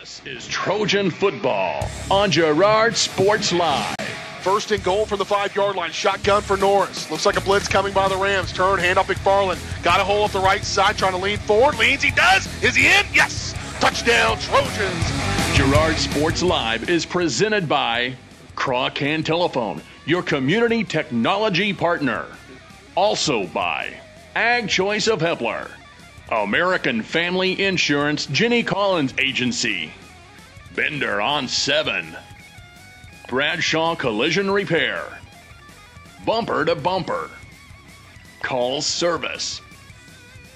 This is Trojan football on Girard Sports Live. First and goal from the 5-yard line. Shotgun for Norris. Looks like a blitz coming by the Rams. Turn, hand off McFarland. Got a hole off the right side, trying to lean forward. Leans, he does. Is he in? Yes! Touchdown, Trojans. Girard Sports Live is presented by Craw-Can Telephone, your community technology partner. Also by Ag Choice of Hepler, American Family Insurance Jenny Collins Agency, Bender on 7, Bradshaw Collision Repair, Bumper to Bumper, Call Service,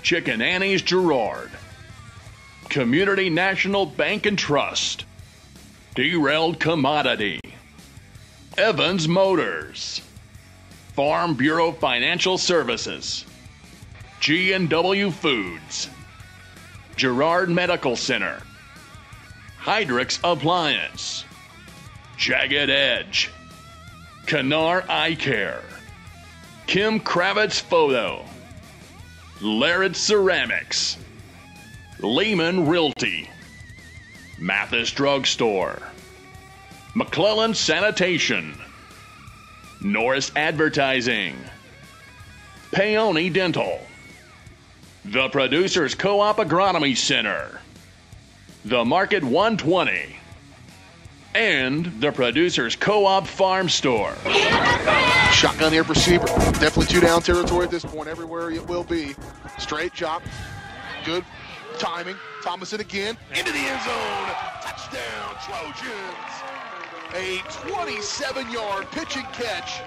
Chicken Annie's Girard, Community National Bank and Trust, Derailed Commodity, Evans Motors, Farm Bureau Financial Services, G&W Foods, Girard Medical Center, Hydrix Appliance, Jagged Edge, Canar Eye Care, Kim Kravitz Photo, Laird Ceramics, Lehman Realty, Mathis Drugstore, McClellan Sanitation, Norris Advertising, Paoni Dental, The Producers Co-op Agronomy Center, The Market 120, and the Producers Co-op Farm Store. Shotgun here for Siebert. Definitely 2-down territory at this point. Everywhere it will be. Straight chop. Good timing. Thomason again. Into the end zone. Touchdown, Trojans. A 27-yard pitch and catch.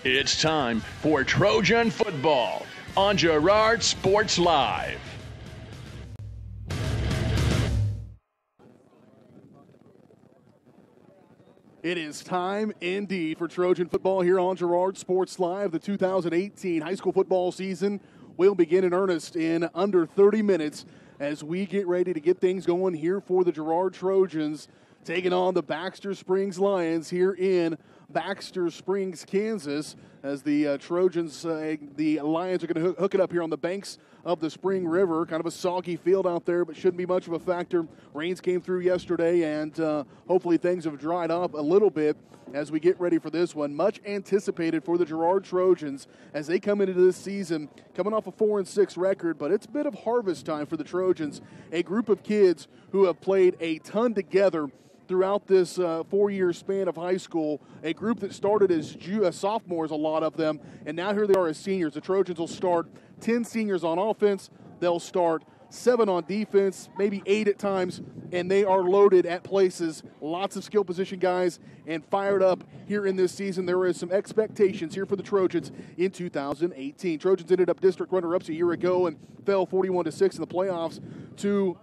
It's time for Trojan football on Girard Sports Live. It is time indeed for Trojan football here on Girard Sports Live. The 2018 high school football season will begin in earnest in under 30 minutes as we get ready to get things going here for the Girard Trojans, taking on the Baxter Springs Lions here in Baxter Springs, Kansas, as the Trojans, the Lions are going to hook it up here on the banks of the Spring River. Kind of a soggy field out there, but shouldn't be much of a factor. Rains came through yesterday, and hopefully things have dried up a little bit as we get ready for this one. Much anticipated for the Girard Trojans as they come into this season, coming off a 4-6 record, but it's a bit of harvest time for the Trojans, a group of kids who have played a ton together throughout this 4-year span of high school, a group that started as sophomores, a lot of them, and now here they are as seniors. The Trojans will start 10 seniors on offense. They'll start 7 on defense, maybe 8 at times, and they are loaded at places. Lots of skill position guys and fired up here in this season. There is some expectations here for the Trojans in 2018. Trojans ended up district runner-ups a year ago and fell 41-6 in the playoffs to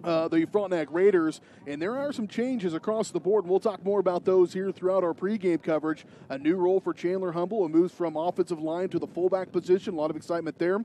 the Frontenac Raiders, and there are some changes across the board, and we'll talk more about those here throughout our pregame coverage. A new role for Chandler Humble, a move from offensive line to the fullback position. A lot of excitement there.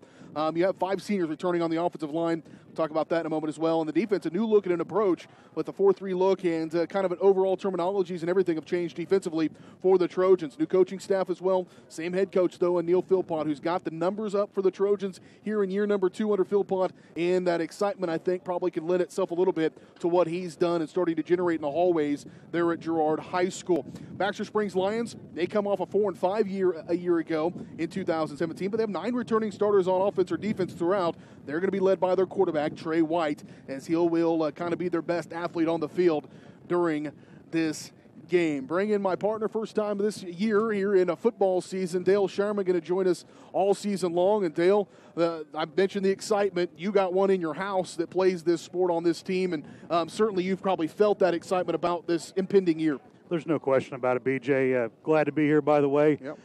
You have 5 seniors returning on the offensive line. We'll talk about that in a moment as well. And the defense, a new look and an approach with a 4-3 look, and kind of an overall terminologies and everything have changed defensively for the Trojans. New coaching staff as well. Same head coach, though, and Neil Philpott, who's got the numbers up for the Trojans here in year number 2 under Philpott, and that excitement, I think, probably can lend itself a little bit to what he's done and starting to generate in the hallways there at Girard High School. Baxter Springs Lions, they come off a 4-5 year a year ago in 2017, but they have 9 returning starters on offense or defense throughout. They're going to be led by their quarterback, Trey White, as he will kind of be their best athlete on the field during this game. Bring in my partner first time this year here in a football season. Dale Sharman going to join us all season long. And Dale, I mentioned the excitement. You got one in your house that plays this sport on this team, and certainly you've probably felt that excitement about this impending year. There's no question about it, BJ. Glad to be here, by the way. Yep.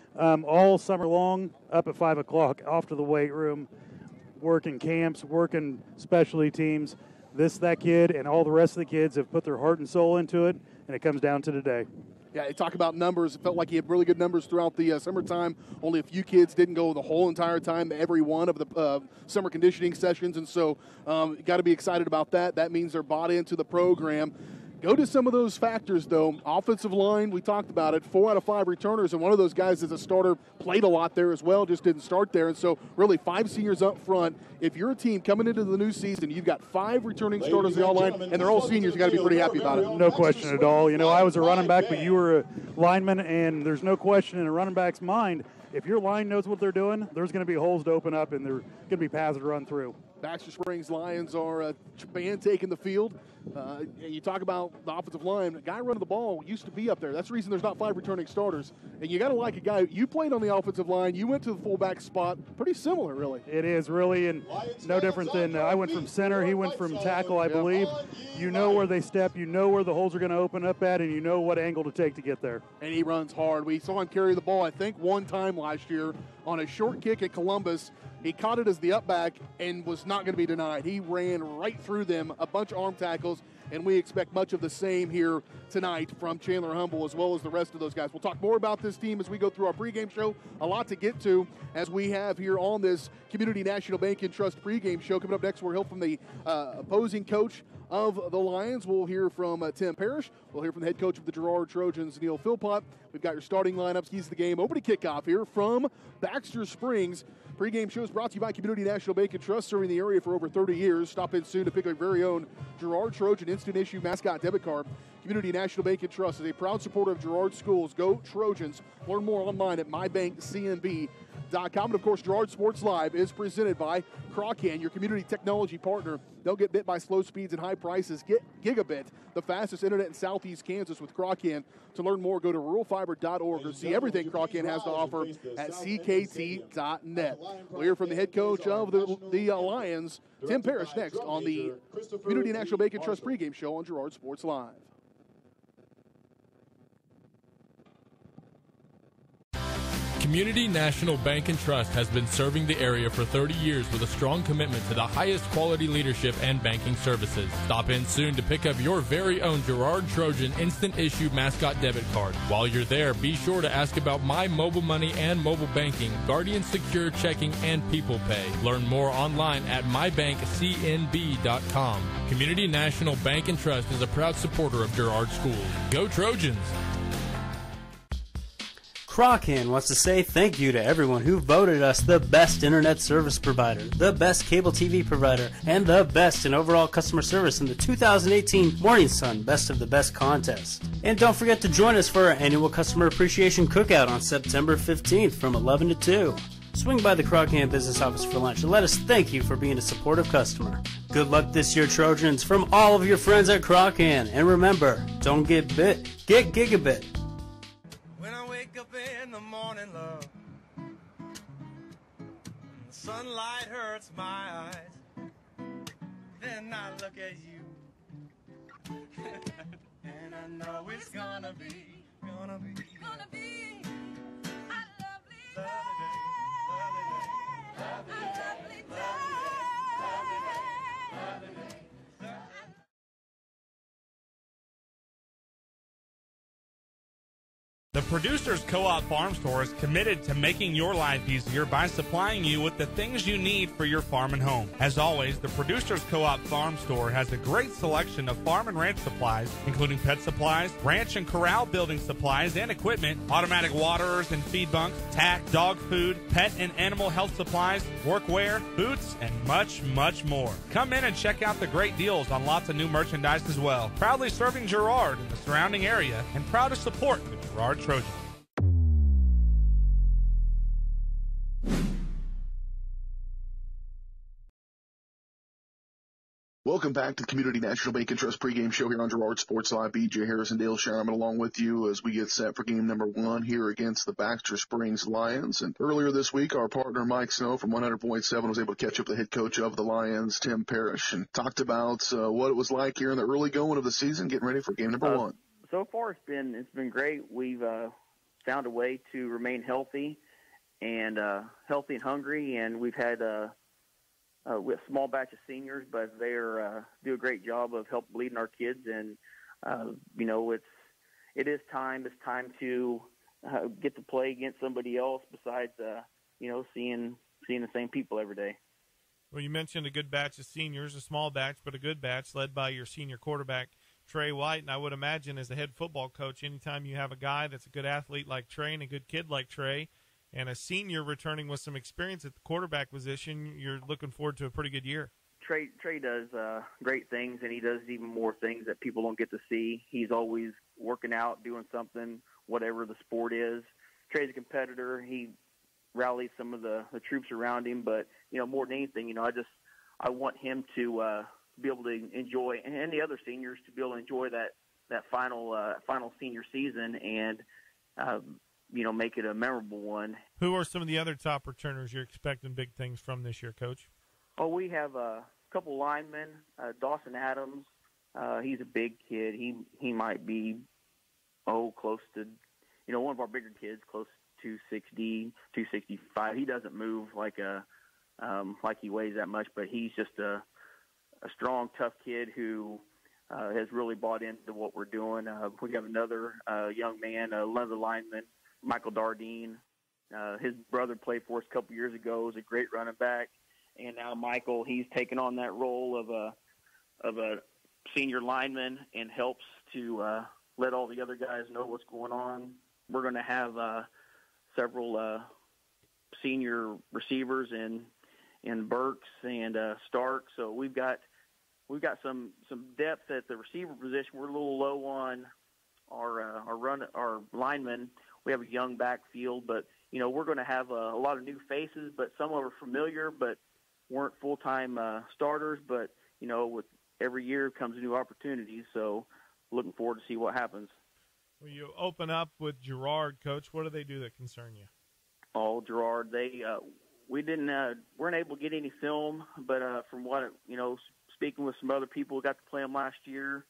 All summer long, up at 5 o'clock, off to the weight room, working camps, working specialty teams. That kid and all the rest of the kids have put their heart and soul into it, and it comes down to today. Yeah, you talk about numbers. It felt like he had really good numbers throughout the summertime. Only a few kids didn't go the whole entire time, every one of the summer conditioning sessions, and so you got to be excited about that. That means they're bought into the program. Go to some of those factors, though. Offensive line, we talked about it, 4 out of 5 returners, and one of those guys is a starter, played a lot there as well, just didn't start there. And so really 5 seniors up front. If you're a team coming into the new season, you've got 5 returning starters in the all-line, and they're all seniors, you got to be pretty happy about it. No question at all. You know, I was a running back, but you were a lineman, and there's no question in a running back's mind, if your line knows what they're doing, there's going to be holes to open up, and there's going to be paths to run through. Baxter Springs Lions are man taking the field. You talk about the offensive line. The guy running the ball used to be up there. That's the reason there's not 5 returning starters. And you got to like a guy. You played on the offensive line. You went to the fullback spot. Pretty similar, really. It is, really, and no different than I went from center. He went from tackle, I believe. You know where they step. You know where the holes are going to open up at, and you know what angle to take to get there. And he runs hard. We saw him carry the ball, I think, one time last year on a short kick at Columbus. He caught it as the up back and was not going to be denied. He ran right through them, a bunch of arm tackles, and we expect much of the same here tonight from Chandler Humble as well as the rest of those guys. We'll talk more about this team as we go through our pregame show. A lot to get to as we have here on this Community National Bank and Trust pregame show. Coming up next, we'll hear from the opposing coach of the Lions. We'll hear from Tim Parish. We'll hear from the head coach of the Girard Trojans, Neil Philpott. We've got your starting lineups, keys to the game, opening kickoff here from Baxter Springs. Pregame show is brought to you by Community National Bank and Trust, serving the area for over 30 years. Stop in soon to pick up your very own Girard Trojan Instant Issue Mascot Debit Card. Community National Bank and Trust is a proud supporter of Girard Schools. Go Trojans. Learn more online at mybankcnb.com. And, of course, Girard Sports Live is presented by Croccan, your community technology partner. Don't get bit by slow speeds and high prices. Get Gigabit, the fastest internet in Southeast Kansas with Croccan. To learn more, go to ruralfiber.org or see everything Croccan has to offer at ckt.net. We'll hear from the head coach of the Lions, Tim Parish, next on the Community National Bank and Trust pregame show on Girard Sports Live. Community National Bank and Trust has been serving the area for 30 years with a strong commitment to the highest quality leadership and banking services. Stop in soon to pick up your very own Girard Trojan Instant Issue Mascot Debit Card. While you're there, be sure to ask about My Mobile Money and mobile banking, Guardian Secure Checking, and People Pay. Learn more online at mybankcnb.com. Community National Bank and Trust is a proud supporter of Girard Schools. Go Trojans! Croccan wants to say thank you to everyone who voted us the best internet service provider, the best cable TV provider, and the best in overall customer service in the 2018 Morning Sun Best of the Best contest. And don't forget to join us for our annual Customer Appreciation Cookout on September 15th from 11 to 2. Swing by the Croccan Business Office for lunch and let us thank you for being a supportive customer. Good luck this year, Trojans, from all of your friends at Croccan. And remember, don't get bit, get Gigabit. Up in the morning, love, the sunlight hurts my eyes, then I look at you, and I know it's gonna be a lovely day, lovely day. The Producers Co-op Farm Store is committed to making your life easier by supplying you with the things you need for your farm and home. As always, the Producers Co-op Farm Store has a great selection of farm and ranch supplies, including pet supplies, ranch and corral building supplies and equipment, automatic waterers and feed bunks, tack, dog food, pet and animal health supplies, workwear, boots, and much, much more. Come in and check out the great deals on lots of new merchandise as well. Proudly serving Girard and the surrounding area, and proud to support the Girard Trojans. Welcome back to Community National Bank and Trust pregame show here on Girard Sports Live. BJ Harris and Dale Sherman along with you as we get set for game number 1 here against the Baxter Springs Lions. And earlier this week, our partner Mike Snow from 100.7 was able to catch up with the head coach of the Lions, Tim Parish, and talked about what it was like here in the early going of the season, getting ready for game number 1. So far, it's been great. We've found a way to remain healthy and hungry, and we've had a small batch of seniors, but they do a great job of help leading our kids. And it is time. It's time to get to play against somebody else besides seeing the same people every day. Well, you mentioned a good batch of seniors, a small batch, but a good batch led by your senior quarterback, Trey White, and I would imagine as a head football coach, anytime you have a guy that's a good athlete like Trey and a good kid like Trey and a senior returning with some experience at the quarterback position, you're looking forward to a pretty good year. Trey does great things, and he does even more things that people don't get to see. He's always working out, doing something, whatever the sport is. Trey's a competitor. He rallies some of the troops around him, but, more than anything, I want him to be able to enjoy, and the other seniors to be able to enjoy that final senior season and, make it a memorable one. Who are some of the other top returners you're expecting big things from this year, Coach? Oh, we have a couple linemen. Dawson Adams, he's a big kid. He might be, close to, one of our bigger kids, close to 260, 265. He doesn't move like he weighs that much, but he's just a strong, tough kid who has really bought into what we're doing. We have another young man, another lineman, Michael Dardine. His brother played for us a couple years ago, was a great running back. And now Michael, he's taken on that role of a senior lineman and helps to let all the other guys know what's going on. We're going to have several senior receivers in Burks and Stark. So we've got some depth at the receiver position. We're a little low on our linemen. We have a young backfield, but we're going to have a lot of new faces, but some are familiar, but weren't full-time starters. But with every year comes new opportunities. So looking forward to see what happens. Well, you open up with Girard, Coach. What do they do that concern you? Oh, Girard, they weren't able to get any film, but from what speaking with some other people who got to play them last year,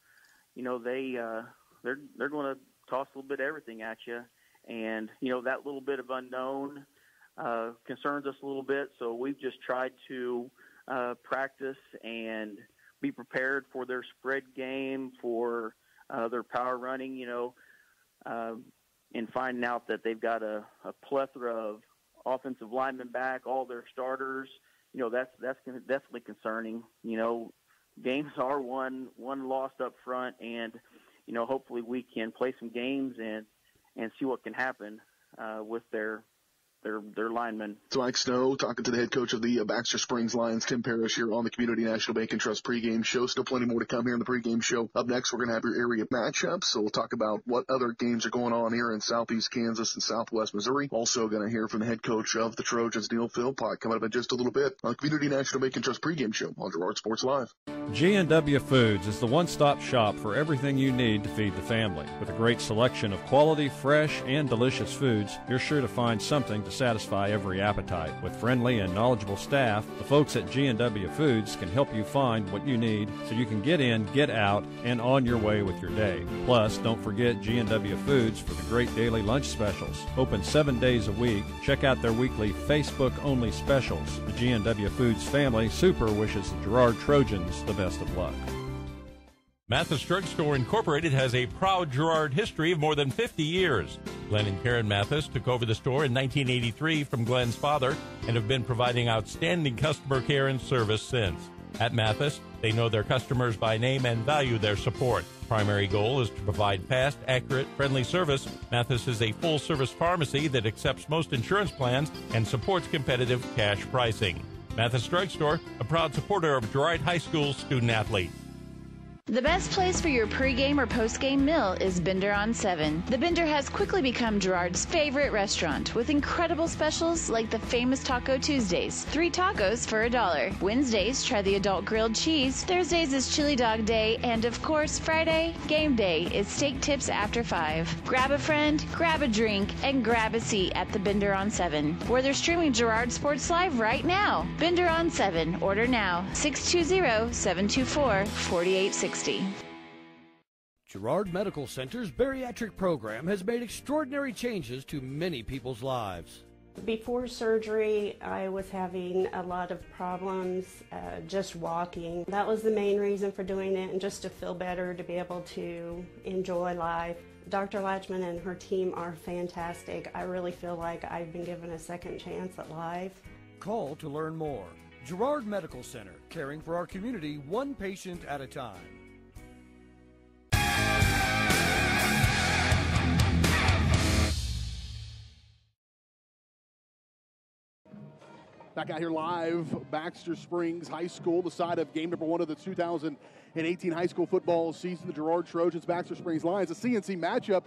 they're going to toss a little bit of everything at you, and that little bit of unknown concerns us a little bit. So we've just tried to practice and be prepared for their spread game, for their power running, and finding out that they've got a plethora of offensive linemen back, all their starters. That's definitely concerning. Games are won lost up front, and hopefully we can play some games and see what can happen with their linemen. It's Mike Snow talking to the head coach of the Baxter Springs Lions, Tim Parish, here on the Community National Bank and Trust pregame show. Still plenty more to come here in the pregame show. Up next, we're going to have your area matchups. So we'll talk about what other games are going on here in Southeast Kansas and Southwest Missouri. Also going to hear from the head coach of the Trojans, Neil Philpott, coming up in just a little bit on the Community National Bank and Trust pregame show on Girard Sports Live. G&W Foods is the one-stop shop for everything you need to feed the family. With a great selection of quality, fresh, and delicious foods, you're sure to find something to satisfy every appetite. With friendly and knowledgeable staff, the folks at G&W Foods can help you find what you need so you can get in, get out, and on your way with your day. Plus, don't forget G&W Foods for the great daily lunch specials. Open 7 days a week. Check out their weekly Facebook-only specials. The G&W Foods family super wishes the Girard Trojans the best of luck. Mathis Drug Store Incorporated has a proud Girard history of more than 50 years. Glenn and Karen Mathis took over the store in 1983 from Glenn's father and have been providing outstanding customer care and service since. At Mathis, they know their customers by name and value their support. Primary goal is to provide fast, accurate, friendly service. Mathis is a full-service pharmacy that accepts most insurance plans and supports competitive cash pricing. Mathis Drug Store, a proud supporter of Girard High School student-athletes. The best place for your pregame or postgame meal is Bender on 7. The Bender has quickly become Girard's favorite restaurant with incredible specials like the famous Taco Tuesdays. 3 tacos for $1. Wednesdays, try the adult grilled cheese. Thursdays is chili dog day. And of course, Friday, game day, is steak tips after 5. Grab a friend, grab a drink, and grab a seat at the Bender on 7, where they're streaming Girard Sports Live right now. Bender on 7. Order now. 620-724-4860. Girard Medical Center's bariatric program has made extraordinary changes to many people's lives. Before surgery, I was having a lot of problems just walking. That was the main reason for doing it, and just to feel better, to be able to enjoy life. Dr. Latchman and her team are fantastic. I really feel like I've been given a second chance at life. Call to learn more. Girard Medical Center, caring for our community one patient at a time. Back out here live, Baxter Springs High School, the side of game number 1 of the 2018 high school football season. The Girard Trojans, Baxter Springs Lions, a CNC matchup.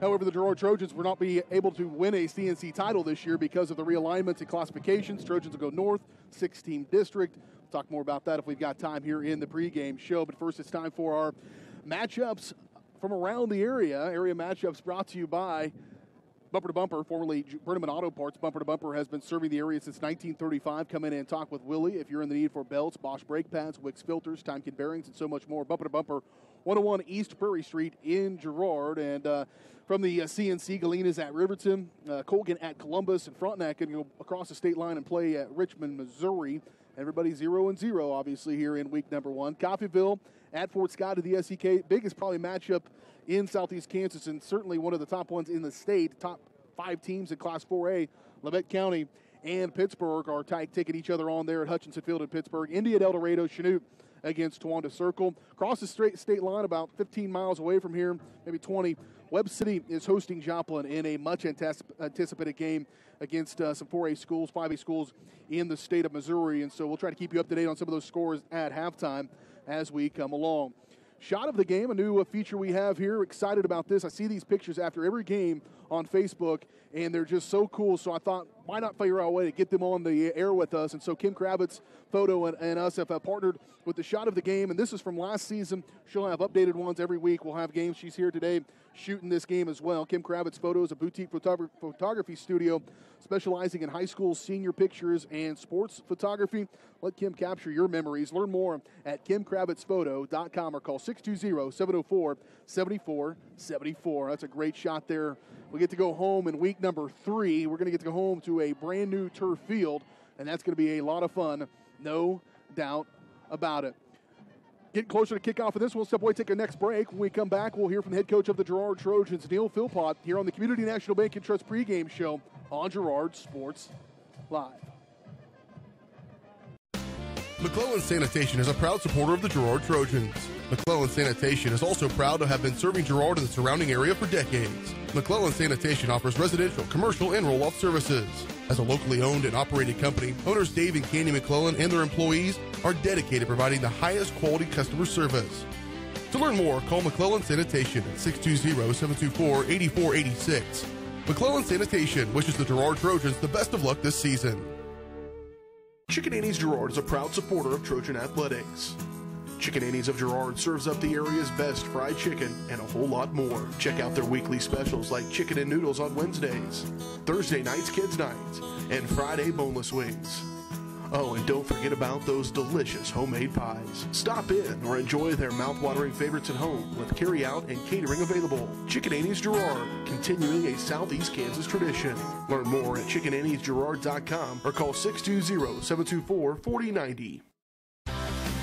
However, the Girard Trojans will not be able to win a CNC title this year because of the realignments and classifications. Trojans will go north, 6-team district. We'll talk more about that if we've got time here in the pregame show. But first, it's time for our matchups from around the area. Area matchups brought to you by Bumper to Bumper, formerly Brenneman Auto Parts. Bumper to Bumper has been serving the area since 1935. Come in and talk with Willie if you're in the need for belts, Bosch brake pads, Wix filters, Timken bearings, and so much more. Bumper to Bumper, 101 East Prairie Street in Girard. And from the CNC, Galena's at Riverton, Colgan at Columbus, and Frontenac can go across the state line and play at Richmond, Missouri. Everybody 0-0, obviously, here in week number 1. Coffeyville at Fort Scott of the SEK. Biggest probably matchup in Southeast Kansas, and certainly one of the top ones in the state. Top 5 teams in Class 4A, Labette County and Pittsburgh are taking each other on there at Hutchinson Field in Pittsburgh. Indy at El Dorado, Chanute against Towanda Circle. Across the state line, about 15 miles away from here, maybe 20, Webb City is hosting Joplin in a much anticipated game against some 4A schools, 5A schools in the state of Missouri. And so we'll try to keep you up to date on some of those scores at halftime as we come along. Shot of the game, a new feature we have here. Excited about this. I see these pictures after every game on Facebook, and they're just so cool. So I thought, why not figure out a way to get them on the air with us? And so Kim Kravitz Photo and us have partnered with the Shot of the Game, and this is from last season. She'll have updated ones every week. We'll have games. She's here today shooting this game as well. Kim Kravitz Photo is a boutique photography studio specializing in high school senior pictures and sports photography. Let Kim capture your memories. Learn more at kimkravitzphoto.com or call 620-704-7474. That's a great shot there. We get to go home in week number 3. We're going to get to go home to a brand new turf field, and that's going to be a lot of fun, no doubt about it. Getting closer to kickoff of this, we'll step away, take our next break. When we come back, we'll hear from the head coach of the Girard Trojans, Neil Philpott, here on the Community National Bank and Trust pregame show on Girard Sports Live. McClellan Sanitation is a proud supporter of the Girard Trojans. McClellan Sanitation is also proud to have been serving Girard and the surrounding area for decades. McClellan Sanitation offers residential, commercial, and roll-off services. As a locally owned and operated company, owners Dave and Candy McClellan and their employees are dedicated to providing the highest quality customer service. To learn more, call McClellan Sanitation at 620-724-8486. McClellan Sanitation wishes the Girard Trojans the best of luck this season. Chicken Annie's Girard is a proud supporter of Trojan Athletics. Chicken Annie's of Girard serves up the area's best fried chicken and a whole lot more. Check out their weekly specials like chicken and noodles on Wednesdays, Thursday nights kids nights, and Friday boneless wings. Oh, and don't forget about those delicious homemade pies. Stop in or enjoy their mouth-watering favorites at home with carry-out and catering available. Chicken Annie's Girard, continuing a Southeast Kansas tradition. Learn more at chickenanniesgirard.com or call 620-724-4090.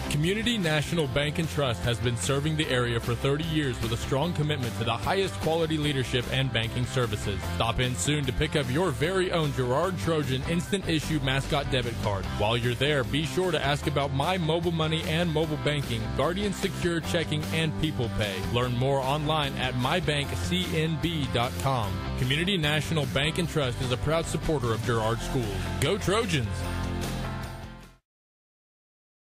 Community National Bank and Trust has been serving the area for 30 years with a strong commitment to the highest quality leadership and banking services. Stop in soon to pick up your very own Girard Trojan Instant Issue Mascot Debit Card. While you're there, be sure to ask about My Mobile Money and mobile banking, Guardian Secure Checking, and People Pay. Learn more online at mybankcnb.com. Community National Bank and Trust is a proud supporter of Girard Schools. Go Trojans!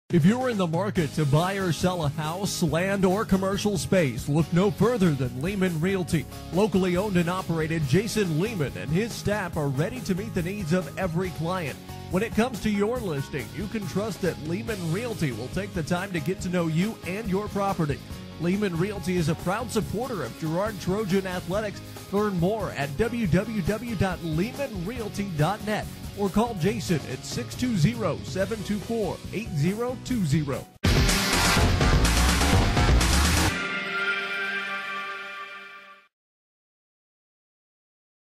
If you're in the market to buy or sell a house, land, or commercial space, look no further than Lehman Realty. Locally owned and operated, Jason Lehman and his staff are ready to meet the needs of every client. When it comes to your listing, you can trust that Lehman Realty will take the time to get to know you and your property. Lehman Realty is a proud supporter of Girard Trojan Athletics. Learn more at www.lehmanrealty.net. or call Jason at 620-724-8020.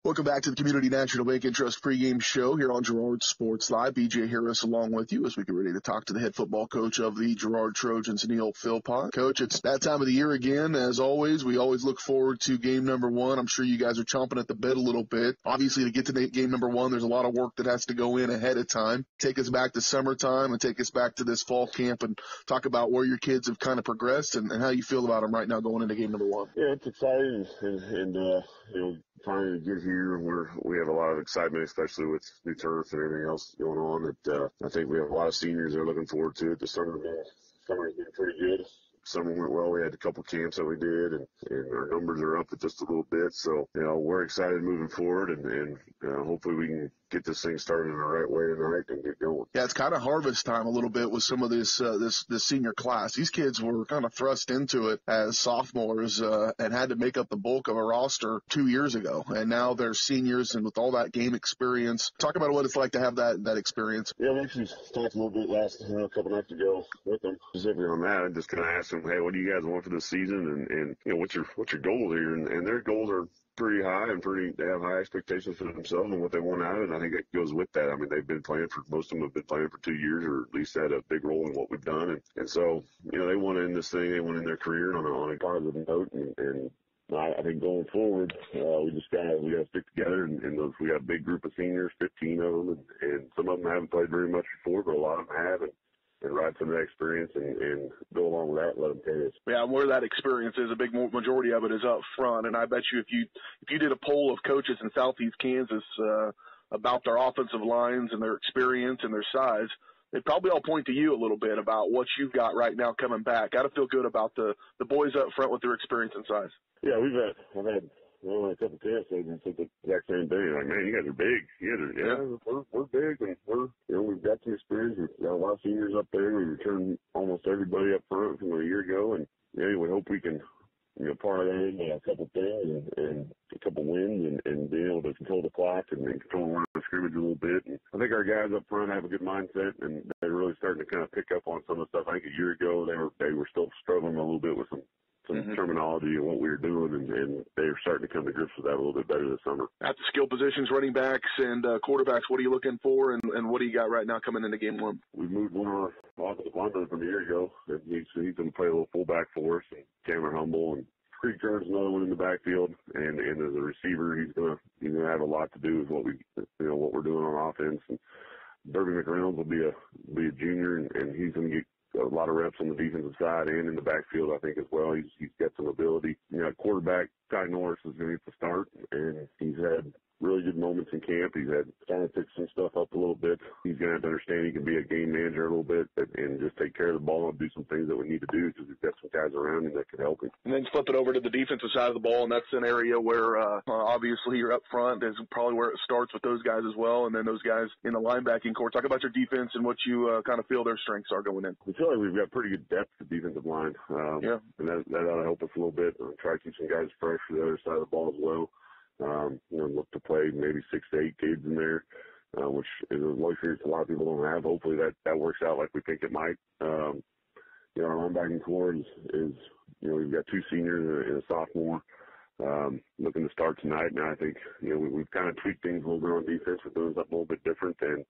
Welcome back to the Community National Bank and Trust pregame show here on Girard Sports Live. BJ Harris along with you as we get ready to talk to the head football coach of the Girard Trojans, Neil Philpott. Coach, it's that time of the year again. As always, we always look forward to game number 1. I'm sure you guys are chomping at the bit a little bit. Obviously, to get to game number 1, there's a lot of work that has to go in ahead of time. Take us back to summertime and take us back to this fall camp and talk about where your kids have kind of progressed and how you feel about them right now going into game number 1. Yeah, it's exciting, and finally to get here. We have a lot of excitement, especially with new turf and everything else going on. That I think we have a lot of seniors that are looking forward to it. The summer's been pretty good. Summer went well. We had a couple camps that we did, and our numbers are up just a little bit. So, we're excited moving forward, and hopefully we can get this thing started in the right way tonight and get going. Yeah, it's kind of harvest time a little bit with some of this senior class. These kids were kind of thrust into it as sophomores and had to make up the bulk of a roster 2 years ago, and now they're seniors and with all that game experience. Talk about what it's like to have that experience. Yeah, we actually talked a little bit a couple nights ago with them specifically on that, and just kind of asked them, hey, what do you guys want for this season, and what's your goal here? And their goals are pretty high and they have high expectations for themselves and what they want out of it. And I think it goes with that. I mean, most of them have been playing for 2 years, or at least had a big role in what we've done. And so, they want to end this thing. They want to end their career on a positive note. And I think going forward, we got to stick together. And we got a big group of seniors, 15 of them, and some of them haven't played very much before, but a lot of them have. And ride some of that experience and go along with that and let them carry us. Yeah, where that experience is, a big majority of it is up front. And I bet you if you did a poll of coaches in Southeast Kansas about their offensive lines and their experience and their size, they'd probably all point to you a little bit about what you've got right now coming back. Got to feel good about the boys up front with their experience and size. Yeah, I've had a couple of camps and said the exact same thing. Like, man, you guys are big. We're big, and we've got some experience. We've got a lot of seniors up there. We returned almost everybody up front from a year ago, and we hope we can, parlay that into a couple things and a couple wins and being able to control the clock and control the line of scrimmage a little bit. And I think our guys up front have a good mindset, and they're really starting to kind of pick up on some of the stuff. I think a year ago they were still struggling a little bit with some terminology and what we were doing, and they're starting to come to grips with that a little bit better this summer. At the skill positions, running backs and quarterbacks, what are you looking for, and what do you got right now coming into game one? We moved one of our offensive linemen from a year ago, and he's going to play a little fullback for us, and Chandler Humble, and Creek Jones, another one in the backfield, and as a receiver, he's going to have a lot to do with what we're doing on offense. And Derby McReynolds will be a junior, and he's going to get a lot of reps on the defensive side and in the backfield, I think, as well. He's got some ability. Quarterback Ty Norris is going to get the start, and he's had really good moments in camp. He's had kind of picked some stuff up a little bit. He's going to have to understand he can be a game manager a little bit and just take care of the ball and do some things that we need to do because we've got some guys around him that can help him. And then flip it over to the defensive side of the ball, and that's an area where obviously you're up front is probably where it starts with those guys as well, and then those guys in the linebacking core. Talk about your defense and what you kind of feel their strengths are going in. We feel like we've got pretty good depth at the defensive line, and that ought to help us a little bit. Try to keep some guys fresh for the other side of the ball as well. Look to play maybe 6 to 8 kids in there, which is a luxury a lot of people don't have. Hopefully that works out like we think it might. Our linebacking core is we've got 2 seniors and a sophomore looking to start tonight. And I think, we've kind of tweaked things a little bit on defense. We're doing something a little bit different than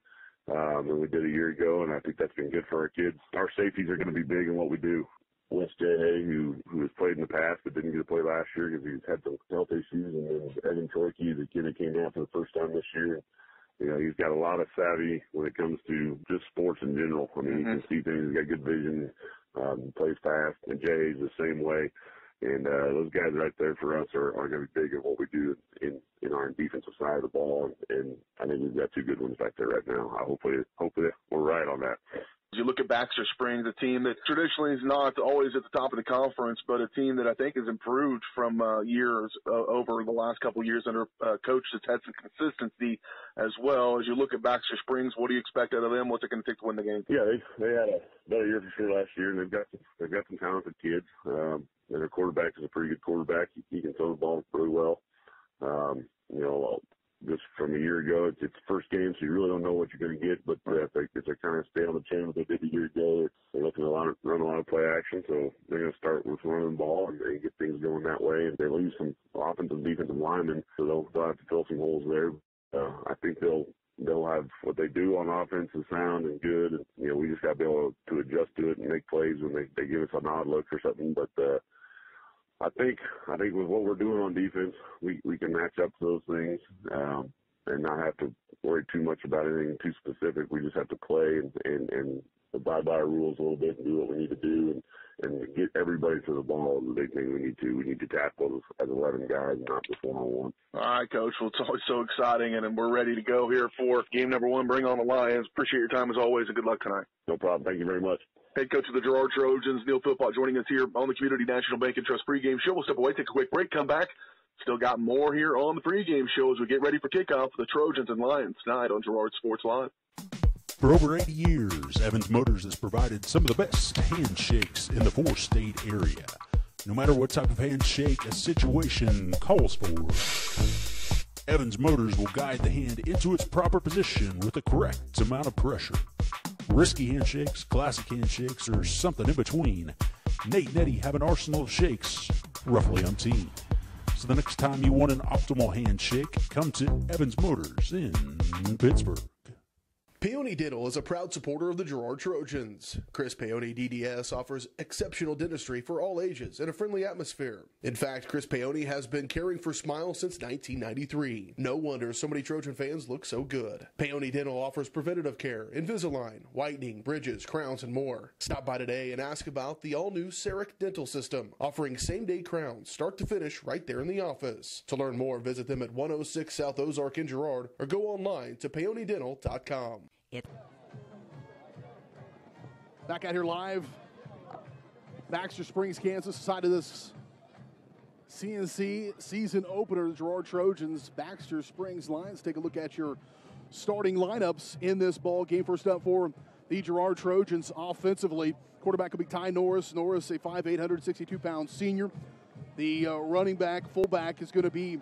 we did a year ago, and I think that's been good for our kids. Our safeties are going to be big in what we do. Wes J. Hay, who has played in the past but didn't get to play last year because he's had some health issues, and then Evan Troike, the kid that came out for the first time this year. He's got a lot of savvy when it comes to just sports in general. I mean, he can see things. He's got good vision, plays fast, and Jay's the same way. And those guys right there for us are going to be big in what we do in our defensive side of the ball. And I think we've got 2 good ones back there right now. Hopefully we're right on that. You look at Baxter Springs, a team that traditionally is not always at the top of the conference, but a team that I think has improved from years over the last couple of years under a coach that's had some consistency as well. As you look at Baxter Springs, what do you expect out of them? What's it going to take to win the game? Yeah, they had a better year for sure last year, and they've got some talented kids. And their quarterback is a pretty good quarterback. He can throw the ball really well. Just from a year ago, it's the first game, so you really don't know what you're going to get. But if they kind of stay on the channel they did a year ago, they're looking to run a lot of play action. So they're going to start with running the ball and get things going that way. And they lose some offensive and defensive linemen, so they'll have to fill some holes there. I think they'll have what they do on offense is sound and good. And, we just got to be able to adjust to it and make plays when they give us an odd look or something. But I think with what we're doing on defense, we can match up to those things and not have to worry too much about anything too specific. We just have to play and abide by our rules a little bit and do what we need to do and get everybody to the ball is the big thing we need to. We need to tackle as 11 guys, not just one-on-one. All right, Coach. Well, it's always so exciting, and we're ready to go here for game number 1. Bring on the Lions. Appreciate your time as always, and good luck tonight. No problem. Thank you very much. Head coach of the Girard Trojans, Neil Philpott, joining us here on the Community National Bank and Trust pregame show. We'll step away, take a quick break, come back. Still got more here on the pregame show as we get ready for kickoff for the Trojans and Lions tonight on Girard Sports Live. For over 80 years, Evans Motors has provided some of the best handshakes in the 4-state area. No matter what type of handshake a situation calls for, Evans Motors will guide the hand into its proper position with the correct amount of pressure. Risky handshakes, classic handshakes, or something in between, Nate and Eddie have an arsenal of shakes, roughly umpteen. So the next time you want an optimal handshake, come to Evans Motors in Pittsburgh. Peony Dental is a proud supporter of the Girard Trojans. Chris Peony DDS offers exceptional dentistry for all ages in a friendly atmosphere. In fact, Chris Peony has been caring for smiles since 1993. No wonder so many Trojan fans look so good. Peony Dental offers preventative care, Invisalign, whitening, bridges, crowns, and more. Stop by today and ask about the all-new CEREC dental system, offering same-day crowns, start to finish, right there in the office. To learn more, visit them at 106 South Ozark in Girard or go online to peonydental.com. Back out here live, Baxter Springs, Kansas, side of this CNC season opener, the Girard Trojans, Baxter Springs Lions. Take a look at your starting lineups in this ball game. First up for the Girard Trojans offensively, quarterback will be Ty Norris. Norris, a 5'8", 162-pound senior. The running back, fullback is going to be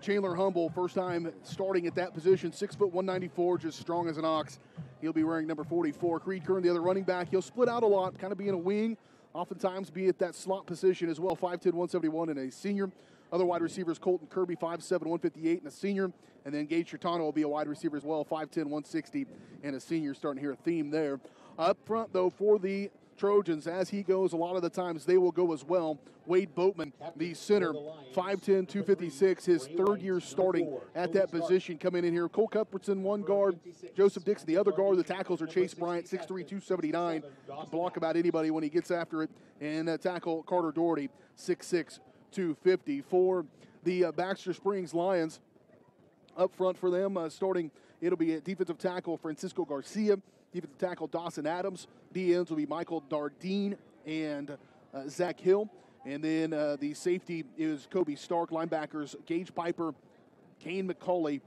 Chandler Humble, first time starting at that position, 6', 194, just strong as an ox. He'll be wearing number 44. Creed Kern, the other running back, he'll split out a lot, kind of be in a wing, oftentimes be at that slot position as well, 5'10", 171, and a senior. Other wide receivers, Colton Kirby, 5'7", 158, and a senior. And then Gage Chertano will be a wide receiver as well, 5'10", 160, and a senior. Starting to hear a theme there. Up front, though, for the Trojans, as he goes, a lot of the times they will go as well. Wade Boatman, the center, 5'10", 256, his third year starting at that position. Coming in here, Cole Cuthbertson, one guard, Joseph Dixon, the other guard. The tackles are Chase Bryant, 6'3", 279, block about anybody when he gets after it. And tackle Carter Doherty, 6'6", 250. For the Baxter Springs Lions, up front for them, starting, it'll be a defensive tackle Francisco Garcia, defensive tackle Dawson Adams. DNs will be Michael Dardine and Zach Hill. And then the safety is Kobe Stark. Linebackers Gage Piper, Kane McCauley,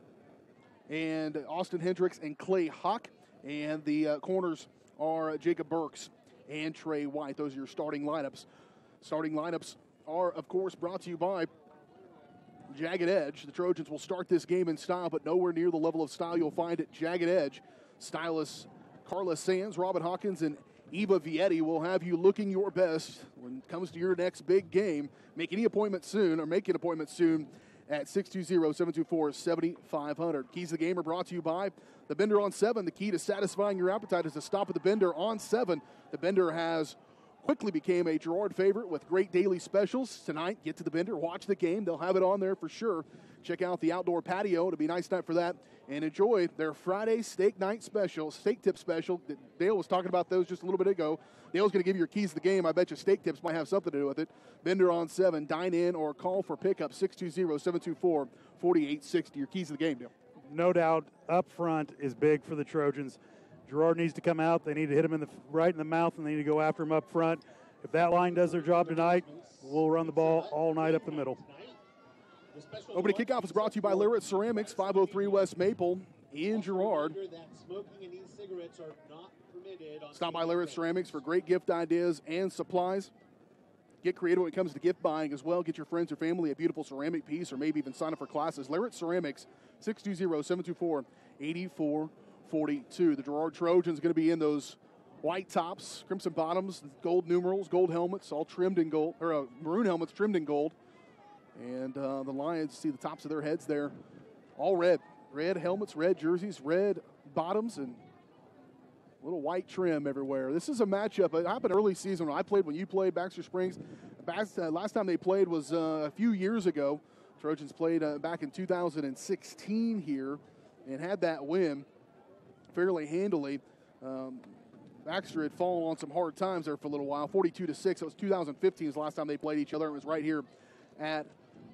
and Austin Hendricks and Clay Hawk. And the corners are Jacob Burks and Trey White. Those are your starting lineups. Starting lineups are, of course, brought to you by Jagged Edge. The Trojans will start this game in style, but nowhere near the level of style you'll find at Jagged Edge. Stylists Carla Sands, Robin Hawkins, and Eva Vietti will have you looking your best when it comes to your next big game. Make an appointment soon at 620-724-7500. Keys to the Game are brought to you by the Bender on 7. The key to satisfying your appetite is to stop at the Bender on 7. The Bender has quickly became a Girard favorite with great daily specials. Tonight, get to the Bender, watch the game. They'll have it on there for sure. Check out the outdoor patio. It'll be a nice night for that. And enjoy their Friday steak night special, steak tip special. Dale was talking about those just a little bit ago. Dale's going to give you your keys to the game. I bet you steak tips might have something to do with it. Bender on 7. Dine in or call for pickup 620-724-4860. Your keys to the game, Dale. No doubt, up front is big for the Trojans. Girard needs to come out. They need to hit him right in the mouth, and they need to go after him up front. If that line does their job tonight, we'll run the ball all night up the middle. Opening kickoff is brought to you by Lyrit Ceramics, 503 West Maple in Girard. Stop by Lyrit Ceramics for great gift ideas and supplies. Get creative when it comes to gift buying as well. Get your friends or family a beautiful ceramic piece or maybe even sign up for classes. Lyrit Ceramics, 620-724-8442. The Girard Trojans going to be in those white tops, crimson bottoms, gold numerals, gold helmets, all trimmed in gold, or maroon helmets trimmed in gold. And the Lions, see the tops of their heads there, all red. Red helmets, red jerseys, red bottoms, and a little white trim everywhere. This is a matchup. It happened early season when I played, when you played, Baxter Springs. Last time they played was a few years ago. Trojans played back in 2016 here and had that win fairly handily. Baxter had fallen on some hard times there for a little while, 42-6. It was 2015 is the last time they played each other. It was right here at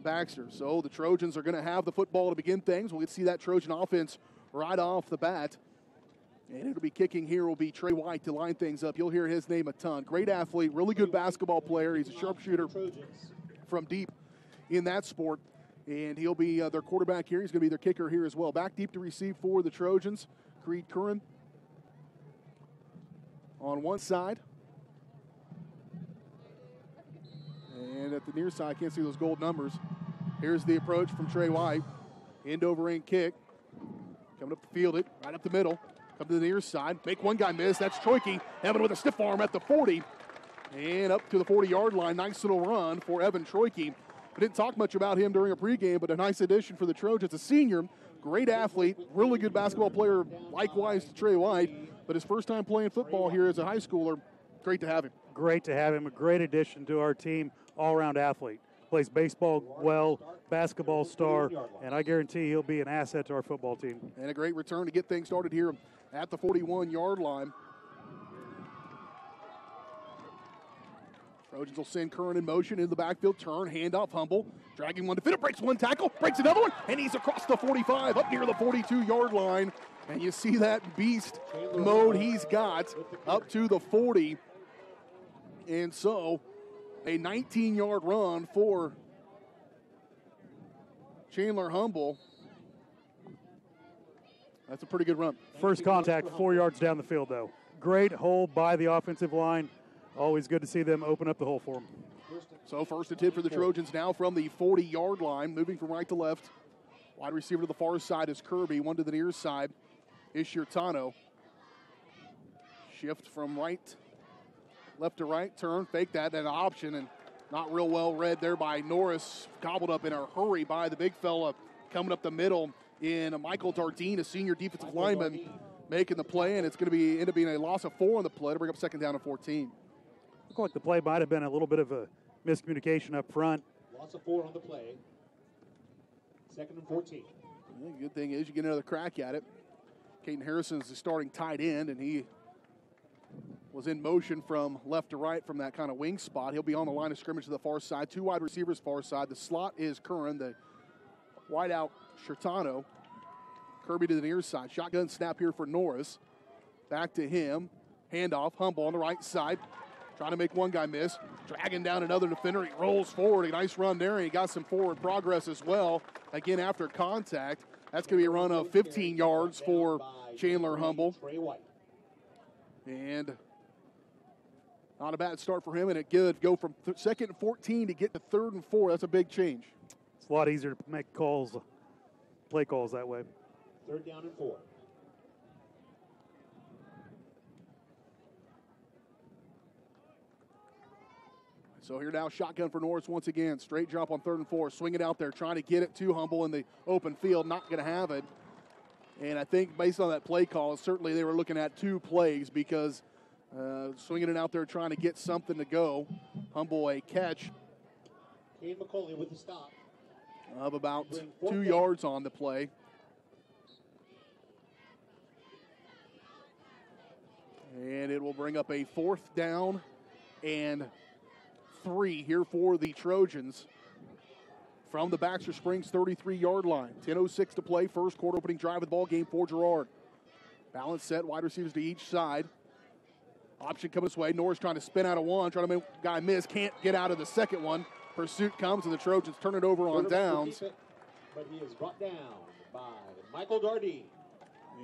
Baxter. So the Trojans are going to have the football to begin things. We'll get to see that Trojan offense right off the bat. And it'll be kicking here will be Trey White to line things up. You'll hear his name a ton. Great athlete, really good basketball player. He's a sharpshooter from deep in that sport. And he'll be their quarterback here. He's going to be their kicker here as well. Back deep to receive for the Trojans. Creed Curran on one side. And at the near side, I can't see those gold numbers. Here's the approach from Trey White. End over end kick. Coming up the field, right up the middle. Come to the near side. Make one guy miss. That's Troike. Evan with a stiff arm at the 40. And up to the 40-yard line. Nice little run for Evan Troike. We didn't talk much about him during a pregame, but a nice addition for the Trojans. A senior, great athlete, really good basketball player, likewise to Trey White. But his first time playing football here as a high schooler, great to have him. Great to have him. A great addition to our team, all-around athlete. Plays baseball well, basketball star, and I guarantee he'll be an asset to our football team. And a great return to get things started here at the 41-yard line. Trojans will send Curran in motion in the backfield. Turn, handoff, Humble. Dragging one to Philpott, breaks one tackle, breaks another one, and he's across the 45, up near the 42-yard line. And you see that beast mode he's got up to the 40. And so a 19-yard run for Chandler Humble. That's a pretty good run. First contact, 4 yards down the field, though. Great hole by the offensive line. Always good to see them open up the hole for him. So first and 10 for the Trojans now from the 40-yard line, moving from right to left. Wide receiver to the far side is Kirby. One to the near side is Shirtano. Shift from left to right, turn, fake that, and an option, and not real well read there by Norris. Gobbled up in a hurry by the big fella coming up the middle in Michael Dardine, a senior defensive lineman, making the play, and it's going to end up being a loss of 4 on the play to bring up second down and 14. Looked like the play might have been a little bit of a miscommunication up front. Loss of 4 on the play. Second and 14. The good thing is you get another crack at it. Caden Harrison's the starting tight end, and he was in motion from left to right from that kind of wing spot. He'll be on the line of scrimmage to the far side. 2 wide receivers far side. The slot is Curran. The wide out Shirtano. Kirby to the near side. Shotgun snap here for Norris. Back to him. Handoff. Humble on the right side. Trying to make one guy miss. Dragging down another defender. He rolls forward. A nice run there. And he got some forward progress as well. Again, after contact. That's going to be a run of 15 yards for Chandler Humble. And not a bad start for him. And it could go from second and 14 to get to third and 4. That's a big change. It's a lot easier to make calls, play calls that way. Third down and 4. So here now, shotgun for Norris once again. Straight drop on third and 4. Swing it out there, trying to get it to Humble in the open field. Not going to have it. And I think based on that play call, certainly they were looking at 2 plays because swinging it out there, trying to get something to go. Humble a catch. Kane McCauley with the stop. Of about 2 yards on the play. And it will bring up a 4th down and 3 here for the Trojans from the Baxter Springs 33-yard line. 10:06 to play, first quarter opening drive of the ball game for Girard. Balance set, wide receivers to each side. Option coming this way. Norris trying to spin out of one, trying to make a guy miss. Can't get out of the second one. Pursuit comes, and the Trojans turn it over on downs. But he is brought down by Michael Dardine.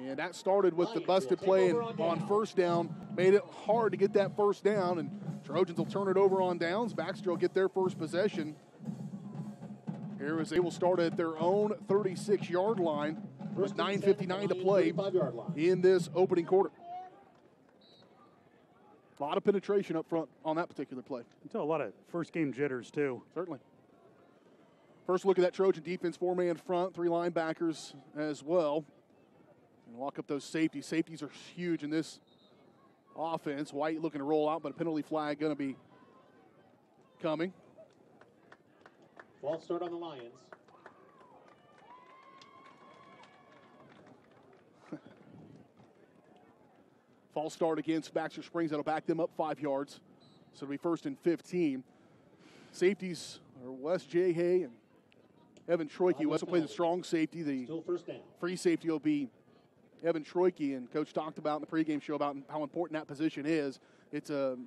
And that started with the busted play on first down. Made it hard to get that first down, and Trojans will turn it over on downs. Baxter will get their first possession. Here as they will start at their own 36-yard line with 9:59 to play in this opening quarter. A lot of penetration up front on that particular play. Until a lot of first game jitters, too. Certainly. First look at that Trojan defense, 4-man front, 3 linebackers as well. And lock up those safeties. Safeties are huge in this offense. White looking to roll out, but a penalty flag going to be coming. False start on the Lions. False start against Baxter Springs. That'll back them up 5 yards. So it'll be 1st and 15. Safeties are Wes J. Hay and Evan Troike. Wes will play the strong safety. The Still first down. free safety will be Evan Troike. And Coach talked about in the pregame show about how important that position is. It's a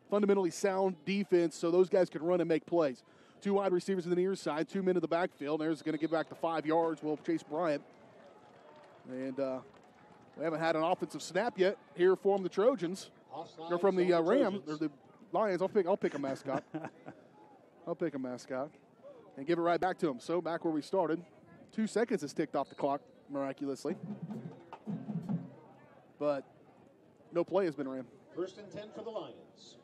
fundamentally sound defense, so those guys can run and make plays. 2 wide receivers in the near side, 2 men in the backfield. There's going to get back to 5 yards. Will Chase Bryant. And we haven't had an offensive snap yet here from the Trojans. Or from the Rams, or the Lions. I'll pick a mascot. I'll pick a mascot and give it right back to them. So back where we started. 2 seconds has ticked off the clock miraculously. But no play has been ran. 1st and 10 for the Lions.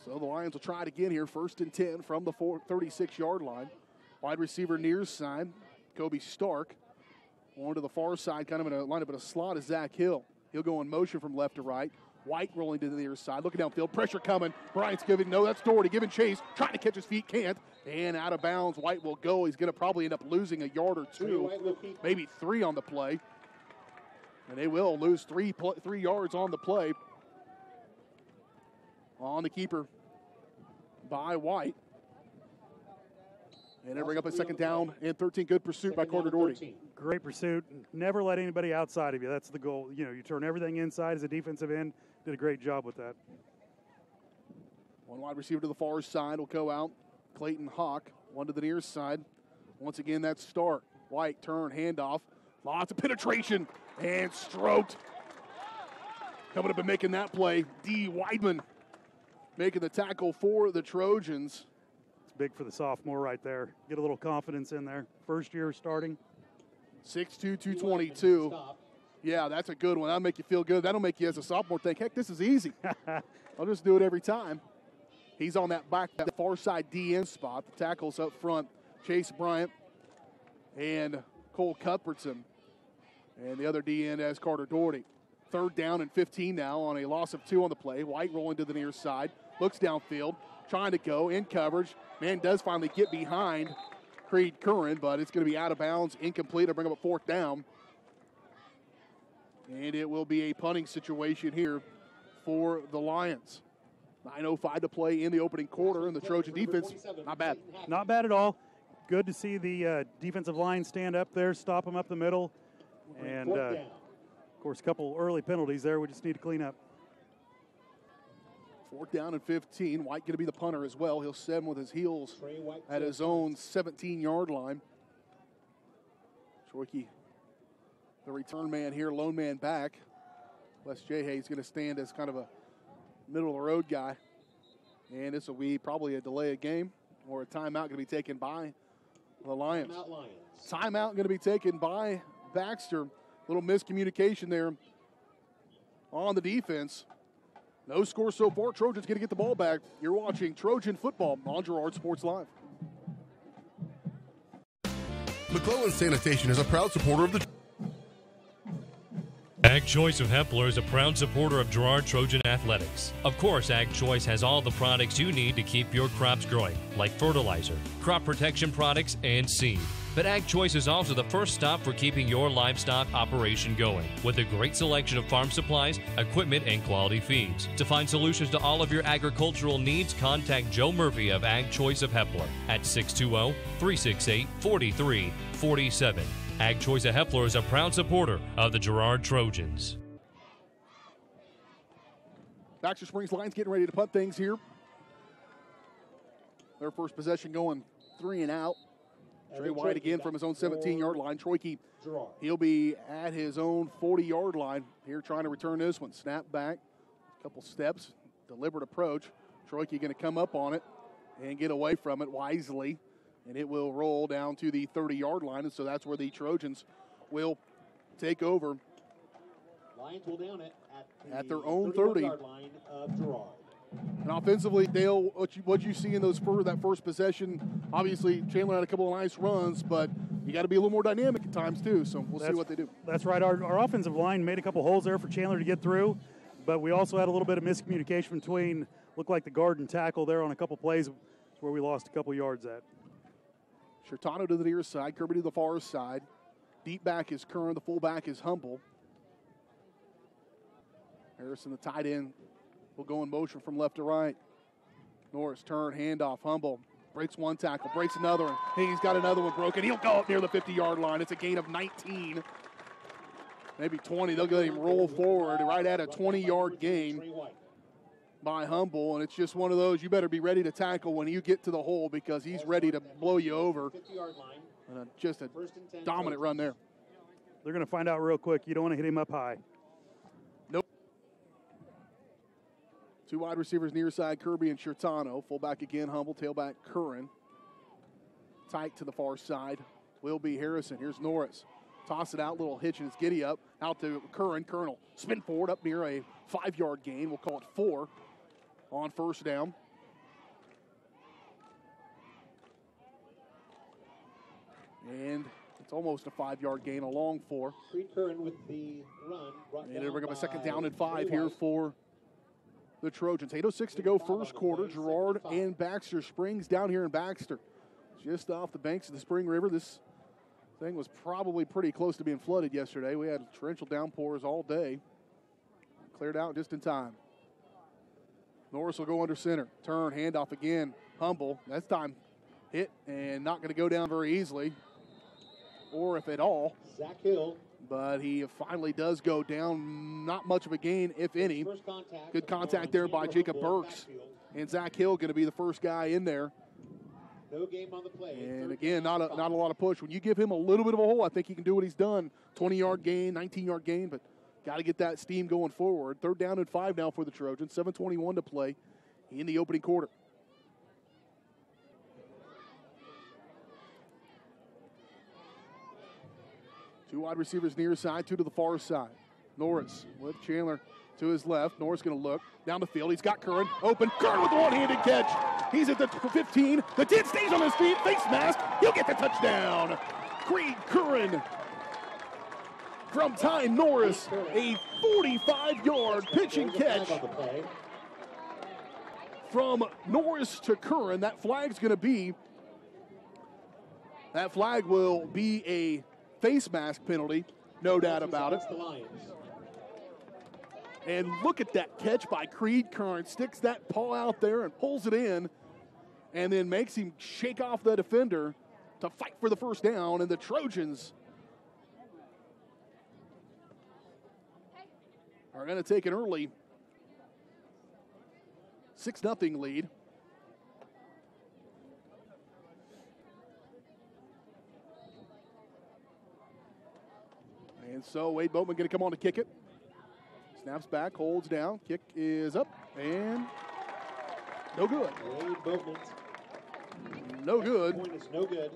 So the Lions will try it again here. 1st and 10 from the 36-yard line. Wide receiver near side, Kobe Stark. On to the far side, kind of in a lineup in a slot is Zach Hill. He'll go in motion from left to right. White rolling to the near side, looking downfield, pressure coming. Bryant's giving, no, that's Doherty giving chase, trying to catch his feet, can't. And out of bounds, White will go. He's going to probably end up losing a yard or 2, maybe 3 on the play. And they will lose 3 yards on the play. On the keeper by White. And they bring up a 2nd down and 13. Good pursuit by Carter Doherty. Great pursuit. Never let anybody outside of you. That's the goal. You know, you turn everything inside as a defensive end. Did a great job with that. 1 wide receiver to the far side will go out. Clayton Hawk. 1 to the near side. Once again, that's Stark. White, turn, handoff. Lots of penetration and stroked. Coming up and making that play, D. Weidman making the tackle for the Trojans. It's big for the sophomore right there. Get a little confidence in there. First year starting. 6'2", 222. Yeah, that's a good one. That'll make you feel good. That'll make you, as a sophomore, think, heck, this is easy. I'll just do it every time. He's on that far side DN spot. The tackles up front, Chase Bryant and Cole Cuthbertson. And the other DN as Carter Doherty. 3rd down and 15 now on a loss of 2 on the play. White rolling to the near side. Looks downfield, trying to go in coverage. Man does finally get behind Creed Curran, but it's going to be out of bounds, incomplete. I'll bring up a 4th down. And it will be a punting situation here for the Lions. 9:05 to play in the opening quarter, and the Trojan defense, not bad. Not bad at all. Good to see the defensive line stand up there, stop them up the middle. And, of course, a couple early penalties there we just need to clean up. 4th down and 15. White going to be the punter as well. He'll send with his heels at his own 17-yard line. Troike, the return man here, lone man back. Wes J. Hayes going to stand as kind of a middle-of-the-road guy. And this will be probably a delay of game or a timeout going to be taken by the Lions. Timeout going to be taken by Baxter. Little miscommunication there on the defense. No score so far. Trojans going to get the ball back. You're watching Trojan football on Girard Sports Live. McClellan Sanitation is a proud supporter of the Ag Choice of Hepler is a proud supporter of Girard Trojan Athletics. Of course, Ag Choice has all the products you need to keep your crops growing, like fertilizer, crop protection products, and seed. But Ag Choice is also the first stop for keeping your livestock operation going, with a great selection of farm supplies, equipment, and quality feeds. To find solutions to all of your agricultural needs, contact Joe Murphy of Ag Choice of Hepler at 620-368-4347. Ag Choice of Hepler is a proud supporter of the Girard Trojans. Baxter Springs Lions getting ready to punt things here. Their first possession going 3 and out. Trey White again from his own 17-yard line. Troike, he'll be at his own 40-yard line here trying to return this one. Snap back, a couple steps, deliberate approach. Troike going to come up on it and get away from it wisely. And it will roll down to the 30-yard line, and so that's where the Trojans will take over. Lions will down it at their own 30. Line of Girard. And offensively, Dale, what you see in that first possession, obviously Chandler had a couple of nice runs, but you got to be a little more dynamic at times too, so we'll see what they do. That's right. Our offensive line made a couple holes there for Chandler to get through, but we also had a little bit of miscommunication between, looked like the guard and tackle there on a couple plays where we lost a couple yards at. Shirtano to the near side, Kirby to the far side. Deep back is Curran, the fullback is Humble. Harrison, the tight end, will go in motion from left to right. Norris, turn, handoff, Humble. Breaks one tackle, breaks another one. He's got another one broken. He'll go up near the 50-yard line. It's a gain of 19, maybe 20. They'll let him roll forward right at a 20-yard gain by Humble, and it's just one of those, you better be ready to tackle when you get to the hole because he's ready to blow you over. Just a dominant run there. They're going to find out real quick. You don't want to hit him up high. Nope. Two wide receivers near side, Kirby and Shirtano. Fullback again, Humble. Tailback, Curran. Tight to the far side will be Harrison. Here's Norris. Toss it out, little hitch, and it's giddy up. Out to Curran. Curran will spin forward up near a 5-yard gain. We'll call it 4 on first down. And it's almost a 5-yard gain, a long 4. Creed Curran with the run. And it'll bring up a second down and 5 here for the Trojans. 8:06 to go, first quarter. Girard and Baxter Springs down here in Baxter. Just off the banks of the Spring River. This thing was probably pretty close to being flooded yesterday. We had torrential downpours all day. Cleared out just in time. Norris will go under center. Turn, handoff again. Humble. That's time hit and not going to go down very easily, or if at all. Zach Hill. But he finally does go down. Not much of a gain, if any. Good contact there by Jacob Burks. And Zach Hill going to be the first guy in there. No game on the play. And again, not a lot of push. When you give him a little bit of a hole, I think he can do what he's done. 20-yard gain, 19-yard gain, but got to get that steam going forward. Third down and 5 now for the Trojans. 7:21 to play in the opening quarter. Two wide receivers near side, 2 to the far side. Norris with Chandler to his left. Norris going to look down the field. He's got Curran open. Curran with the one-handed catch. He's at the 15. The 10 stays on his feet. Face mask. He'll get the touchdown. Creed Curran from Ty Norris. A 45-yard pitching catch from Norris to Curran. That flag will be a face mask penalty, no doubt about it. And look at that catch by Creed Curran. Sticks that paw out there and pulls it in and then makes him shake off the defender to fight for the first down. And the Trojans are going to take an early 6-0 lead. And so Wade Boatman going to come on to kick it. Snaps back, holds down. Kick is up and no good. Wade Boatman. No good. Point is no good.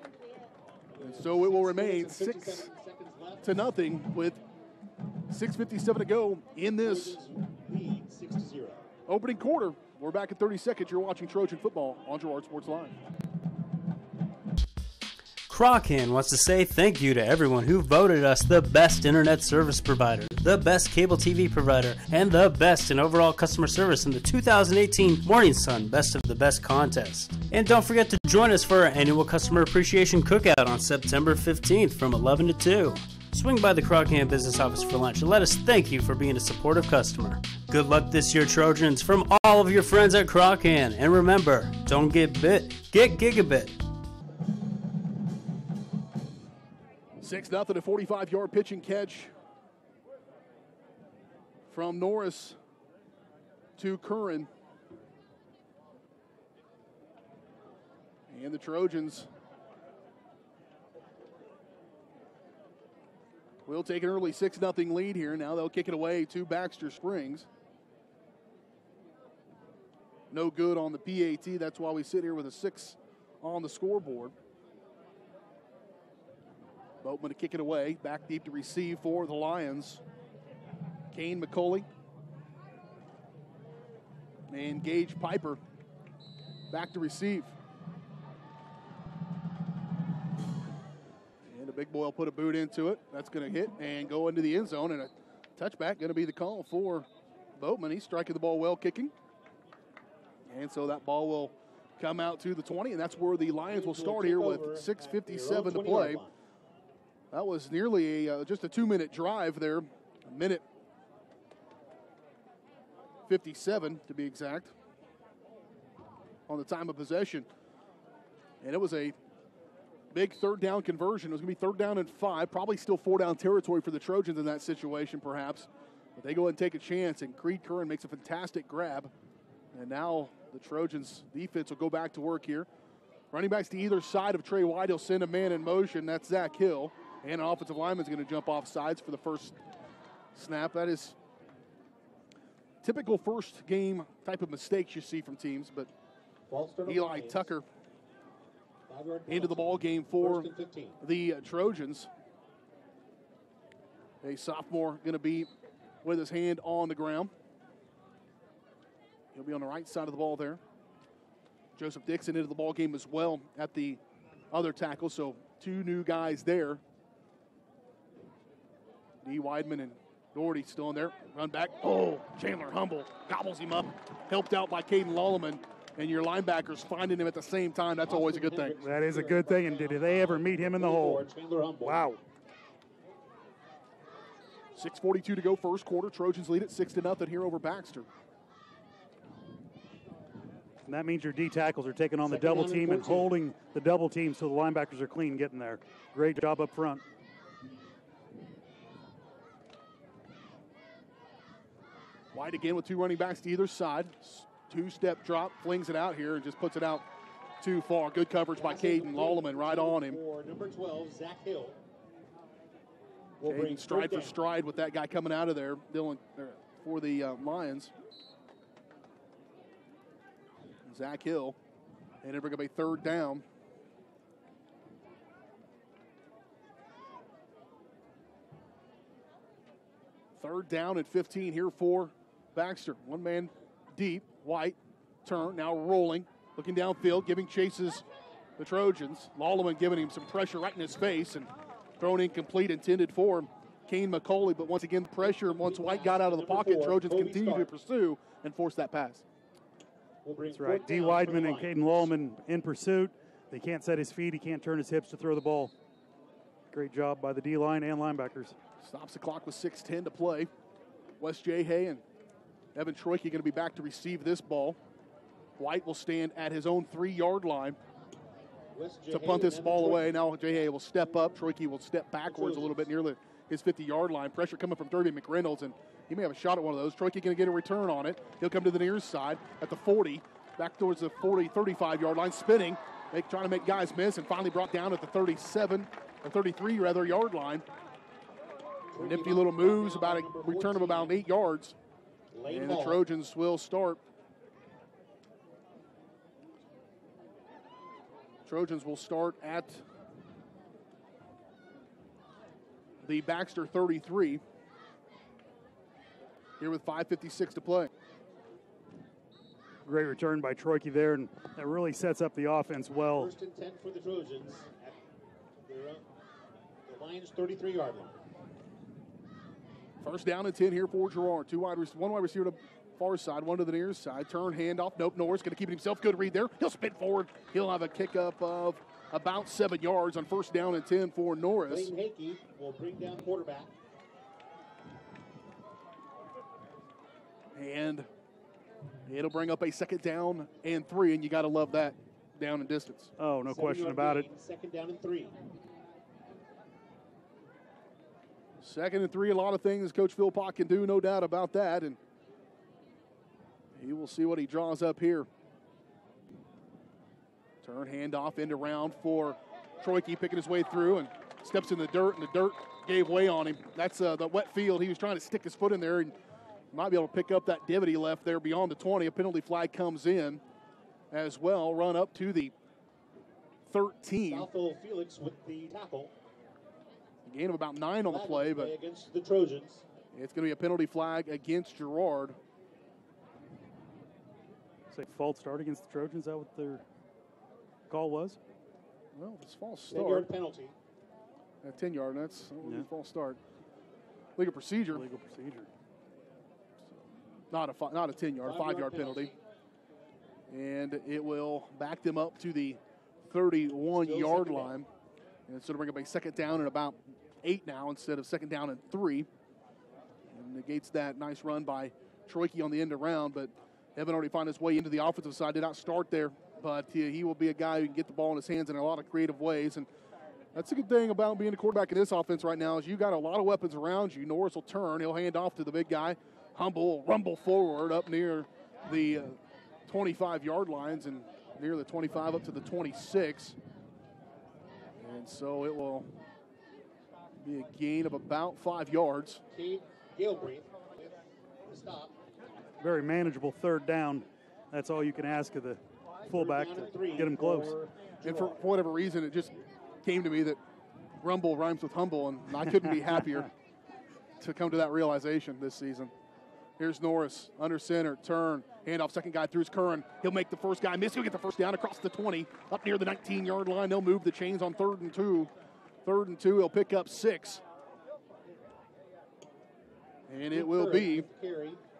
And so it will remain 6-0 with 6:57 to go in this lead 6-0. opening quarter. We're back in 30 seconds. You're watching Trojan football on Girard Sports Live. Crochan wants to say thank you to everyone who voted us the best internet service provider, the best cable TV provider, and the best in overall customer service in the 2018 Morning Sun Best of the Best contest. And don't forget to join us for our annual Customer Appreciation Cookout on September 15th from 11 to 2. Swing by the Crochan business office for lunch and let us thank you for being a supportive customer. Good luck this year, Trojans, from all of your friends at Crochan. And remember, don't get bit, get gigabit. 6-0, a 45-yard pitching catch from Norris to Curran. And the Trojans will take an early 6-0 lead here. Now they'll kick it away to Baxter Springs. No good on the PAT. That's why we sit here with a 6 on the scoreboard. Boatman to kick it away. Back deep to receive for the Lions. Kane McCauley. And Gage Piper back to receive. And the big boy will put a boot into it. That's going to hit and go into the end zone. And a touchback going to be the call for Boatman. He's striking the ball well, kicking. And so that ball will come out to the 20. And that's where the Lions will start here with 6:57 to play. That was nearly just a 2-minute drive there. A minute 57 to be exact, on the time of possession. And it was a big third down conversion. It was going to be 3rd down and 5, probably still 4-down territory for the Trojans in that situation perhaps. But they go ahead and take a chance, and Creed Curran makes a fantastic grab. And now the Trojans defense will go back to work here. Running backs to either side of Trey White. He'll send a man in motion. That's Zach Hill. And an offensive lineman's going to jump off sides for the first snap. That is typical first game type of mistakes you see from teams. But Eli Tucker into the ball game for the Trojans. A sophomore going to be with his hand on the ground. He'll be on the right side of the ball there. Joseph Dixon into the ball game as well at the other tackle, so 2 new guys there. D. Weidman and Doherty still in there. Run back. Oh, Chandler Humble gobbles him up. Helped out by Caden Lolleman. And your linebackers finding him at the same time, that's always a good thing. That is a good thing, and did they ever meet him in the hole? Wow. 6:42 to go, first quarter. Trojans lead it 6-0 here over Baxter. And that means your D tackles are taking on the double team and holding the double team so the linebackers are clean getting there. Great job up front. White again with 2 running backs to either side. 2-step drop, flings it out here and just puts it out too far. Good coverage by Caden Lolleman right on him. For number 12, Zach Hill. Caden stride for stride with that guy coming out of there, Dylan, for the Lions. Zach Hill, and it'll bring up a 3rd down. Third down and 15 here for Baxter. 1 man deep. White, turn, now rolling, looking downfield, giving chases the Trojans. Lolleman giving him some pressure right in his face and thrown incomplete, intended for Kane McCauley, but once again, pressure. Once White got out of the pocket, Trojans continue to pursue and force that pass. That's right. D. Weidman and Caden Lolleman in pursuit. They can't set his feet. He can't turn his hips to throw the ball. Great job by the D-line and linebackers. Stops the clock with 6:10 to play. Wes Jahay and Evan Troike going to be back to receive this ball. White will stand at his own 3-yard line to punt this ball away. Now Jahay will step up. Troike will step backwards a little bit near his 50-yard line. Pressure coming from Derby McReynolds, and he may have a shot at one of those. Troike going to get a return on it. He'll come to the near side at the 40, back towards the 40, 35-yard line, spinning, trying to make guys miss, and finally brought down at the 37, or 33 rather, yard line. Nifty little moves, about a return of about 8 yards. And the Trojans will start. Trojans will start at the Baxter 33 here with 5:56 to play. Great return by Troike there, and that really sets up the offense well. 1st and 10 for the Trojans at the Lions' 33-yard line. 1st down and 10 here for Girard. 1 wide receiver to the far side, 1 to the near side. Turn, handoff. Nope, Norris going to keep it himself. Good read there. He'll spin forward. He'll have a kick up of about 7 yards on 1st down and 10 for Norris. Lane Hakey will bring down the quarterback. And it'll bring up a 2nd down and 3, and you got to love that down and distance. Oh, no question about it. 2nd down and 3. 2nd and 3, a lot of things Coach Philpott can do, no doubt about that. And he will see what he draws up here. Turn, handoff, end around for Troike, picking his way through and steps in the dirt, and the dirt gave way on him. That's the wet field. He was trying to stick his foot in there and might be able to pick up that divot he left there beyond the 20. A penalty flag comes in as well. Run up to the 13. Southall Felix with the tackle. A gain of about 9 on the play, but against the Trojans. It's going to be a penalty flag against Girard. Say false start against the Trojans. Is that what their call was? Well, it's false start. 10-yard penalty. 10-yard, that's a false start. Legal procedure. Legal procedure. Not a 10-yard, 5-yard penalty. And it will back them up to the 31-yard line. And so to bring up a 2nd down and about 8 now instead of 2nd down and 3. And negates that nice run by Troike on the end around, but Evan already found his way into the offensive side. Did not start there, but he will be a guy who can get the ball in his hands in a lot of creative ways. And that's a good thing about being a quarterback in this offense right now is you got a lot of weapons around you. Norris will turn. He'll hand off to the big guy. Humble will rumble forward up near the 25-yard lines and near the 25 up to the 26. And so it will be a gain of about 5 yards. Very manageable third down. That's all you can ask of the fullback to get him close. And for whatever reason, it just came to me that rumble rhymes with humble, and I couldn't be happier to come to that realization this season. Here's Norris, under center, turn, handoff, second guy through his Curran. He'll make the first guy miss. He'll get the first down across the 20, up near the 19-yard line. They'll move the chains on 3rd and 2. 3rd and 2, he'll pick up 6. And it will be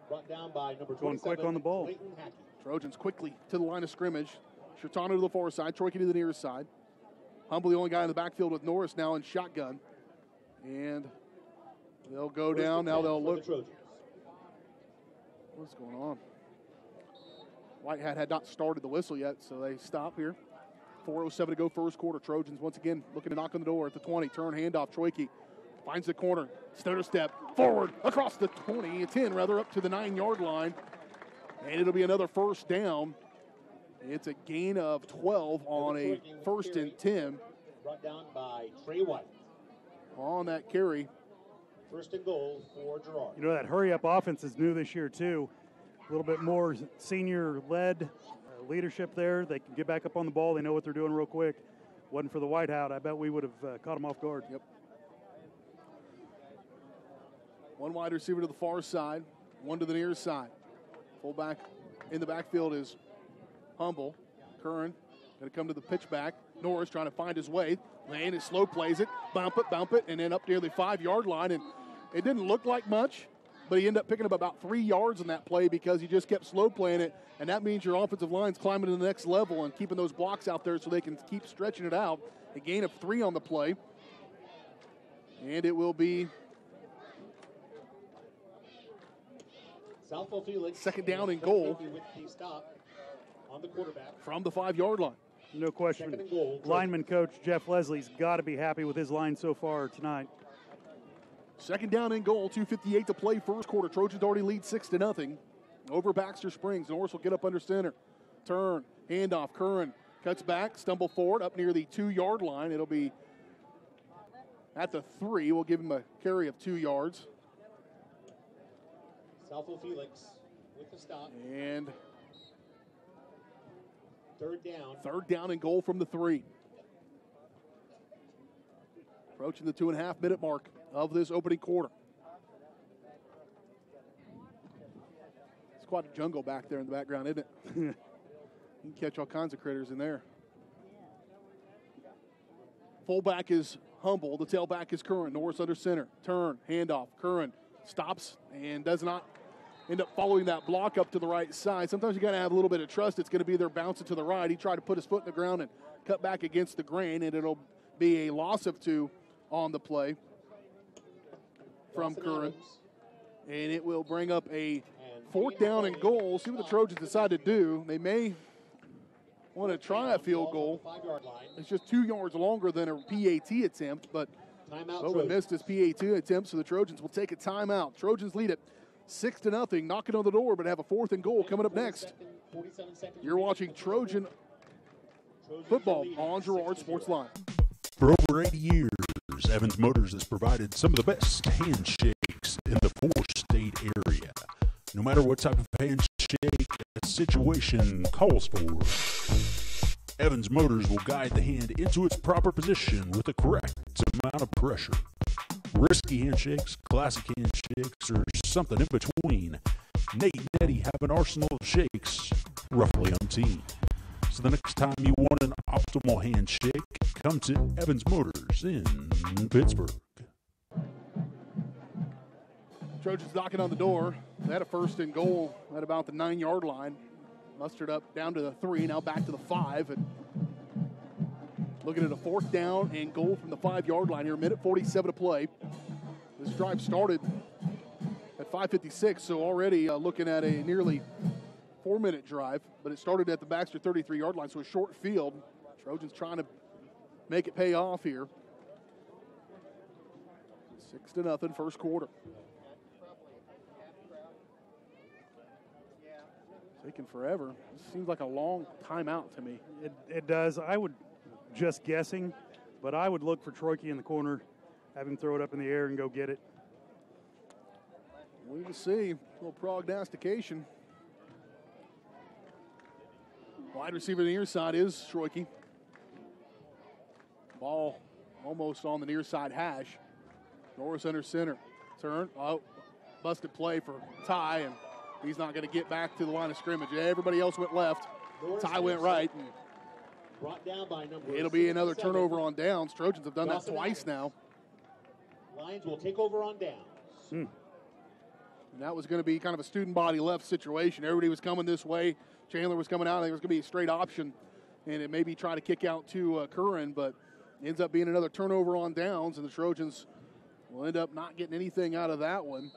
brought down by number 27, going quick on the ball. Trojans quickly to the line of scrimmage. Shirtano to the far side, Troike to the near side. Humble, the only guy in the backfield with Norris now in shotgun. And they'll go down. Now they'll look. What's going on? White Hat had not started the whistle yet, so they stop here. 4:07 to go first quarter. Trojans once again looking to knock on the door at the 20. Turn, handoff, Troike finds the corner. Stutter step, forward, across the 10 rather, up to the 9-yard line. And it'll be another first down. It's a gain of 12 on a 1st and 10. Brought down by Trey White. On that carry. 1st and goal for Girard. You know, that hurry-up offense is new this year, too. A little bit more senior-led leadership there. They can get back up on the ball. They know what they're doing real quick. Wasn't for the White Hat, I bet we would have caught them off guard. Yep. One wide receiver to the far side, one to the near side. Fullback in the backfield is Humble. Curran going to come to the pitch back. Norris trying to find his way. Lane is slow, plays it, bump it, and then up near the 5-yard line. And it didn't look like much, but he ended up picking up about 3 yards in that play because he just kept slow playing it. And that means your offensive line's climbing to the next level and keeping those blocks out there so they can keep stretching it out. A gain of 3 on the play. And it will be Felix, 2nd down and goal with the stop on the quarterback from the 5-yard line. No question. Lineman coach Jeff Leslie's got to be happy with his line so far tonight. 2nd down and goal, 2:58 to play first quarter. Trojans already lead 6-0 over Baxter Springs. Norris will get up under center. Turn, handoff, Curran cuts back, stumble forward up near the 2-yard line. It'll be at the 3. We'll give him a carry of 2 yards. Salfo Felix with the stop. And 3rd down. 3rd down and goal from the 3. Approaching the 2.5-minute mark of this opening quarter. It's quite a jungle back there in the background, isn't it? You can catch all kinds of critters in there. Fullback is Humble. The tailback is Curran. Norris under center. Turn, handoff. Curran stops and does not end up following that block up to the right side. Sometimes you got to have a little bit of trust. It's going to be there bouncing to the right. He tried to put his foot in the ground and cut back against the grain, and it'll be a loss of 2 on the play from Curran. And it will bring up a 4th down and goal. See what the Trojans decide to do. They may want to try a field goal. It's just 2 yards longer than a PAT attempt, but Bowman missed his PAT attempt, so the Trojans will take a timeout. Trojans lead it 6-0, knocking on the door, but have a 4th and goal coming up next. You're watching Trojan football on Girard Sports Line. For over 80 years, Evans Motors has provided some of the best handshakes in the 4-state area. No matter what type of handshake a situation calls for, Evans Motors will guide the hand into its proper position with the correct amount of pressure. Risky handshakes, classic handshakes, or something in between. Nate and Eddie have an arsenal of shakes, roughly umpteen. So the next time you want an optimal handshake, come to Evans Motors in Pittsburgh. Trojans knocking on the door. They had a 1st and goal at about the 9-yard line. Mustered up down to the 3, now back to the 5. And looking at a 4th down and goal from the 5-yard line here. 1:47 to play. This drive started at 5:56, so already looking at a nearly 4-minute drive, but it started at the Baxter 33-yard line, so a short field. Trojans trying to make it pay off here. 6-0, first quarter. Taking forever. This seems like a long timeout to me. It does. I would, just guessing, but I would look for Troike in the corner, have him throw it up in the air and go get it. We will see. A little prognostication. Wide receiver on the near side is Troike. Ball almost on the near side hash. Norris under center. Turn. Oh, busted play for Ty, and he's not going to get back to the line of scrimmage. Everybody else went left. Ty went right. And brought down by number it'll be another turnover on downs. Trojans have done that twice now. Lions will take over on downs. And that was going to be kind of a student body left situation. Everybody was coming this way. Chandler was coming out. There was going to be a straight option, and it maybe try to kick out to Curran, but ends up being another turnover on downs, and the Trojans will end up not getting anything out of that one.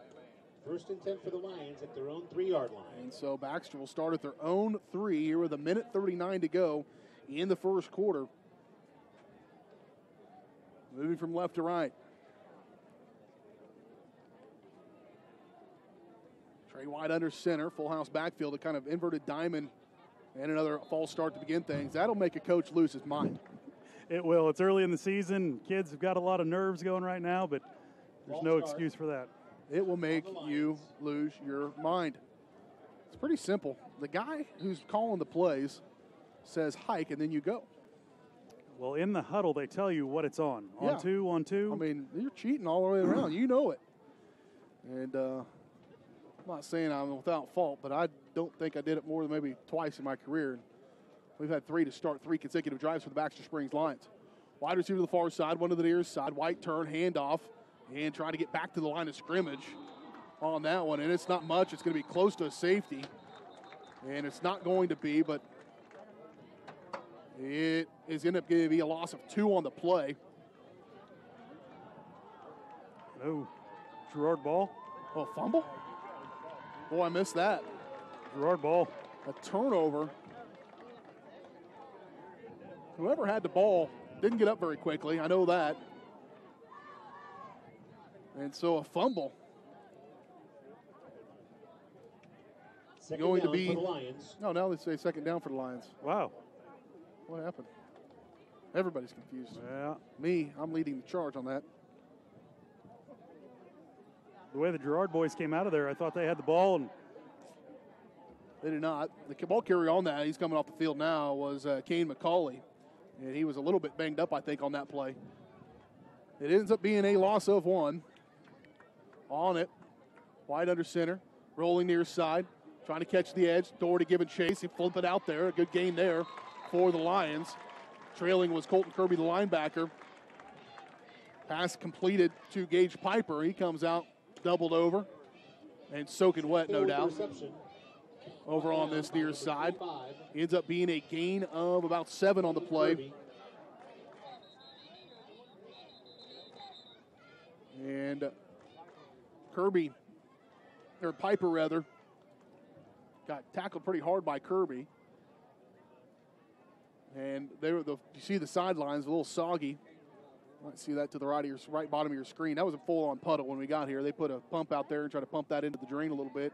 1st and 10 for the Lions at their own 3-yard line. And so Baxter will start at their own 3 here with 1:39 to go in the first quarter. Moving from left to right. Trey White under center, full house backfield, a kind of inverted diamond, and another false start to begin things. That'll make a coach lose his mind. It will. It's early in the season. Kids have got a lot of nerves going right now, but there's no excuse for that. It will make you lose your mind. It's pretty simple. The guy who's calling the plays says hike, and then you go. Well, in the huddle, they tell you what it's on. Yeah. On two, on two. I mean, you're cheating all the way around. You know it. And I'm not saying I'm without fault, but I don't think I did it more than maybe twice in my career. We've had 3 to start 3 consecutive drives for the Baxter Springs Lions. Wide receiver to the far side, one to the near side. White turn, handoff, and trying to get back to the line of scrimmage on that one. And it's not much. It's going to be close to a safety. And it's not going to be, but it is going to be a loss of 2 on the play. Oh, Girard ball. Oh, fumble? Boy, I missed that. Girard ball. A turnover. Whoever had the ball didn't get up very quickly. I know that. And so a fumble. Second going down to be for the Lions. No, now they say second down for the Lions. Wow. What happened? Everybody's confused. Yeah. Me, I'm leading the charge on that. The way the Girard boys came out of there, I thought they had the ball, and they did not. The ball carrier on that, he's coming off the field now, was Kane McCauley. And he was a little bit banged up, I think, on that play. It ends up being a loss of 1. On it. Wide under center. Rolling near side. Trying to catch the edge. Doherty giving chase. He flipped it out there. A good gain there for the Lions. Trailing was Colton Kirby, the linebacker. Pass completed to Gage Piper. He comes out doubled over and soaking wet, no doubt. Over on this near side. Ends up being a gain of about 7 on the play. And Kirby, or Piper rather, got tackled pretty hard by Kirby. And you see the sidelines a little soggy. You might see that to the right bottom of your screen. That was a full-on puddle when we got here. They put a pump out there and tried to pump that into the drain a little bit.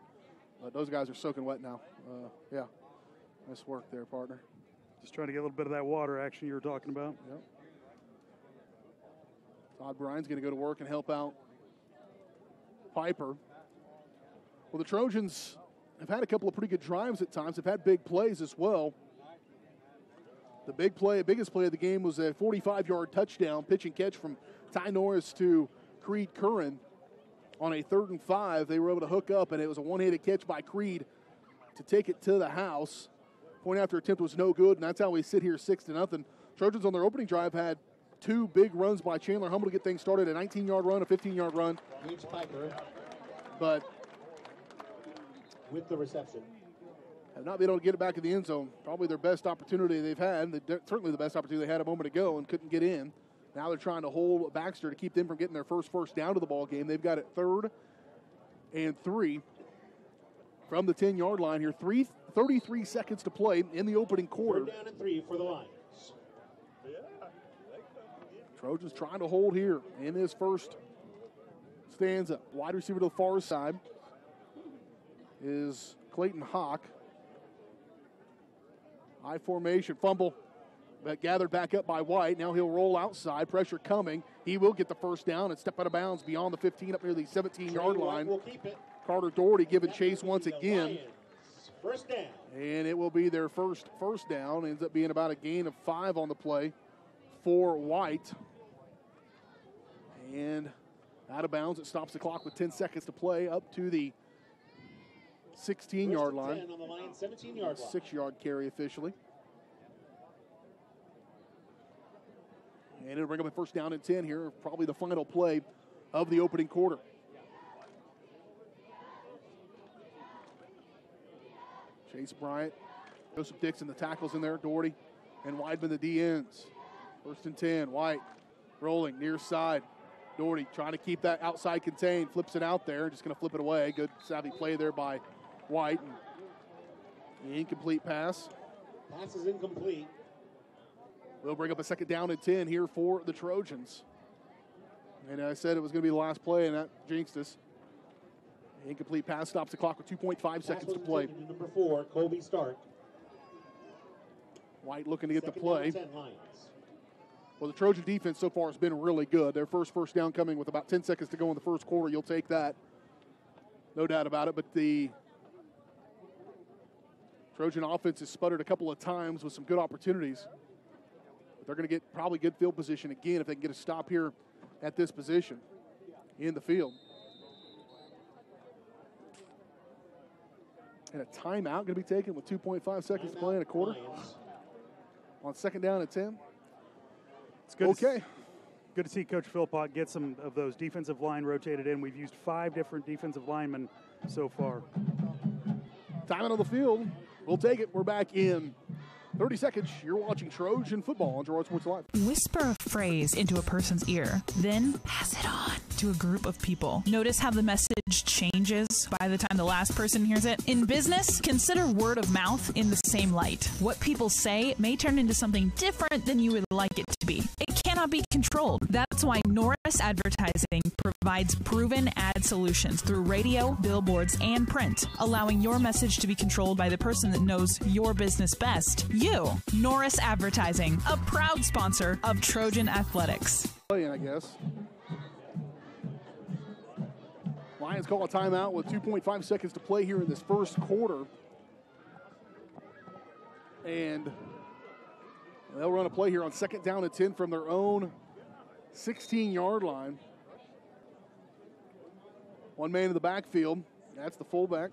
But those guys are soaking wet now. Yeah, nice work there, partner. Just trying to get a little bit of that water action you were talking about. Yep. Todd Bryan's going to go to work and help out Piper. Well, the Trojans have had a couple of pretty good drives at times. They've had big plays as well. The biggest play of the game was a 45-yard touchdown, pitch and catch from Ty Norris to Creed Curran. On a 3rd and 5, they were able to hook up, and it was a one-handed catch by Creed to take it to the house. Point after attempt was no good, and that's how we sit here 6-0. Trojans on their opening drive had 2 big runs by Chandler Humble to get things started, a 19-yard run, a 15-yard run. Gage Piper. But with the reception. Have not been able to get it back in the end zone. Probably their best opportunity they've had. Certainly the best opportunity they had a moment ago and couldn't get in. Now they're trying to hold Baxter to keep them from getting their first down to the ball game. They've got it 3rd and 3 from the 10-yard line here. 33 seconds to play in the opening quarter. 3rd down and 3 for the Lions. Trojans trying to hold here in this first stanza. Wide receiver to the far side is Clayton Hawk. High formation, fumble, but gathered back up by White. Now he'll roll outside, pressure coming. He will get the first down and step out of bounds beyond the 15 up near the 17-yard line. Will keep it. Carter Doherty giving chase once again. First down. And it will be their first down. Ends up being about a gain of 5 on the play for White. And out of bounds, it stops the clock with 10 seconds to play up to the 16-yard line. 10 on the line, 17-yard line. 6-yard carry officially. And it'll bring up a first down and 10 here, probably the final play of the opening quarter. Chase Bryant, Joseph Dixon, the tackles in there, Doherty and Weidman, the D-ends. 1st and 10, White rolling near side. Doherty trying to keep that outside contained, flips it out there, just going to flip it away. Good savvy play there by White. And incomplete pass. Pass is incomplete. We'll bring up a 2nd down and 10 here for the Trojans. And I said it was going to be the last play, and that jinxed us. Incomplete pass stops the clock with 2.5 seconds to play. Number 4, Colby Stark. White looking to get the play. 10 Lions. Well, the Trojan defense so far has been really good. Their first down coming with about 10 seconds to go in the first quarter. You'll take that. No doubt about it. But the Trojan offense has sputtered a couple of times with some good opportunities. But they're going to get probably good field position again if they can get a stop here at this position in the field. And a timeout going to be taken with 2.5 seconds to play in a quarter. On 2nd down and 10. It's good. Good to see Coach Philpott get some of those defensive line rotated in. We've used 5 different defensive linemen so far. Time out on the field. We'll take it. We're back in 30 seconds. You're watching Trojan football on Girard Sports Live. Whisper a phrase into a person's ear, then pass it on to a group of people. Notice how the message changes by the time the last person hears it. In business, consider word of mouth in the same light. What people say may turn into something different than you would like it to be. It cannot be controlled. That's why Norris Advertising provides proven ad solutions through radio, billboards, and print, allowing your message to be controlled by the person that knows your business best. You. Norris Advertising, a proud sponsor of Trojan Athletics. I guess. Lions call a timeout with 2.5 seconds to play here in this first quarter. And they'll run a play here on 2nd down and 10 from their own 16-yard line. One man in the backfield. That's the fullback,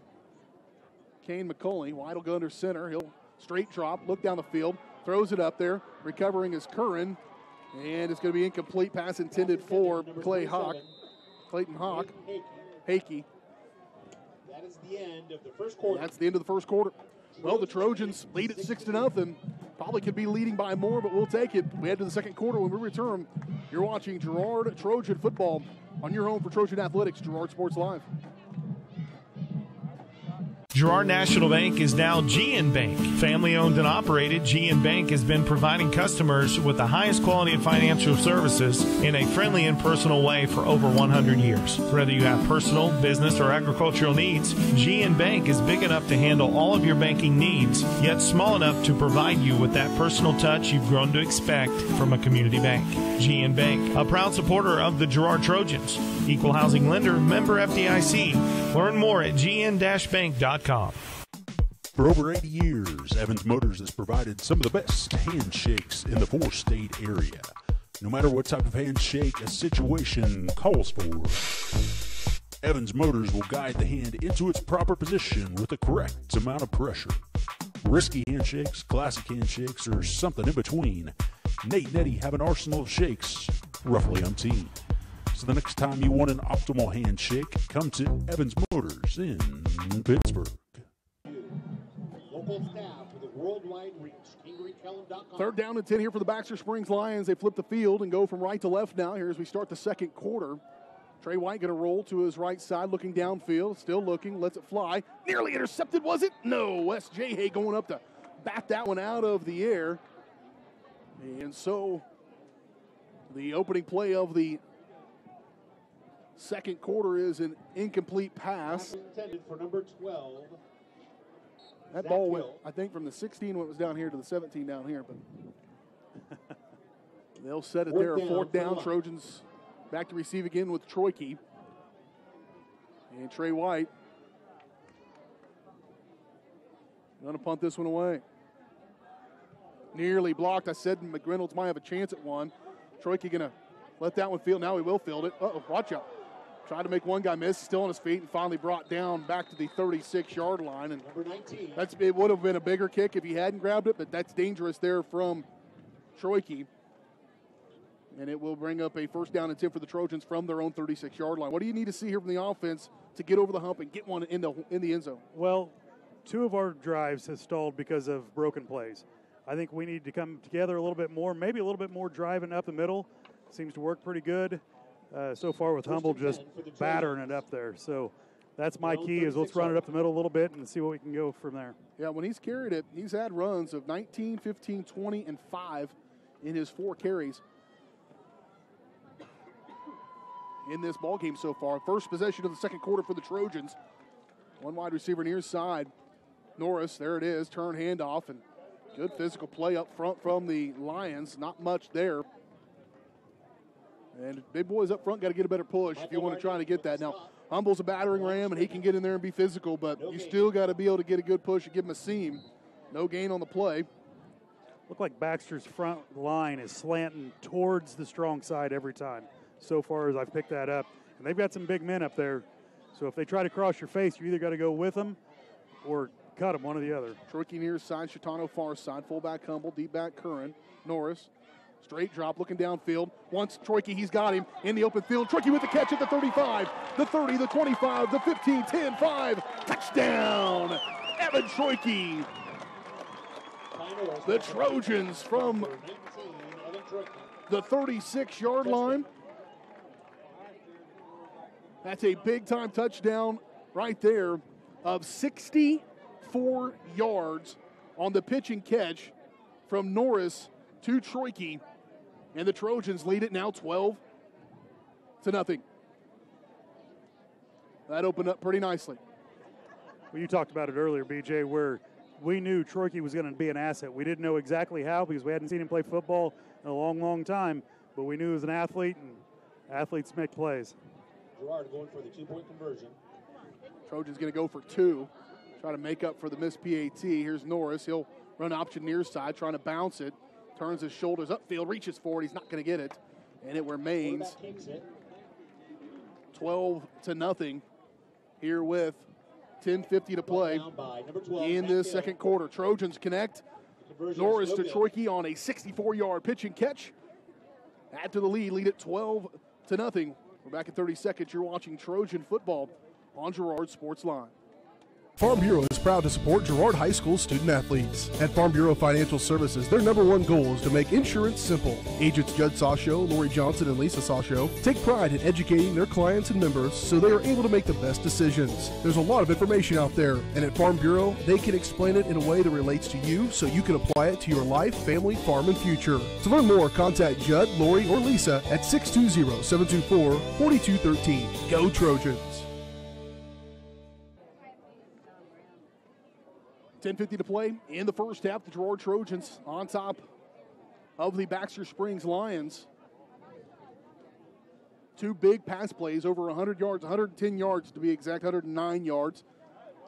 Kane McCulley. White will go under center. He'll straight drop, look down the field, throws it up there. Recovering is Curran. And it's going to be incomplete pass intended for Clayton Hawk. Hakey. That is the end of the first quarter. That's the end of the first quarter. Well, the Trojans lead at 6-0. Probably could be leading by more, but we'll take it. We head to the second quarter. When we return, you're watching Girard Trojan football on your home for Trojan Athletics, Girard Sports Live. Girard National Bank is now GN Bank. Family owned and operated, GN Bank has been providing customers with the highest quality of financial services in a friendly and personal way for over 100 years. Whether you have personal, business, or agricultural needs, GN Bank is big enough to handle all of your banking needs, yet small enough to provide you with that personal touch you've grown to expect from a community bank. GN Bank, a proud supporter of the Girard Trojans. Equal housing lender, member FDIC. Learn more at gn-bank.com. For over 80 years, Evans Motors has provided some of the best handshakes in the 4-state area. No matter what type of handshake a situation calls for, Evans Motors will guide the hand into its proper position with the correct amount of pressure. Risky handshakes, classic handshakes, or something in between, Nate and Eddie have an arsenal of shakes, roughly umpteen. So the next time you want an optimal handshake, come to Evans Motors in Pittsburgh. Local staff with a worldwide reach. KingReedKellum.com. 3rd down and 10 here for the Baxter Springs Lions. They flip the field and go from right to left now here as we start the second quarter. Trey White going to roll to his right side, looking downfield, still looking, lets it fly. Nearly intercepted, was it? No, Wes Hay going up to bat that one out of the air. And so the opening play of the second quarter is an incomplete pass. Intended for number 12. That ball went, I think, from the 16 when it was down here to the 17 down here. But they'll set it there. Fourth down. Trojans back to receive again with Troike. And Trey White going to punt this one away. Nearly blocked. I said McReynolds might have a chance at one. Troike going to let that one field. Now he will field it. Uh-oh, watch out. Tried to make one guy miss, still on his feet, and finally brought down back to the 36-yard line. And number 19. It would have been a bigger kick if he hadn't grabbed it, but that's dangerous there from Troike. And it will bring up a first down and 10 for the Trojans from their own 36-yard line. What do you need to see here from the offense to get over the hump and get one in the end zone? Well, two of our drives have stalled because of broken plays. I think we need to come together a little bit more, maybe a little bit more driving up the middle. Seems to work pretty good so far with Humble just battering it up there. So that's my key is let's run it up the middle a little bit and see what we can go from there. Yeah, when he's carried it, he's had runs of 19, 15, 20, and 5 in his 4 carries in this ball game so far. First possession of the second quarter for the Trojans. One wide receiver near side. Norris, there it is, turn handoff, and good physical play up front from the Lions. Not much there. And big boys up front got to get a better push if you want to try to get that. Now, Humble's a battering ram, and he can get in there and be physical, but you still got to be able to get a good push and give him a seam. No gain on the play. Look like Baxter's front line is slanting towards the strong side every time so far as I've picked that up. And they've got some big men up there. So if they try to cross your face, you either got to go with them or cut them, one or the other. Troike near side, Chitano far side, fullback Humble, deep back Curran, Norris. Straight drop, looking downfield. Once Troike, he's got him in the open field. Troike with the catch at the 35, the 30, the 25, the 15, 10, 5. Touchdown, Evan Troike. The Trojans from the 36-yard line. That's a big-time touchdown right there of 64 yards on the pitch and catch from Norris to Troike. And the Trojans lead it now 12-0. That opened up pretty nicely. Well, you talked about it earlier, BJ, where we knew Troike was going to be an asset. We didn't know exactly how because we hadn't seen him play football in a long, long time, but we knew he was an athlete, and athletes make plays. Girard going for the 2-point conversion. Trojans going to go for 2, try to make up for the missed PAT. Here's Norris. He'll run option near side, trying to bounce it. Turns his shoulders upfield, reaches for it. He's not going to get it. And it remains 12-0 here with 10:50 to play in this second quarter. Trojans connect. Norris to Troike on a 64-yard pitch and catch. Add to the lead it 12-0. We're back in 30 seconds. You're watching Trojan football on Girard Sports Line. Farm Bureau is proud to support Girard High School student athletes. At Farm Bureau Financial Services, their #1 goal is to make insurance simple. Agents Judd Sasho, Lori Johnson, and Lisa Sasho take pride in educating their clients and members so they are able to make the best decisions. There's a lot of information out there, and at Farm Bureau, they can explain it in a way that relates to you so you can apply it to your life, family, farm, and future. To learn more, contact Judd, Lori, or Lisa at 620-724-4213. Go Trojans! 10:50 to play in the first half. The Girard Trojans on top of the Baxter Springs Lions. 2 big pass plays, over 100 yards, 110 yards to be exact, 109 yards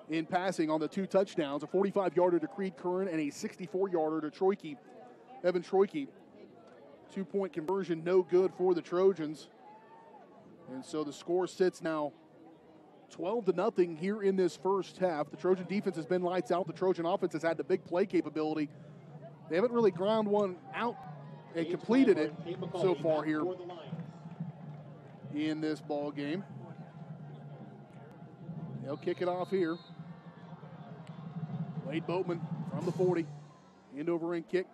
in passing on the 2 touchdowns. A 45-yarder to Creed Curran and a 64-yarder to Troike, Evan Troike. 2-point conversion, no good for the Trojans. And so the score sits now 12-0 here in this first half. The Trojan defense has been lights out. The Trojan offense has had the big play capability. They haven't really ground one out and completed it so far here in this ball game. They'll kick it off here. Wade Boatman from the 40. End over end kick.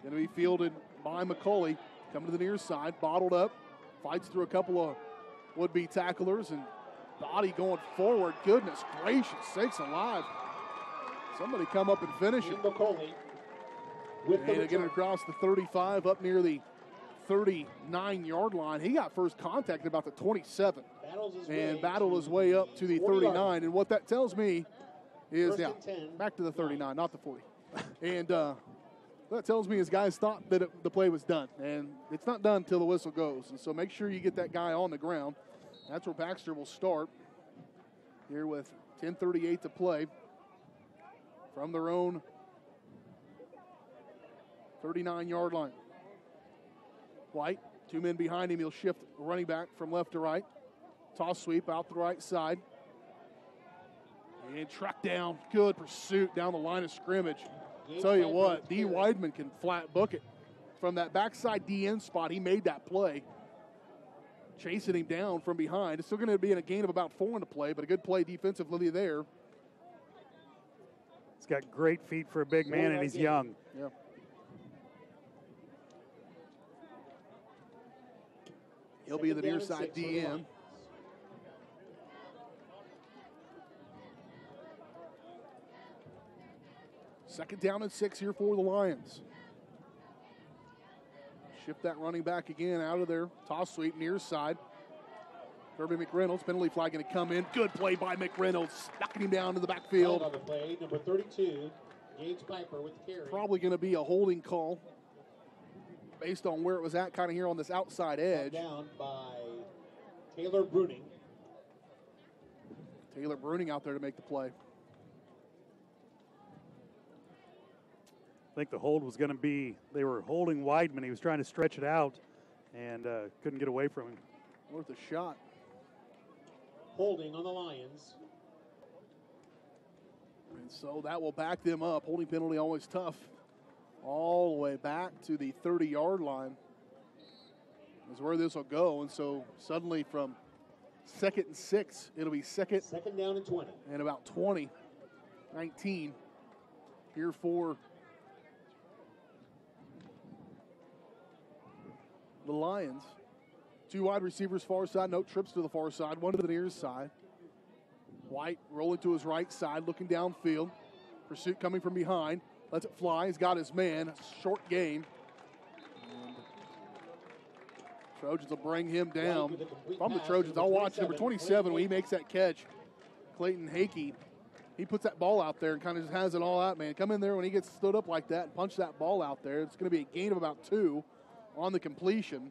Going to be fielded by McCauley. Coming to the near side. Bottled up. Fights through a couple of would-be tacklers, and body going forward. Goodness gracious sakes alive. Somebody come up and finish it. And again across the 35 up near the 39-yard line. He got first contact at about the 27 and battled his way up to the 39. And what that tells me is, back to the 39, not the 40. And that tells me his guys thought that the play was done. And it's not done until the whistle goes. And so make sure you get that guy on the ground. That's where Baxter will start here with 10:38 to play from their own 39-yard line. White, two men behind him. He'll shift running back from left to right. Toss sweep out the right side. And track down. Good pursuit down the line of scrimmage. Tell you what, D. Weidman can flat book it. From that backside DN spot, he made that play. Chasing him down from behind. It's still going to be in a gain of about 4 in the play, but a good play defensively there. He's got great feet for a big man, and he's young. Yeah. He'll be the near side DN. Second down and 6 here for the Lions. Shift that running back again out of there. Toss sweep near side. Kirby McReynolds, penalty flag going to come in. Good play by McReynolds, knocking him down to the backfield. On the play, number 32, Gage Piper with the carry. Probably going to be a holding call based on where it was at, kind of here on this outside edge. Down by Taylor Bruning. Taylor Bruning out there to make the play. I think the hold was going to be, they were holding Weidman. He was trying to stretch it out and couldn't get away from him. Worth a shot. Holding on the Lions. And so that will back them up. Holding penalty always tough. All the way back to the 30-yard line is where this will go. And so suddenly from 2nd and 6, it'll be second down and 20. And about 20, 19 here for the Lions. Two wide receivers far side, no trips to the far side, one to the near side. White rolling to his right side, looking downfield. Pursuit coming from behind. Lets it fly. He's got his man. Short gain. And Trojans will bring him down. From the Trojans, I'll watch number 27 when he makes that catch. Clayton Hakey. He puts that ball out there and kind of just has it all out, man. Come in there when he gets stood up like that and punch that ball out there. It's going to be a gain of about 2 on the completion.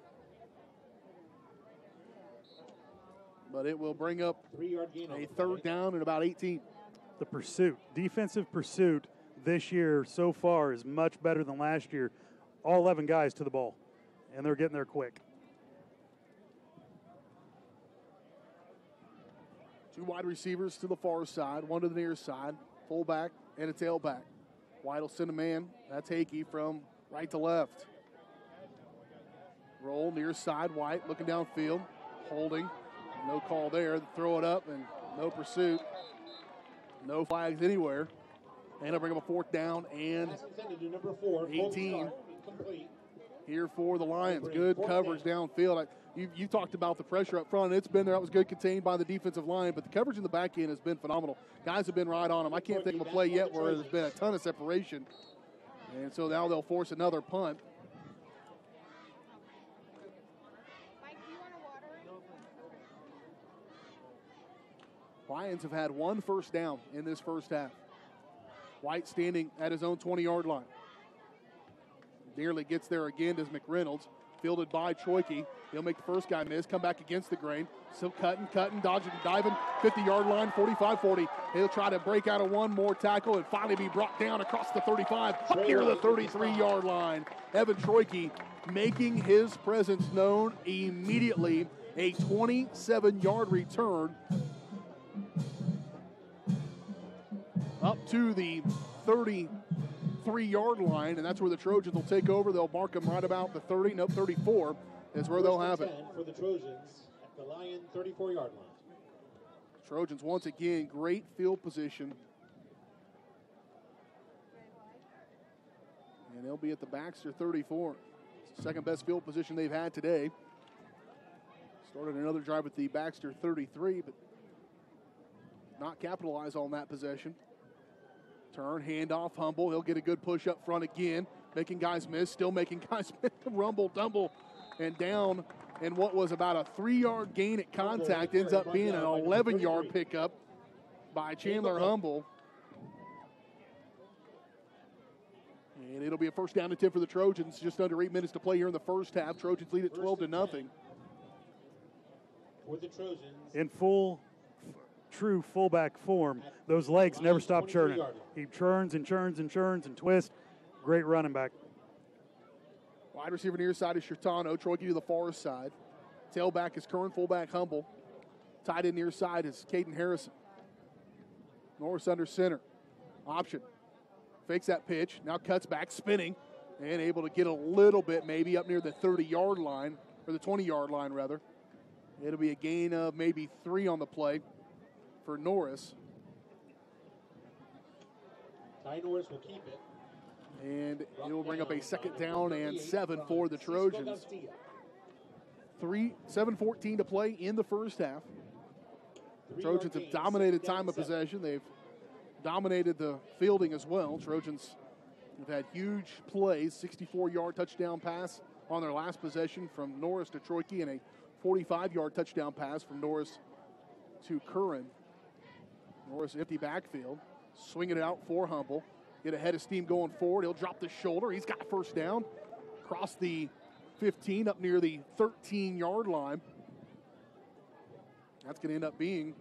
But it will bring up a 3rd down and about 18. The pursuit, defensive pursuit this year so far is much better than last year. All 11 guys to the ball, and they're getting there quick. Two wide receivers to the far side, one to the near side, fullback and a tailback. White will send a man. That's Hakey from right to left. Roll near side, White looking downfield, holding. No call there. Throw it up and no pursuit. No flags anywhere. And it'll bring up a 4th down and 18 here for the Lions. Good coverage downfield. You talked about the pressure up front. It's been there. That was good contained by the defensive line, but the coverage in the back end has been phenomenal. Guys have been right on them. I can't think of a play yet where there's been a ton of separation. And so now they'll force another punt. Lions have had 1 first down in this first half. White standing at his own 20-yard line. Nearly gets there again as McReynolds. Fielded by Troike. He'll make the first guy miss. Come back against the grain. Still cutting, dodging, diving. 50-yard line, 45-40. He'll try to break out of one more tackle and finally be brought down across the 35 up near the 33-yard line. Evan Troike making his presence known immediately. A 27-yard return up to the 33-yard line, and that's where the Trojans will take over. They'll mark them right about the 30, 34 is where they'll have it. For the Trojans at the Lion 34-yard line. Trojans once again, great field position. And they'll be at the Baxter 34. It's the second best field position they've had today. Started another drive at the Baxter 33, but not capitalize on that possession. Turn, handoff, Humble. He'll get a good push up front again, making guys miss, still making guys rumble, tumble, and down. And what was about a 3-yard gain at contact ends up being an 11-yard pickup by Chandler Humble. And it'll be a first down and 10 for the Trojans. Just under 8 minutes to play here in the first half. Trojans lead at 12-0. For the Trojans. In true fullback form, those legs never stop churning. He churns and churns and churns and twists. Great running back. Wide receiver near side is Shirtano. Troy to the far side. Tailback is Curran. Fullback Humble. Tight end near side is Caden Harrison. Norris under center. Option. Fakes that pitch. Now cuts back, spinning, and able to get a little bit maybe up near the 30-yard line, or the 20-yard line rather. It'll be a gain of maybe 3 on the play for Norris. Ty Norris will keep it. And it will bring up a second down and 7 for the Trojans. 7:14 to play in the first half. The Trojans have dominated time of possession. They've dominated the fielding as well. Trojans have had huge plays, 64-yard touchdown pass on their last possession from Norris to Troike, and a 45-yard touchdown pass from Norris to Curran. Norris empty backfield, swinging it out for Humble. Get ahead of steam going forward. He'll drop the shoulder. He's got first down. Across the 15 up near the 13-yard line. That's going to end up being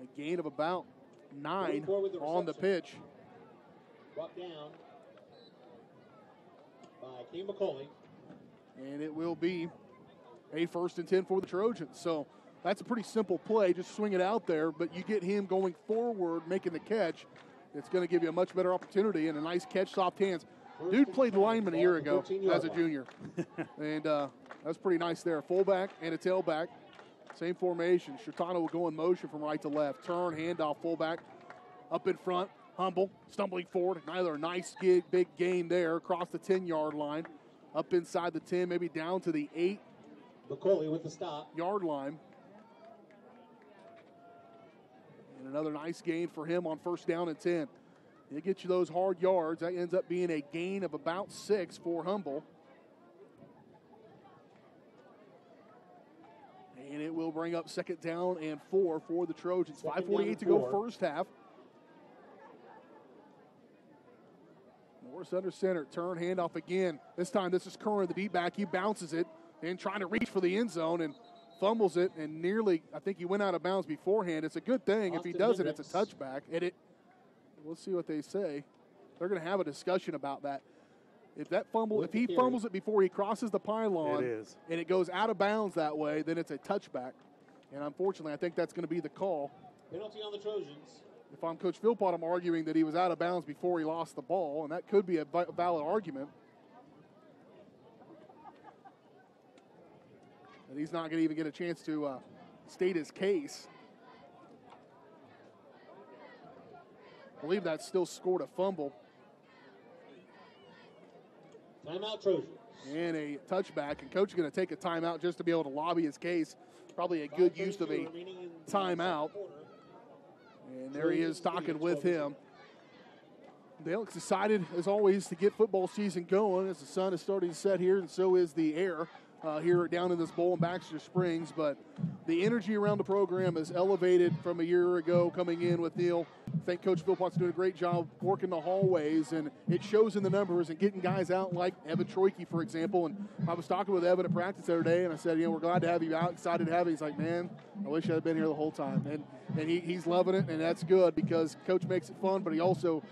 a gain of about 9 on the pitch. Brought down by King McCauley. And it will be a 1st and 10 for the Trojans. So that's a pretty simple play. Just swing it out there, but you get him going forward, making the catch. It's going to give you a much better opportunity and a nice catch, soft hands. Dude played lineman a year ago as a junior. And that's pretty nice there. Fullback and a tailback. Same formation. Shirtano will go in motion from right to left. Turn, handoff, fullback. Up in front, Humble, stumbling forward. Another nice big gain there across the 10-yard line. Up inside the 10, maybe down to the 8. McCauley with the stop. Yard line. And another nice gain for him on 1st down and 10. He'll get you those hard yards. That ends up being a gain of about 6 for Humble. And it will bring up 2nd down and 4 for the Trojans. 5:48 to go first half. Norris under center. Turn, handoff again. This time this is Curran, the deep back. He bounces it and trying to reach for the end zone and fumbles it and nearly, I think he went out of bounds beforehand. It's a good thing. If he does it, it's a touchback. We'll see what they say. They're going to have a discussion about that. If he fumbles it before he crosses the pylon and it goes out of bounds that way, then it's a touchback. And unfortunately, I think that's going to be the call. Penalty on the Trojans. If I'm Coach Philpott, I'm arguing that he was out of bounds before he lost the ball, and that could be a valid argument. And he's not going to even get a chance to state his case. I believe that still scored a fumble. Timeout, Trojans. And a touchback. And Coach is going to take a timeout just to be able to lobby his case. Probably a good use of a timeout. And there he is talking with him. Dale's excited, as always, to get football season going as the sun is starting to set here, and so is the air here down in this bowl in Baxter Springs. But the energy around the program is elevated from a year ago coming in with Neil. I think Coach Philpott's doing a great job working the hallways, and it shows in the numbers and getting guys out like Evan Troike, for example. And I was talking with Evan at practice the other day, and I said, we're glad to have you out, excited to have you. He's like, man, I wish I had been here the whole time. And he's loving it, and that's good because Coach makes it fun, but he also,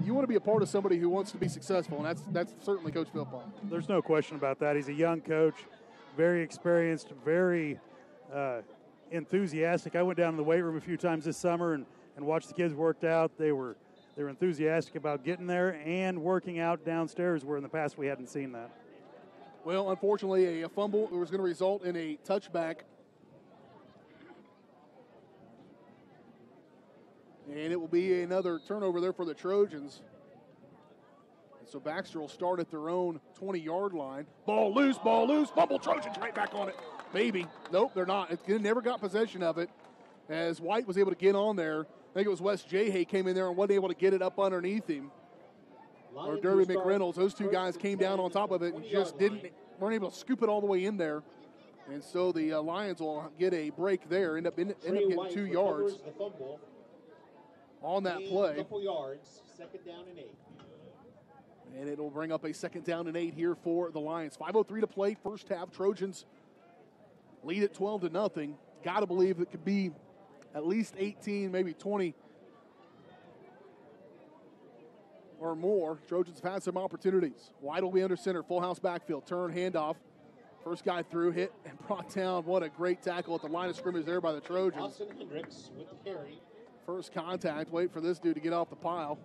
you want to be a part of somebody who wants to be successful, and that's certainly Coach Philpott. There's no question about that. He's a young coach, very experienced, very enthusiastic. I went down to the weight room a few times this summer and watched the kids worked out. They were enthusiastic about getting there and working out downstairs, where in the past we hadn't seen that. Well, unfortunately, a fumble was going to result in a touchback. And it will be another turnover there for the Trojans. So Baxter will start at their own 20-yard line. Ball loose, fumble, Trojans right back on it. Maybe. Nope, they're not. It never got possession of it as White was able to get on there. I think it was Wes Jayhay came in there and wasn't able to get it up underneath him. Or Derby McReynolds. Those two guys came down on top of it and just weren't able to scoop it all the way in there. And so the Lions will get a break there, end up getting 2 yards on that play. A couple yards, 2nd down and 8. And it'll bring up a 2nd down and 8 here for the Lions. 5:03 to play, first half. Trojans lead at 12-0. Got to believe it could be at least 18, maybe 20 or more. Trojans have had some opportunities. White will be under center, full house backfield, turn, handoff. First guy through, hit and brought down. What a great tackle at the line of scrimmage there by the Trojans. Austin Hendricks with the carry. First contact, wait for this dude to get off the pile.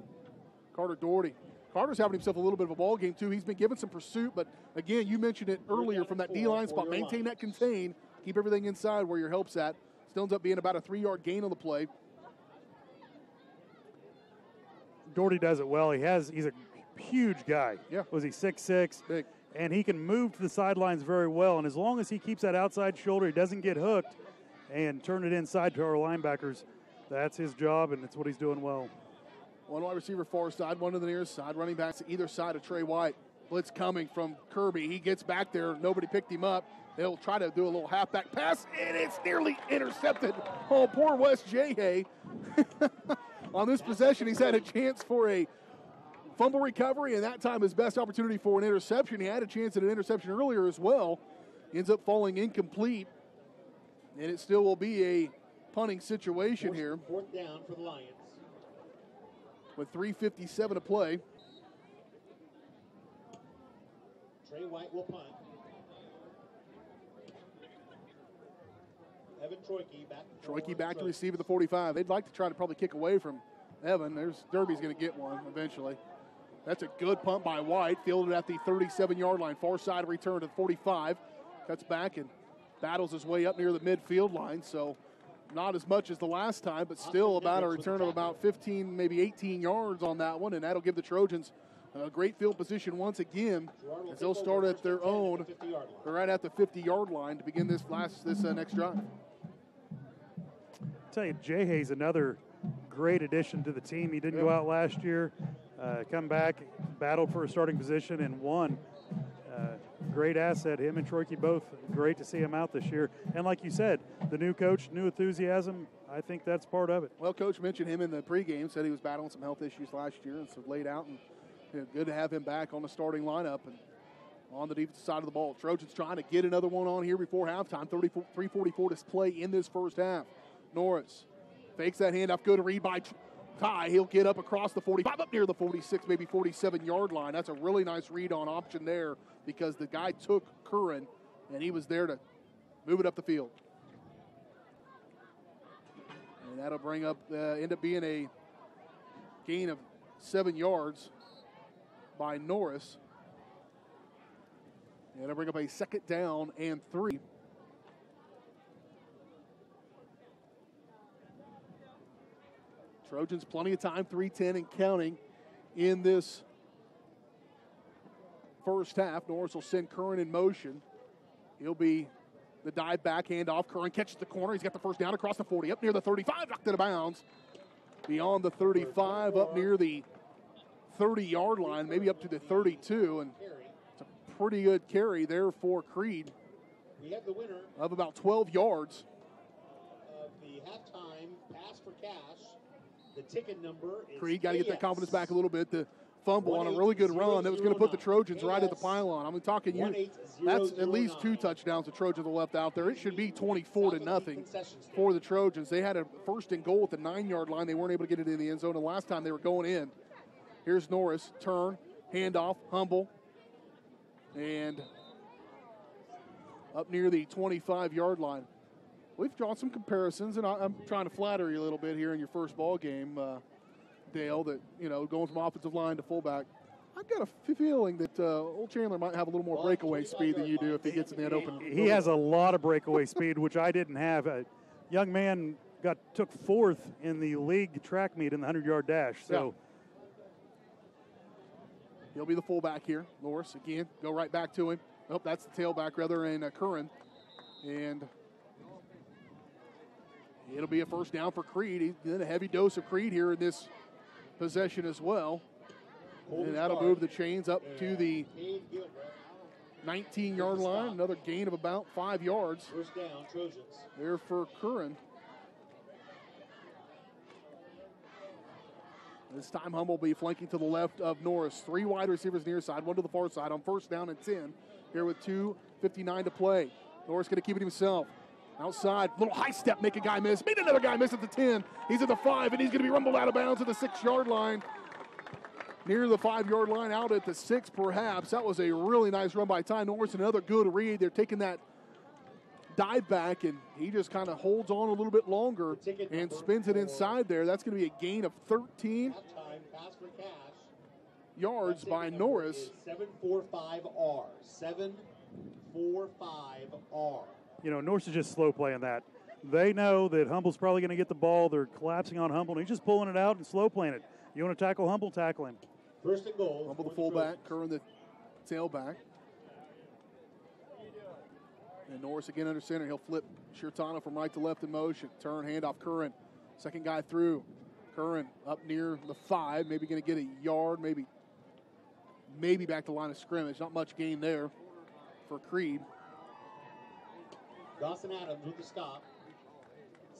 Carter Doherty. Carter's having himself a little bit of a ball game, too. He's been given some pursuit, but again, you mentioned it earlier from that D-line spot. Maintain that contain. Keep everything inside where your help's at. Still ends up being about a 3-yard gain on the play. Doherty does it well. He's a huge guy. Yeah. Was he 6'6"? Big. And he can move to the sidelines very well. And as long as he keeps that outside shoulder, he doesn't get hooked and turn it inside to our linebackers, that's his job, and it's what he's doing well. One wide receiver far side, one to the near side. Running backs either side of Trey White. Blitz coming from Kirby. He gets back there. Nobody picked him up. They'll try to do a little halfback pass, and it's nearly intercepted. Oh, poor Wes Jayhay. On this possession, he's had a chance for a fumble recovery, and that time his best opportunity for an interception. He had a chance at an interception earlier as well. Ends up falling incomplete, and it still will be a punting situation here. 4th down for the Lions. With 3:57 to play. Trey White will punt. Evan Troike back to receive at the 45. They'd like to try to probably kick away from Evan. Derby's going to get one eventually. That's a good punt by White. Fielded at the 37-yard line. Far side return to the 45. Cuts back and battles his way up near the midfield line. So not as much as the last time, but still about a return of about 15, maybe 18 yards on that one. And that'll give the Trojans a great field position once again as they'll start at their own, right at the 50-yard line to begin this next drive. I'll tell you, Jayhay's another great addition to the team. He didn't go out last year, come back, battled for a starting position, and won. Great asset. Him and Troike both great to see him out this year. And like you said, the new coach, new enthusiasm, I think that's part of it. Well, Coach mentioned him in the pregame, said he was battling some health issues last year, and so laid out, and good to have him back on the starting lineup and on the defensive side of the ball. Trojans trying to get another one on here before halftime. 3:44 to play in this first half. Norris fakes that handoff. Good read by Ty. He'll get up across the 45, up near the 46, maybe 47-yard line. That's a really nice read on option there because the guy took Curran, and he was there to move it up the field. And that'll bring up, end up being a gain of 7 yards by Norris. And it'll bring up a 2nd down and 3. Trojans plenty of time, 3:10 and counting in this first half. Norris will send Curran in motion. He'll be the dive back, handoff. Curran catches the corner. He's got the first down across the 40, up near the 35, knocked out of bounds. Beyond the 35, up near the 30-yard line, maybe up to the 32, and it's a pretty good carry there for Creed. We have the winner of about 12 yards. Of the halftime pass for cash. The ticket number is Creed got to get that confidence back a little bit. The fumble on a really good run that was going to put the Trojans right at the pylon. I'm talking you. That's at least 2 touchdowns the Trojans have left out there. It should be 24-0 for the Trojans. They had a 1st and goal at the 9-yard line. They weren't able to get it in the end zone. And last time they were going in. Here's Norris. Turn, handoff, Humble, and up near the 25-yard line. We've drawn some comparisons, and I'm trying to flatter you a little bit here in your first ball game, Dale, that, going from offensive line to fullback. I've got a feeling that old Chandler might have a little more breakaway speed than you do if he gets in that open. He has a lot of breakaway speed, which I didn't have. A young man took 4th in the league track meet in the 100-yard dash. So He'll be the fullback here. Norris again, go right back to him. Oh, that's the tailback rather, and Curran. And it'll be a first down for Creed. He's getting a heavy dose of Creed here in this possession as well. And that'll move the chains up to the 19-yard line. Another gain of about 5 yards. First down, Trojans. There for Curran. This time Humble will be flanking to the left of Norris. 3 wide receivers near side, 1 to the far side on first down and 10. Here with 2:59 to play. Norris going to keep it himself. Outside, little high step, make a guy miss. Made another guy miss at the 10. He's at the 5, and he's going to be rumbled out of bounds at the 6-yard line. Near the 5-yard line, out at the 6 perhaps. That was a really nice run by Ty Norris. Another good read. They're taking that dive back, and he just kind of holds on a little bit longer and spins it inside there. That's going to be a gain of 13 yards by Norris. 745R. 745R. You know, Norris is just slow playing that. They know that Humble's probably going to get the ball. They're collapsing on Humble, and he's just pulling it out and slow playing it. You want to tackle Humble, tackle him. First and goal. Humble the fullback, Curran the tailback. And Norris again under center. He'll flip Shirtano from right to left in motion. Turn, handoff, Curran. Second guy through. Curran up near the 5. Maybe going to get a yard. Maybe back to line of scrimmage. Not much gain there for Creed. Dawson Adams with the stop.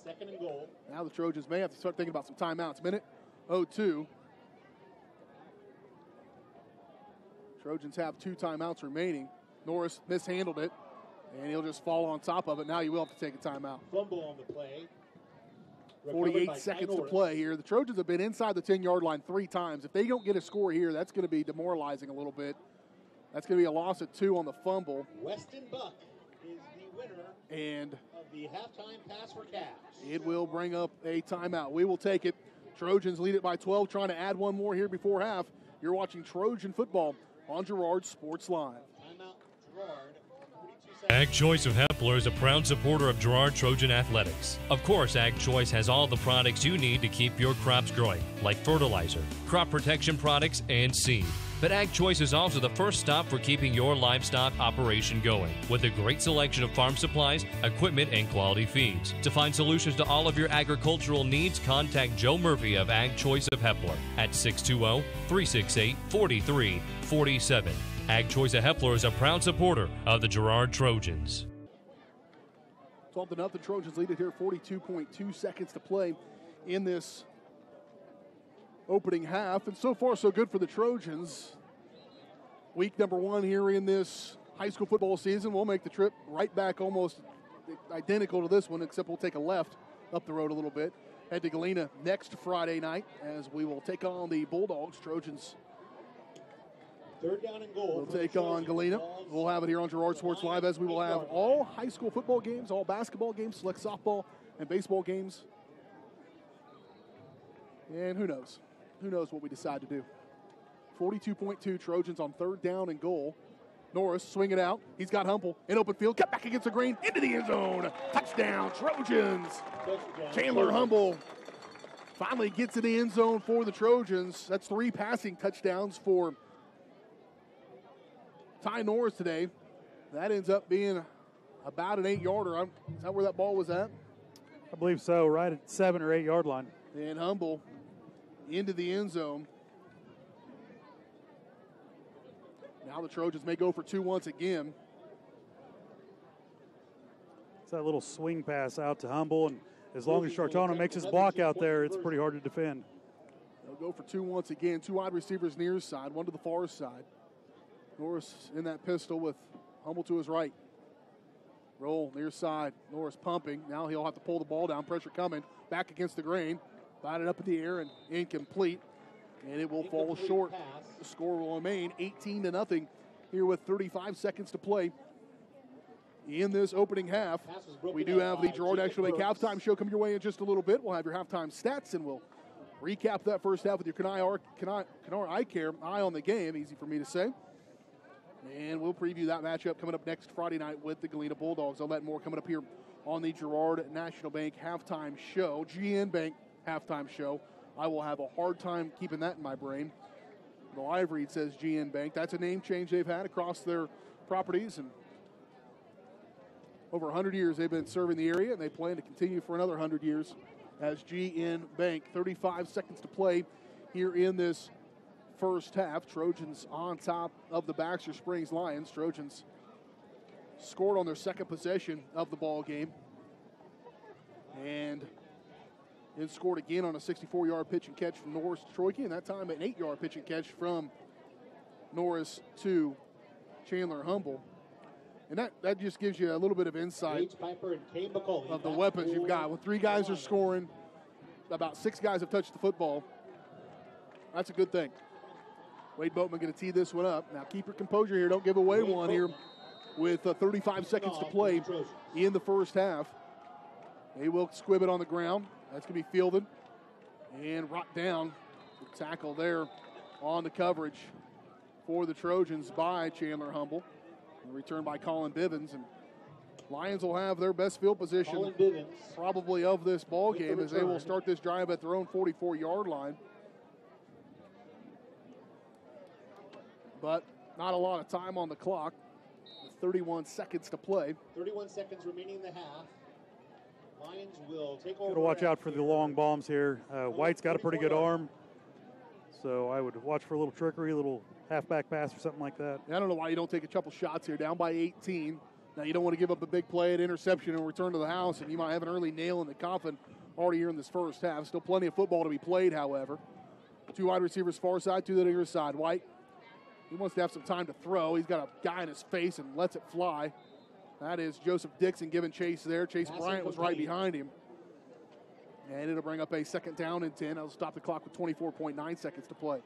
Second and goal. Now the Trojans may have to start thinking about some timeouts. Minute 02. Trojans have 2 timeouts remaining. Norris mishandled it, and he'll just fall on top of it. Now you will have to take a timeout. Fumble on the play. 48 seconds to play here. The Trojans have been inside the 10-yard line 3 times. If they don't get a score here, that's going to be demoralizing a little bit. That's going to be a loss of 2 on the fumble. Weston Buck is the winner and of the halftime pass for cash. It will bring up a timeout. We will take it. Trojans lead it by 12, trying to add one more here before half. You're watching Trojan football on Girard Sports Live. Timeout, Girard. Ag Choice of Hepler is a proud supporter of Girard Trojan Athletics. Of course, Ag Choice has all the products you need to keep your crops growing, like fertilizer, crop protection products, and seed. But Ag Choice is also the first stop for keeping your livestock operation going, with a great selection of farm supplies, equipment, and quality feeds. To find solutions to all of your agricultural needs, contact Joe Murphy of Ag Choice of Hepler at 620-368-4347. Ag Choice of Hepler is a proud supporter of the Girard Trojans. 12-0, Trojans lead it here, 42.2 seconds to play in this opening half. And so far, so good for the Trojans. Week number 1 here in this high school football season. We'll make the trip right back almost identical to this one, except we'll take a left up the road a little bit. Head to Galena next Friday night as we will take on the Bulldogs. Trojans third down and goal. We'll take on Galena. We'll have it here on Girard Sports Live, as we will have all high school football games, all basketball games, select softball and baseball games. And who knows? Who knows what we decide to do. 42.2 Trojans on third down and goal. Norris swing it out. He's got Humble in open field. Cut back against the green. Into the end zone. Touchdown, Trojans. Chandler Humble finally gets in the end zone for the Trojans. That's 3 passing touchdowns for Ty Norris today. That ends up being about an 8-yarder. Is that where that ball was at? I believe so, right at 7 or 8 yard line. And Humble into the end zone. Now the Trojans may go for 2 once again. It's that little swing pass out to Humble, and as long as Shirtano makes his block out there, it's pretty hard to defend. They'll go for 2 once again. 2 wide receivers near side, 1 to the far side. Norris in that pistol with Humble to his right. Roll near side. Norris pumping. Now he'll have to pull the ball down. Pressure coming. Back against the grain. Batted up in the air and incomplete. And it will fall short. The score will remain 18-0 here with 35 seconds to play in this opening half. We do have the Girard National Bank halftime show coming your way in just a little bit. We'll have your halftime stats, and we'll recap that first half with your Kenai Eye Care, Eye on the Game, easy for me to say. And we'll preview that matchup coming up next Friday night with the Galena Bulldogs. All that more coming up here on the Girard National Bank halftime show, GN Bank halftime show. I will have a hard time keeping that in my brain. The live read says GN Bank. That's a name change they've had across their properties, and over 100 years they've been serving the area, and they plan to continue for another 100 years as GN Bank. 35 seconds to play here in this first half. Trojans on top of the Baxter Springs Lions. Trojans scored on their second possession of the ball game, and then scored again on a 64-yard pitch and catch from Norris to Troike, and that time an 8-yard pitch and catch from Norris to Chandler Humble. And that just gives you a little bit of insight of the weapons you've got. When 3 guys are scoring, about 6 guys have touched the football. That's a good thing. Wade Boatman going to tee this one up. Now keep your composure here. Don't give away one here with 35 seconds to play in the first half. They will squib it on the ground. That's going to be fielded and rocked down. The tackle there on the coverage for the Trojans by Chandler Humble. And return by Colin Bivens. And Lions will have their best field position probably of this ball game as they will start this drive at their own 44-yard line. But not a lot of time on the clock. 31 seconds to play. 31 seconds remaining in the half. Lions will take over. Got to watch out for the long bombs here. White's got a pretty good arm, so I would watch for a little trickery, a little halfback pass or something like that. I don't know why you don't take a couple shots here. Down by 18. Now you don't want to give up a big play at interception and return to the house, and you might have an early nail in the coffin already here in this first half. Still plenty of football to be played, however. 2 wide receivers far side, 2 to the near side. White, he wants to have some time to throw. He's got a guy in his face and lets it fly. That is Joseph Dixon giving chase there. Chase Bryant was right behind him. And it'll bring up a 2nd down and 10. It'll stop the clock with 24.9 seconds to play.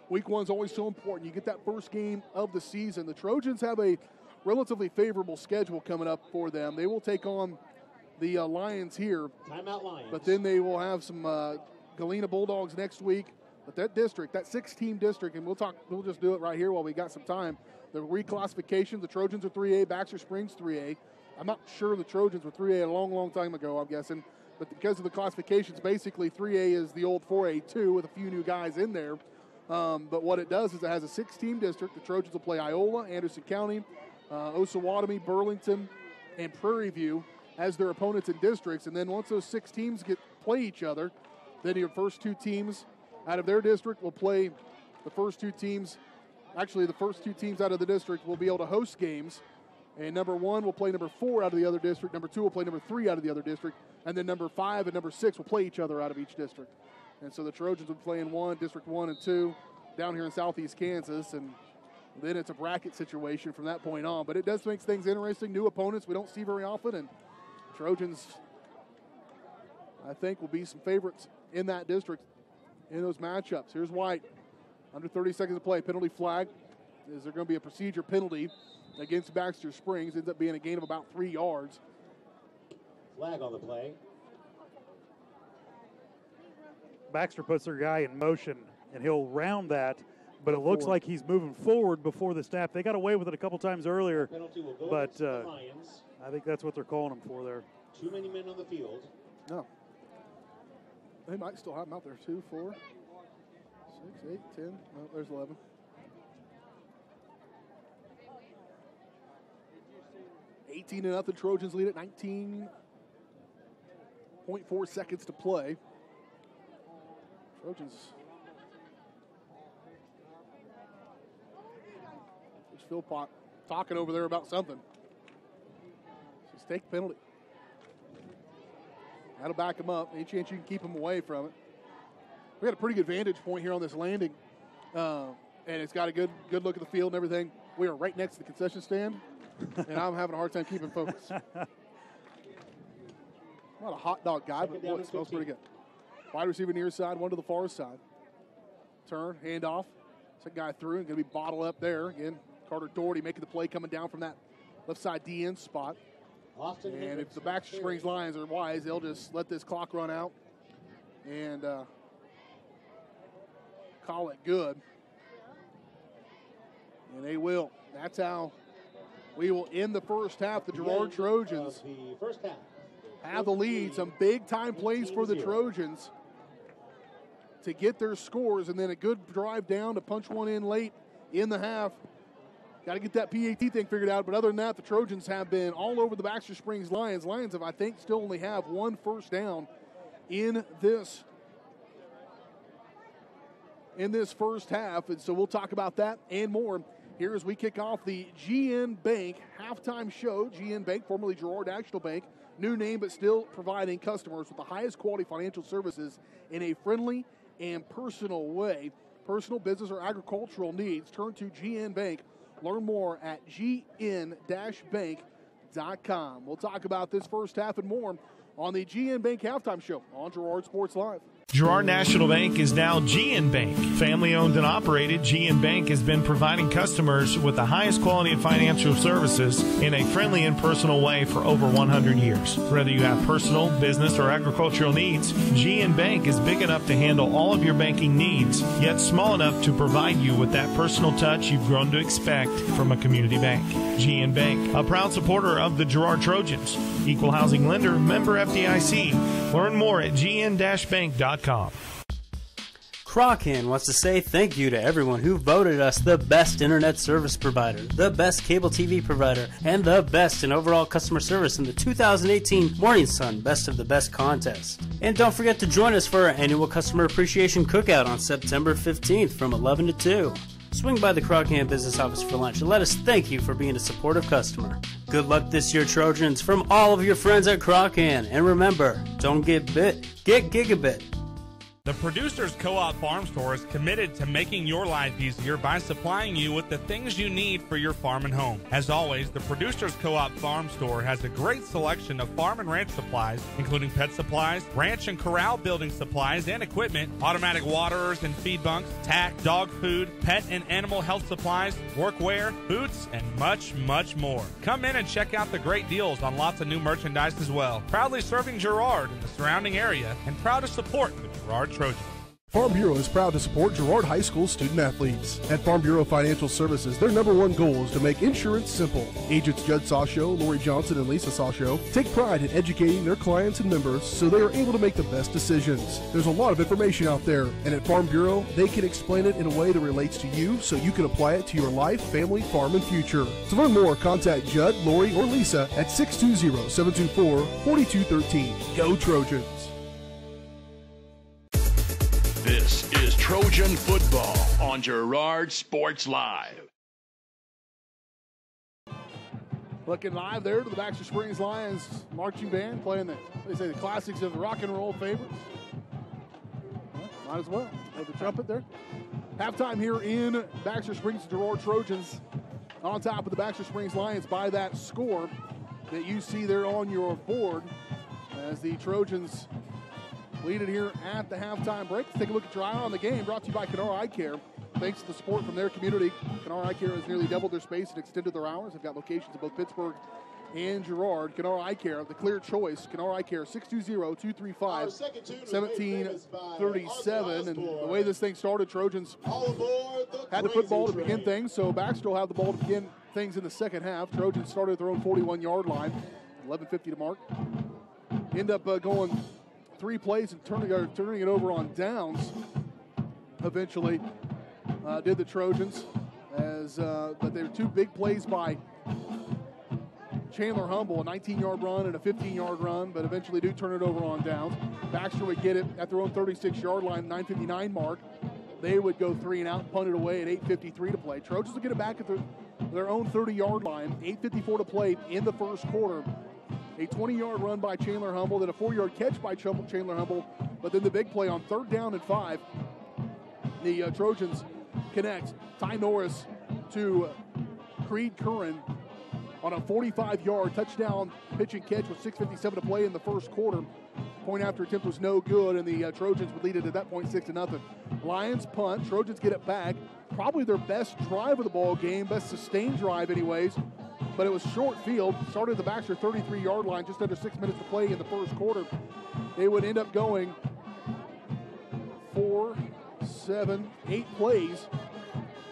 Week 1 is always so important. You get that first game of the season. The Trojans have a relatively favorable schedule coming up for them. They will take on the Lions here. Timeout Lions. But then they will have some Galena Bulldogs next week. But that district, that 6-team district, and we'll just do it right here while we got some time. The reclassification, the Trojans are 3A, Baxter Springs 3A. I'm not sure the Trojans were 3A a long, long time ago, I'm guessing. But because of the classifications, basically 3A is the old 4A2 with a few new guys in there. But what it does is it has a 6-team district. The Trojans will play Iola, Anderson County, Osawatomie, Burlington, and Prairie View as their opponents in districts. And then once those 6 teams play each other, then your first 2 teams out of their district will play the first 2 teams. Actually, the first 2 teams out of the district will be able to host games. And number 1 will play number 4 out of the other district. Number 2 will play number 3 out of the other district. And then number 5 and number 6 will play each other out of each district. And so the Trojans will play in District 1 and 2 down here in southeast Kansas. And then it's a bracket situation from that point on. But it does make things interesting. New opponents we don't see very often. And Trojans, I think, will be some favorites in that district in those matchups. Here's White. Under 30 seconds to play. Penalty flag. Is there going to be a procedure penalty against Baxter Springs? Ends up being a gain of about 3 yards. Flag on the play. Baxter puts their guy in motion, and he'll round that, but it looks like he's moving forward before the snap. They got away with it a couple times earlier, but I think that's what they're calling him for there. Too many men on the field. No. They might still have him out there. 2, 4, 6, 8, 10. Oh, there's 11. (18-0). Trojans lead at 19.4 seconds to play. Trojans. There's Philpott talking over there about something. Just take the penalty. That'll back him up. Any chance you can keep him away from it. We got a pretty good vantage point here on this landing. And it's got a good look at the field and everything. We are right next to the concession stand. And I'm having a hard time keeping focus. I'm not a hot dog guy, but boy, it smells pretty good. Wide receiver near side, 1 to the far side. Turn, handoff. Second guy through and going to be bottled up there. Again, Carter Doherty making the play coming down from that left side DN spot. And if the Baxter Springs Lions are wise, they'll just let this clock run out and call it good. And they will. That's how we will end the first half. The Girard Trojans have the lead. Some big-time plays for the Trojans. to get their scores, and then a good drive down to punch one in late in the half. Got to get that PAT thing figured out, but other than that, the Trojans have been all over the Baxter Springs Lions. Lions have, I think, still only have one first down in this first half, and so we'll talk about that and more here as we kick off the GN Bank halftime show. GN Bank, formerly Girard National Bank, new name but still providing customers with the highest quality financial services in a friendly and personal way. Personal, business, or agricultural needs, turn to GN Bank. Learn more at gn-bank.com. We'll talk about this first half and more on the GN Bank halftime show on Girard Sports Live. Girard National Bank is now GN Bank. Family owned and operated, GN Bank has been providing customers with the highest quality of financial services in a friendly and personal way for over 100 years. Whether you have personal, business, or agricultural needs, GN Bank is big enough to handle all of your banking needs, yet small enough to provide you with that personal touch you've grown to expect from a community bank. GN Bank, a proud supporter of the Girard Trojans. Equal housing lender, member FDIC. Learn more at gn-bank.com. Crochan wants to say thank you to everyone who voted us the best internet service provider, the best cable TV provider, and the best in overall customer service in the 2018 Morning Sun Best of the Best contest. And don't forget to join us for our annual Customer Appreciation Cookout on September 15th from 11 to 2. Swing by the Crochan Business Office for lunch and let us thank you for being a supportive customer. Good luck this year, Trojans, from all of your friends at Crochan. And remember, don't get bit, get gigabit. The Producers Co-op Farm Store is committed to making your life easier by supplying you with the things you need for your farm and home. As always, the Producers Co-op Farm Store has a great selection of farm and ranch supplies, including pet supplies, ranch and corral building supplies and equipment, automatic waterers and feed bunks, tack, dog food, pet and animal health supplies, workwear, boots, and much, much more. Come in and check out the great deals on lots of new merchandise as well. Proudly serving Girard and the surrounding area, and proud to support the Girard Trojans. Farm Bureau is proud to support Girard High School student athletes. At Farm Bureau Financial Services, their #1 goal is to make insurance simple. Agents Judd Sasho, Lori Johnson, and Lisa Sasho take pride in educating their clients and members so they are able to make the best decisions. There's a lot of information out there, and at Farm Bureau, they can explain it in a way that relates to you so you can apply it to your life, family, farm, and future. To learn more, contact Judd, Lori, or Lisa at 620-724-4213. Go Trojans! This is Trojan football on Girard Sports Live. Looking live there to the Baxter Springs Lions marching band playing the classics of the rock and roll favorites. Well, might as well. Have the trumpet there. Halftime here in Baxter Springs. Girard Trojans on top of the Baxter Springs Lions by that score that you see there on your board as the Trojans lead it here at the halftime break. Let's take a look at your eye on the game, brought to you by Kenora Eye Care. Thanks to the support from their community, Kenora Eye Care has nearly doubled their space and extended their hours. They've got locations in both Pittsburgh and Girard. Kenora Eye Care, the clear choice. Kenora Eye Care, 620-235-1737. And the way this thing started, Trojans had the football to begin things, so Baxter will have the ball to begin things in the second half. Trojans started at their own 41-yard line, 11:50 to mark. End up going 3 plays and turning it over on downs. Eventually, did the Trojans, but they were 2 big plays by Chandler Humble, a 19-yard run and a 15-yard run, but eventually do turn it over on downs. Baxter would get it at their own 36-yard line, 9:59 mark. They would go 3 and out and punt it away at 8:53 to play. Trojans would get it back at their own 30-yard line, 8:54 to play in the first quarter. A 20-yard run by Chandler Humble, then a 4-yard catch by Chandler Humble, but then the big play on 3rd down and 5. The Trojans connect Ty Norris to Creed Curran on a 45-yard touchdown pitch and catch with 6:57 to play in the first quarter. Point after attempt was no good, and the Trojans would lead it at that point 6-0. Lions punt. Trojans get it back. Probably their best drive of the ball game, best sustained drive anyways. But it was short field. Started at the Baxter 33-yard line, just under 6 minutes to play in the first quarter. They would end up going 4, 7, 8 plays,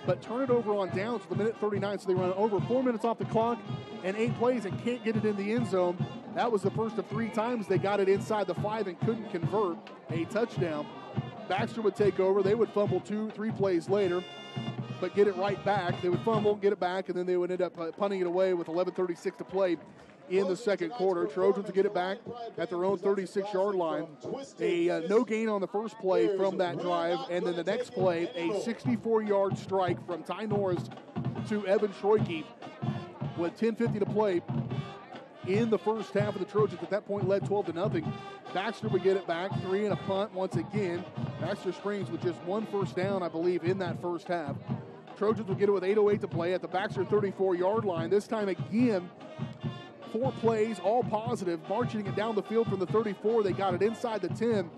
but turn it over on downs with 1:39, so they run over 4 minutes off the clock and 8 plays and can't get it in the end zone. That was the first of 3 times they got it inside the 5 and couldn't convert a touchdown. Baxter would take over. They would fumble 2-3 plays later, but get it right back. They would fumble, get it back, and then they would end up punting it away with 11:36 to play in the second quarter. Trojans would get it back at their own 36-yard line. A no gain on the first play from that drive, and then the next play, a 64-yard strike from Ty Norris to Evan Schroike with 10:50 to play in the first half of the Trojans. At that point, led 12-0. Baxter would get it back, 3 and a punt once again. Baxter Springs with just 1 first down, I believe, in that first half. Trojans will get it with 8:08 to play at the Baxter 34-yard line. This time again, 4 plays, all positive, marching it down the field from the 34. They got it inside the 10,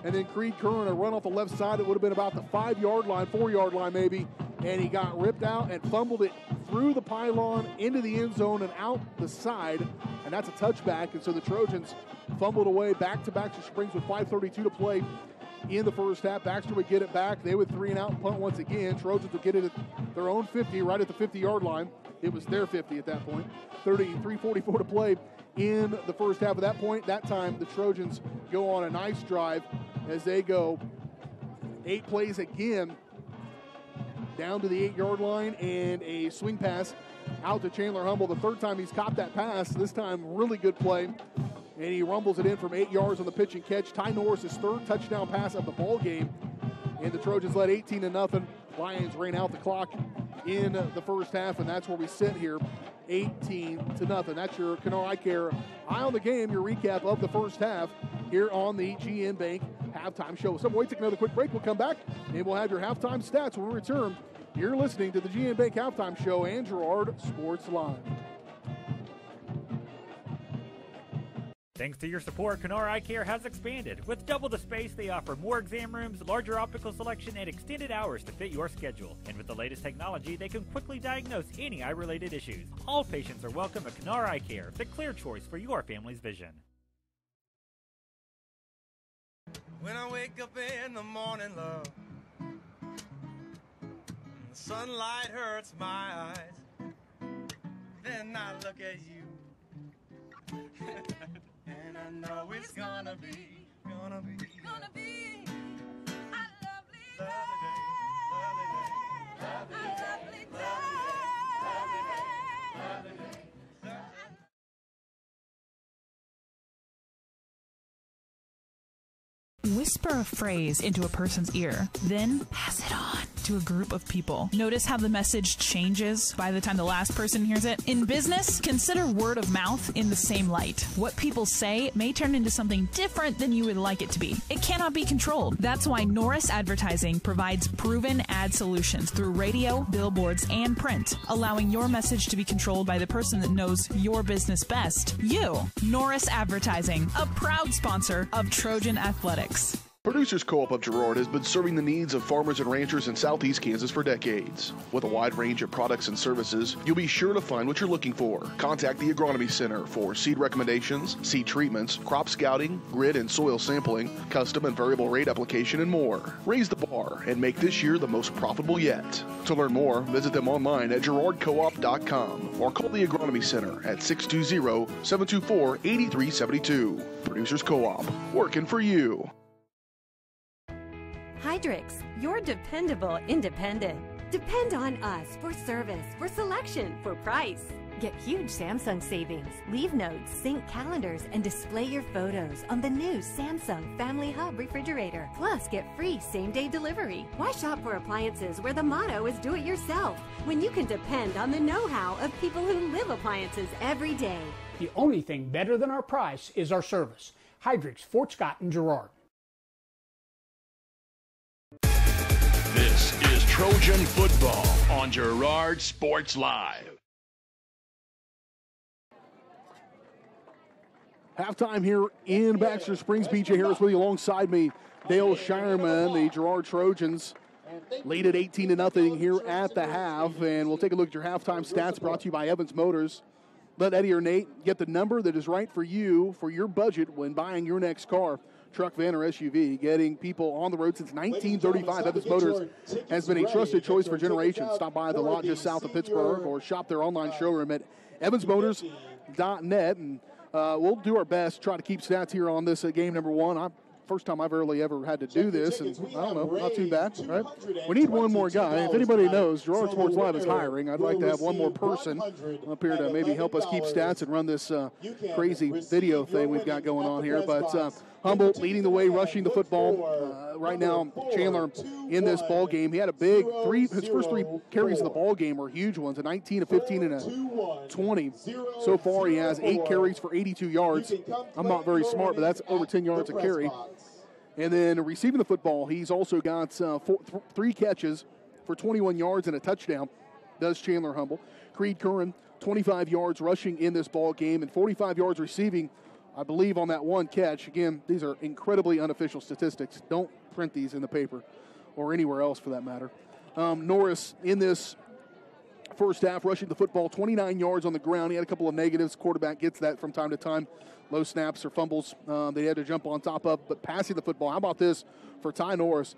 and then Creed Curran a run off the left side. It would have been about the 5-yard line, 4-yard line maybe, and he got ripped out and fumbled it through the pylon into the end zone and out the side, and that's a touchback. And so the Trojans fumbled away back to Baxter Springs with 5:32 to play in the first half. Baxter would get it back. They would 3 and out and punt once again. Trojans would get it at their own 50, right at the 50-yard line. It was their 50 at that point. 3:44 to play in the first half. At that point, that time, the Trojans go on a nice drive as they go 8 plays again down to the 8-yard line and a swing pass out to Chandler Humble. The third time he's caught that pass. This time, really good play. And he rumbles it in from 8 yards on the pitch and catch. Ty Norris' third touchdown pass of the ball game. And the Trojans led 18-0. Lions ran out the clock in the first half, and that's where we sit here, 18-0. That's your Kennard Eye Care Eye on the Game, your recap of the first half here on the GN Bank Halftime Show. So we'll take another quick break. We'll come back, and we'll have your halftime stats when we return. You're listening to the GN Bank Halftime Show and Girard Sports Live. Thanks to your support, Kennard Eye Care has expanded. With double the space, they offer more exam rooms, larger optical selection, and extended hours to fit your schedule. And with the latest technology, they can quickly diagnose any eye-related issues. All patients are welcome at Kennard Eye Care, the clear choice for your family's vision. When I wake up in the morning, love, the sunlight hurts my eyes, then I look at you. And I know it's gonna be a lovely day, lovely day. Whisper a phrase into a person's ear, then pass it on to a group of people. Notice how the message changes by the time the last person hears it? In business, consider word of mouth in the same light. What people say may turn into something different than you would like it to be. It cannot be controlled. That's why Norris Advertising provides proven ad solutions through radio, billboards, and print, allowing your message to be controlled by the person that knows your business best. You. Norris Advertising, a proud sponsor of Trojan Athletics. Producers Co-op of Girard has been serving the needs of farmers and ranchers in southeast Kansas for decades. With a wide range of products and services, you'll be sure to find what you're looking for. Contact the Agronomy Center for seed recommendations, seed treatments, crop scouting, grid and soil sampling, custom and variable rate application, and more. Raise the bar and make this year the most profitable yet. To learn more, visit them online at girardcoop.com or call the Agronomy Center at 620-724-8372. Producers Co-op, working for you. Hydrix, your dependable independent. Depend on us for service, for selection, for price. Get huge Samsung savings. Leave notes, sync calendars, and display your photos on the new Samsung Family Hub refrigerator. Plus, get free same-day delivery. Why shop for appliances where the motto is do it yourself when you can depend on the know-how of people who live appliances every day? The only thing better than our price is our service. Hydrix, Fort Scott, and Girard. This is Trojan football on Girard Sports Live. Halftime here in Baxter Springs. BJ Harris with you alongside me. Dale Shireman, the Girard Trojans lead at 18-0 here at the half. And we'll take a look at your halftime stats brought to you by Evans Motors. Let Eddie or Nate get the number that is right for you for your budget when buying your next car, truck, van, or SUV. Getting people on the road since 1935. Evans Motors has been a trusted choice for generations. Stop by the lot just south of Pittsburgh or shop their online showroom at evansmotors.net. And we'll do our best to try to keep stats here on this game number one. I first time I've really ever had to do this, and I don't know, not too bad, right? We need one more guy. If anybody knows, Girard Sports Live is hiring. I'd like to have one more person up here to maybe help us keep stats and run this crazy video thing we've got going on here. But Humboldt leading the way, rushing the football. Right now, Chandler in this ball game. He had a big his first 3 carries of the ball game were huge ones, a 19, a 15, and a 20. So far, he has 8 carries for 82 yards. I'm not very smart, but that's over 10 yards a carry. And then receiving the football, he's also got 3 catches for 21 yards and a touchdown, does Chandler Humboldt. Creed Curran, 25 yards rushing in this ball game and 45 yards receiving, I believe, on that 1 catch. Again, these are incredibly unofficial statistics. Don't print these in the paper or anywhere else for that matter. Norris in this first half rushing the football, 29 yards on the ground. He had a couple of negatives. Quarterback gets that from time to time. Low snaps or fumbles they had to jump on top of. But passing the football, how about this for Ty Norris?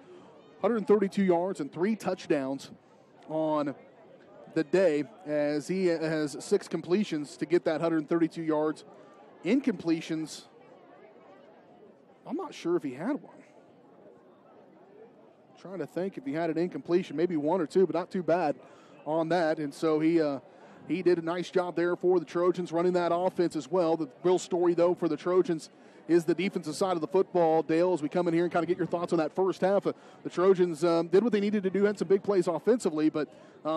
132 yards and 3 touchdowns on the day, as he has 6 completions to get that 132 yards. Incompletions, I'm not sure if he had one. I'm trying to think if he had an incompletion, maybe 1 or 2, but not too bad on that. And so he did a nice job there for the Trojans running that offense as well. The real story, though, for the Trojans is the defensive side of the football. Dale, as we come in here and kind of get your thoughts on that first half, the Trojans did what they needed to do, had some big plays offensively, but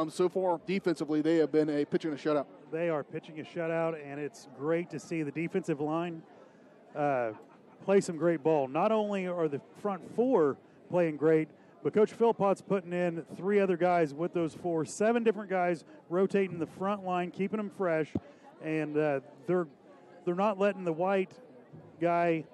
so far defensively they have been pitching a shutout. They are pitching a shutout, and it's great to see the defensive line play some great ball. Not only are the front 4 playing great, but Coach Philpott's putting in 3 other guys with those 4, 7 different guys rotating the front line, keeping them fresh, and they're not letting the white guy,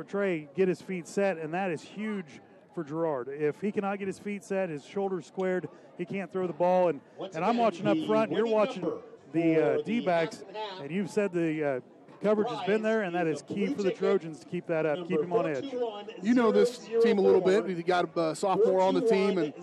Trey, get his feet set, and that is huge for Girard. If he cannot get his feet set, his shoulders squared, he can't throw the ball. And I'm watching up front, and you're watching the D-backs, and you've said the coverage has been there, and that is key for the Trojans to keep that up, keep him on edge. You know this team a little bit. We've got a sophomore on the team, and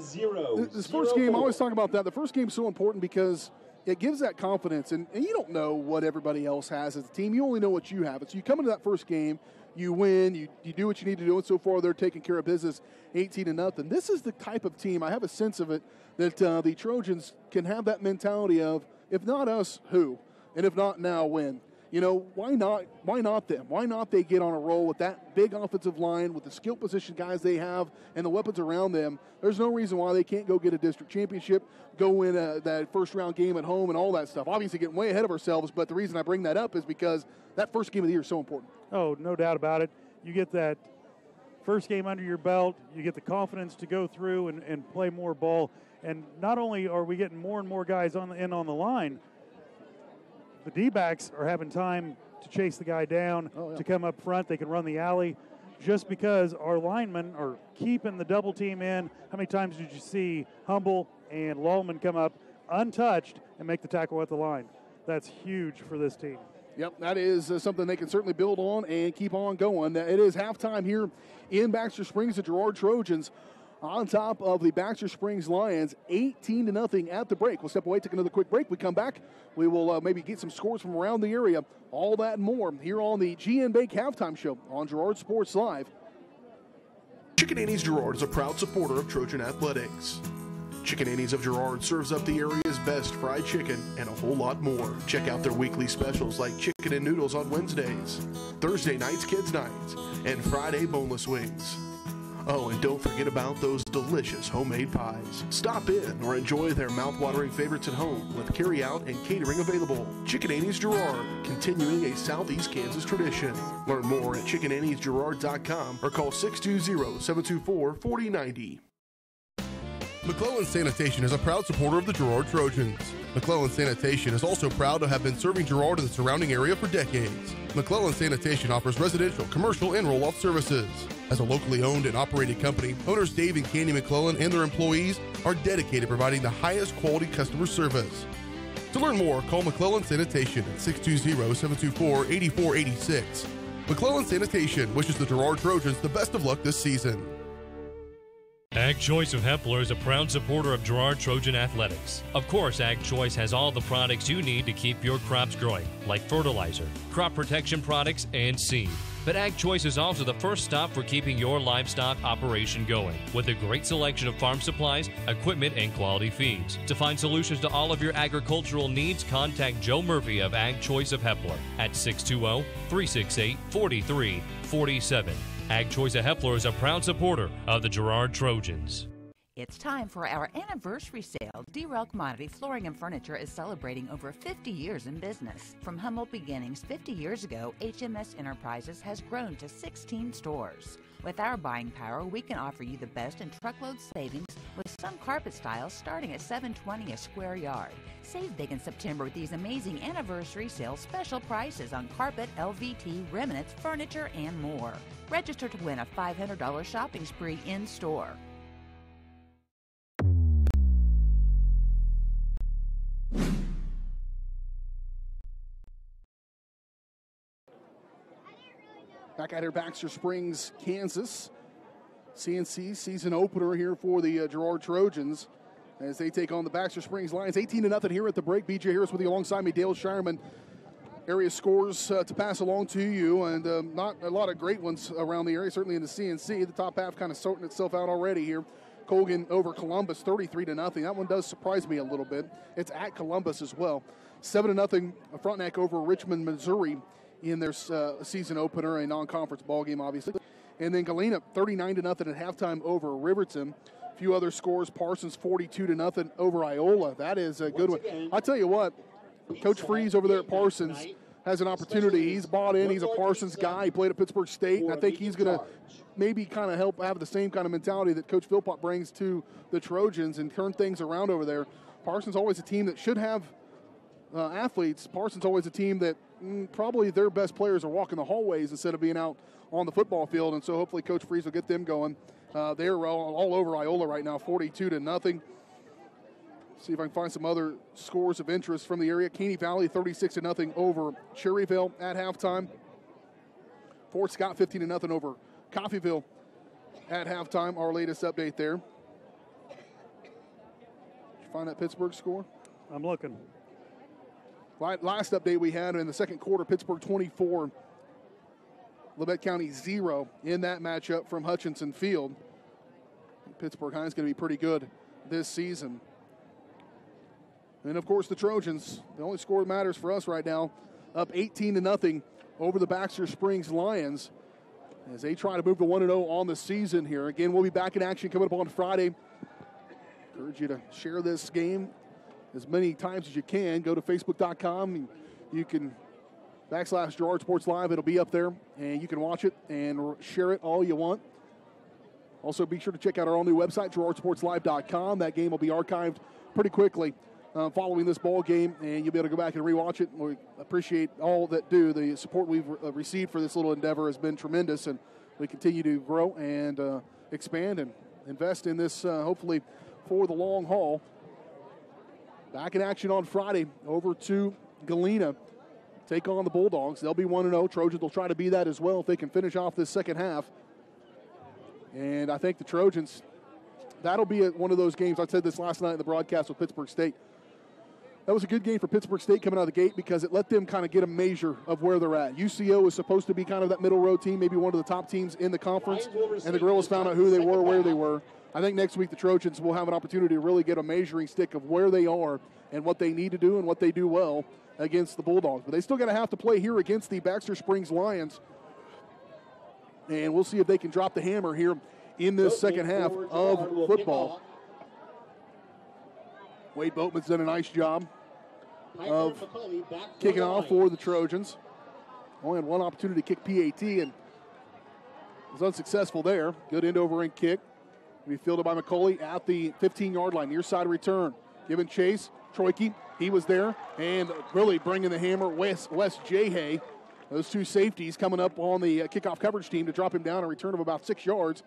this first game, I always talk about that. The first game is so important because it gives that confidence, and you don't know what everybody else has as a team. You only know what you have. And so you come into that first game, you win, you do what you need to do, and so far they're taking care of business 18-0. This is the type of team, I have a sense of it, that the Trojans can have that mentality of, if not us, who? And if not now, when? You know, why not them? Why not they get on a roll with that big offensive line, with the skill position guys they have and the weapons around them? There's no reason why they can't go get a district championship, go win that first-round game at home and all that stuff. Obviously getting way ahead of ourselves, but the reason I bring that up is because that first game of the year is so important. Oh, no doubt about it. You get that first game under your belt, you get the confidence to go through and play more ball. And not only are we getting more and more guys on the line, the D-backs are having time to chase the guy down, to come up front. They can run the alley just because our linemen are keeping the double team in. How many times did you see Humble and Lallman come up untouched and make the tackle at the line? That's huge for this team. Yep, that is something they can certainly build on and keep on going. It is halftime here in Baxter Springs. The Girard Trojans on top of the Baxter Springs Lions, 18-0 at the break. We'll step away, take another quick break. We come back, we will maybe get some scores from around the area. All that and more here on the GN Bank Halftime Show on Girard Sports Live. Chicken Annie's Girard is a proud supporter of Trojan Athletics. Chicken Annie's of Girard serves up the area's best fried chicken and a whole lot more. Check out their weekly specials like chicken and noodles on Wednesdays, Thursday nights kids nights, and Friday boneless wings. Oh, and don't forget about those delicious homemade pies. Stop in or enjoy their mouth-watering favorites at home with carry-out and catering available. Chicken Annie's Girard, continuing a Southeast Kansas tradition. Learn more at chickenanniesgirard.com or call 620-724-4090. McClellan Sanitation is a proud supporter of the Girard Trojans. McClellan Sanitation is also proud to have been serving Girard and the surrounding area for decades. McClellan Sanitation offers residential, commercial, and roll-off services. As a locally owned and operated company, owners Dave and Candy McClellan and their employees are dedicated to providing the highest quality customer service. To learn more, call McClellan Sanitation at 620-724-8486. McClellan Sanitation wishes the Girard Trojans the best of luck this season. Ag Choice of Hempler is a proud supporter of Girard Trojan Athletics. Of course, Ag Choice has all the products you need to keep your crops growing, like fertilizer, crop protection products, and seed. But But Ag Choice is also the first stop for keeping your livestock operation going, with a great selection of farm supplies, equipment, and quality feeds. To find solutions to all of your agricultural needs, contact Joe Murphy of Ag Choice of Hepler at 620-368-4347. Ag Choice of Hepler is a proud supporter of the Girard Trojans. It's time for our anniversary sale. D-Rail Commodity Flooring and Furniture is celebrating over 50 years in business. From humble beginnings 50 years ago, HMS Enterprises has grown to 16 stores. With our buying power, we can offer you the best in truckload savings with some carpet styles starting at $7.20 a square yard. Save big in September with these amazing anniversary sale special prices on carpet, LVT, remnants, furniture, and more. Register to win a $500 shopping spree in-store. Back out here, Baxter Springs, Kansas. CNC season opener here for the Girard Trojans as they take on the Baxter Springs Lions. 18-0 here at the break. BJ Harris with you alongside me, Dale Shireman. Area scores to pass along to you, and not a lot of great ones around the area, certainly in the CNC. The top half kind of sorting itself out already here. Colgan over Columbus, 33-0. That one does surprise me a little bit. It's at Columbus as well. 7-0 Frontenac over Richmond, Missouri in their season opener, a non-conference ball game, obviously. And then Galena, 39-0 at halftime over Riverton. A few other scores. Parsons, 42-0 over Iola. That is a good one. I tell you what, Coach Freeze over there at Parsons has an opportunity. He's bought in. He's a Parsons guy. He played at Pittsburgh State, and I think he's going to maybe kind of help have the same kind of mentality that Coach Philpott brings to the Trojans and turn things around over there. Parsons always a team that should have athletes. Parsons always a team that probably their best players are walking the hallways instead of being out on the football field, and so hopefully Coach Freeze will get them going. They're all over Iola right now, 42-0. See if I can find some other scores of interest from the area. Caney Valley, 36-0 over Cherryville at halftime. Fort Scott, 15-0 over Coffeyville at halftime. Our latest update there. Did you find that Pittsburgh score? I'm looking. Last update we had in the second quarter, Pittsburgh 24, Labette County 0 in that matchup from Hutchinson Field. Pittsburgh High is going to be pretty good this season. And, of course, the Trojans, the only score that matters for us right now, up 18-0 over the Baxter Springs Lions as they try to move to 1-0 on the season here. Again, we'll be back in action coming up on Friday. Encourage you to share this game as many times as you can. Go to Facebook.com. And you can /Girard Sports Live. It'll be up there, and you can watch it and share it all you want. Also, be sure to check out our all-new website, GirardSportsLive.com. That game will be archived pretty quickly following this ball game, and you'll be able to go back and rewatch it. We appreciate all that do. The support we've received for this little endeavor has been tremendous, and we continue to grow and expand and invest in this, hopefully, for the long haul. Back in action on Friday, over to Galena. Take on the Bulldogs. They'll be 1-0. Trojans will try to be that as well if they can finish off this second half. And I think the Trojans, that'll be one of those games. I said this last night in the broadcast with Pittsburgh State. That was a good game for Pittsburgh State coming out of the gate because it let them kind of get a measure of where they're at. UCO is supposed to be kind of that middle road team, maybe one of the top teams in the conference, and the Gorillas found out who they were, where they were. I think next week the Trojans will have an opportunity to really get a measuring stick of where they are and what they need to do and what they do well against the Bulldogs. But they still got to have to play here against the Baxter Springs Lions. And we'll see if they can drop the hammer here in this second half of football. Wade Boatman's done a nice job of kicking off for the Trojans. Only had one opportunity to kick PAT and was unsuccessful there. Good end-over-end kick. Be fielded by McCauley at the 15-yard line, near side return. Giving chase, Troike, he was there, and really bringing the hammer, Wes Jahay. Those two safeties coming up on the kickoff coverage team to drop him down a return of about 6 yards.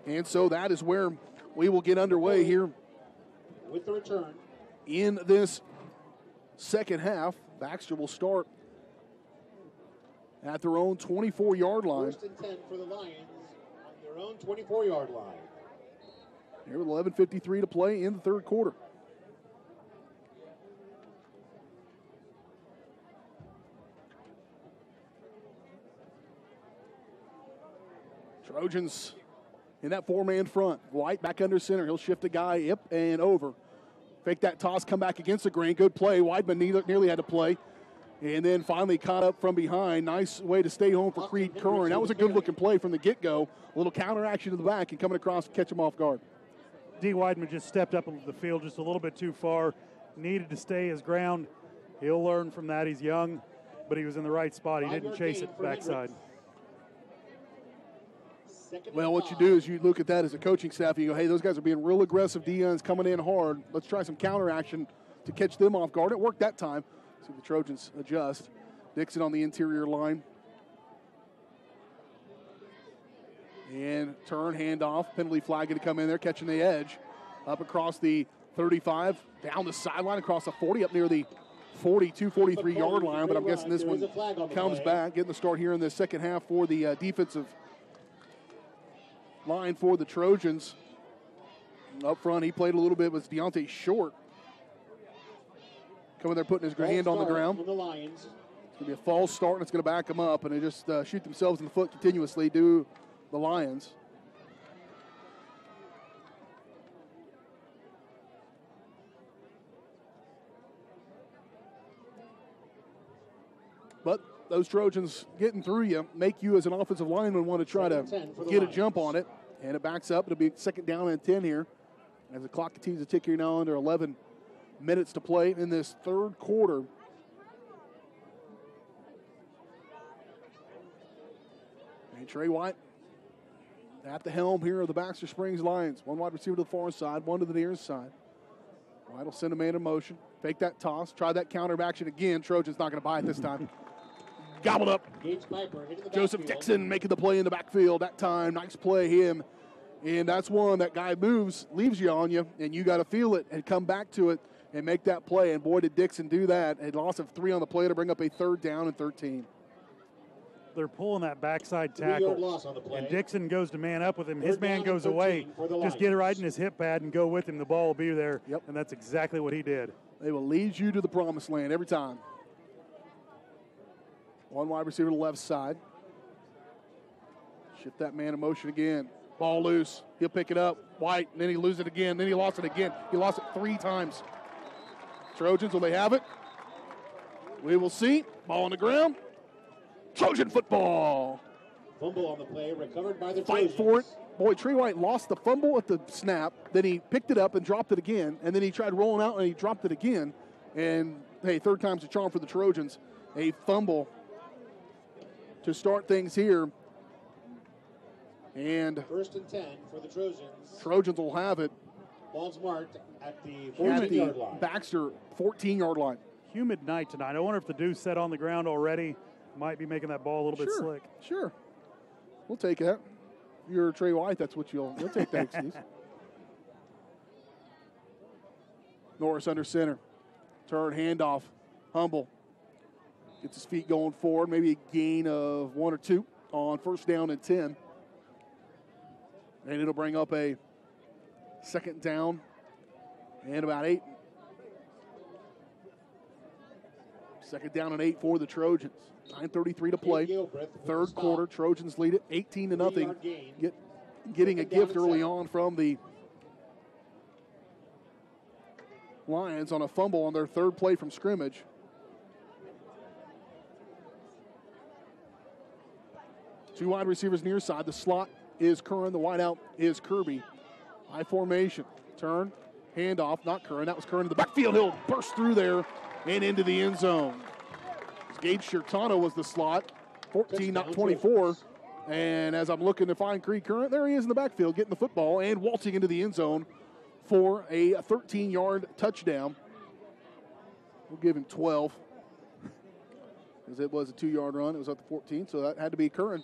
And so that is where we will get underway here with the return in this second half. Baxter will start at their own 24-yard line. First and 10 for the Lions on their own 24-yard line. Here with 11:53 to play in the third quarter. Trojans in that four-man front. White back under center. He'll shift a guy up and over. Fake that toss, come back against the grain. Good play. Weidman nearly had to play. And then finally caught up from behind. Nice way to stay home for Creed Curran. That was a good-looking play from the get-go. A little counter action to the back and coming across to catch him off guard. D. Weidman just stepped up the field just a little bit too far. Needed to stay his ground. He'll learn from that. He's young, but he was in the right spot. He didn't chase it backside. Well, what you do is you look at that as a coaching staff. You go, hey, those guys are being real aggressive. Deion's coming in hard. Let's try some counter action to catch them off guard. It worked that time. See the Trojans adjust. Dixon on the interior line. And turn, handoff. Penalty flag going to come in there, catching the edge. Up across the 35, down the sideline, across the 40, up near the 42, 43-yard line. But I'm guessing this one comes back, getting the start here in the second half for the defensive line for the Trojans. Up front, he played a little bit, was Deontay Short. Coming there, putting his hand on the ground. It's going to be a false start, and it's going to back them up, and they just shoot themselves in the foot continuously, do the Lions. But those Trojans getting through you make you as an offensive lineman want to try to get a jump on it. And it backs up. It'll be second down and 10 here as the clock continues to tick here now under 11 minutes to play in this third quarter. And Trey White at the helm here of the Baxter Springs Lions. One wide receiver to the far side, one to the near side. White will send a man in motion. Fake that toss. Try that counter action again. Trojans not going to buy it this time. Gobbled up. Joseph Dixon making the play in the backfield that time. Nice play, him. And that's one that guy moves, leaves you on you, and you got to feel it and come back to it and make that play. And boy, did Dixon do that. A loss of 3 on the play to bring up a third down and 13. They're pulling that backside tackle. And Dixon goes to man up with him. His man goes away. Just get it right in his hip pad and go with him. The ball will be there. Yep. And that's exactly what he did. They will lead you to the promised land every time. One wide receiver to the left side. Shift that man in motion again. Ball loose. He'll pick it up. White, and then he loses it again. Then he lost it again. He lost it 3 times. Trojans, will they have it? We will see. Ball on the ground. Trojan football. Fumble on the play, recovered by the Trojans. Fight for it. Boy, Trey White lost the fumble at the snap. Then he picked it up and dropped it again. And then he tried rolling out and he dropped it again. And, hey, third time's a charm for the Trojans. A fumble to start things here. And 1st and 10 for the Trojans. Trojans will have it. Ball's marked at the 14-yard line. Baxter 14-yard line. Humid night tonight. I wonder if the dew's set on the ground already. Might be making that ball a little bit slick. Sure. We'll take that. If you're Trey White, that's what you'll take that excuse. Norris under center. Turn, handoff. Humble. Gets his feet going forward. Maybe a gain of 1 or 2 on 1st down and 10. And it'll bring up a second down and about 8. Second down and 8 for the Trojans. 9:33 to play. Third quarter, Trojans lead it 18-0. Getting a gift early on from the Lions on a fumble on their third play from scrimmage. Two wide receivers near side. The slot is Curran. The wideout is Kirby. High formation. Turn. Handoff. Not Curran. That was Curran in the backfield. He'll burst through there and into the end zone. Gage Shirtano was the slot. 14, not 24. And as I'm looking to find Creed Curran, there he is in the backfield getting the football and waltzing into the end zone for a 13-yard touchdown. We'll give him 12. Because it was a 2-yard run. It was at the 14, so that had to be Curran.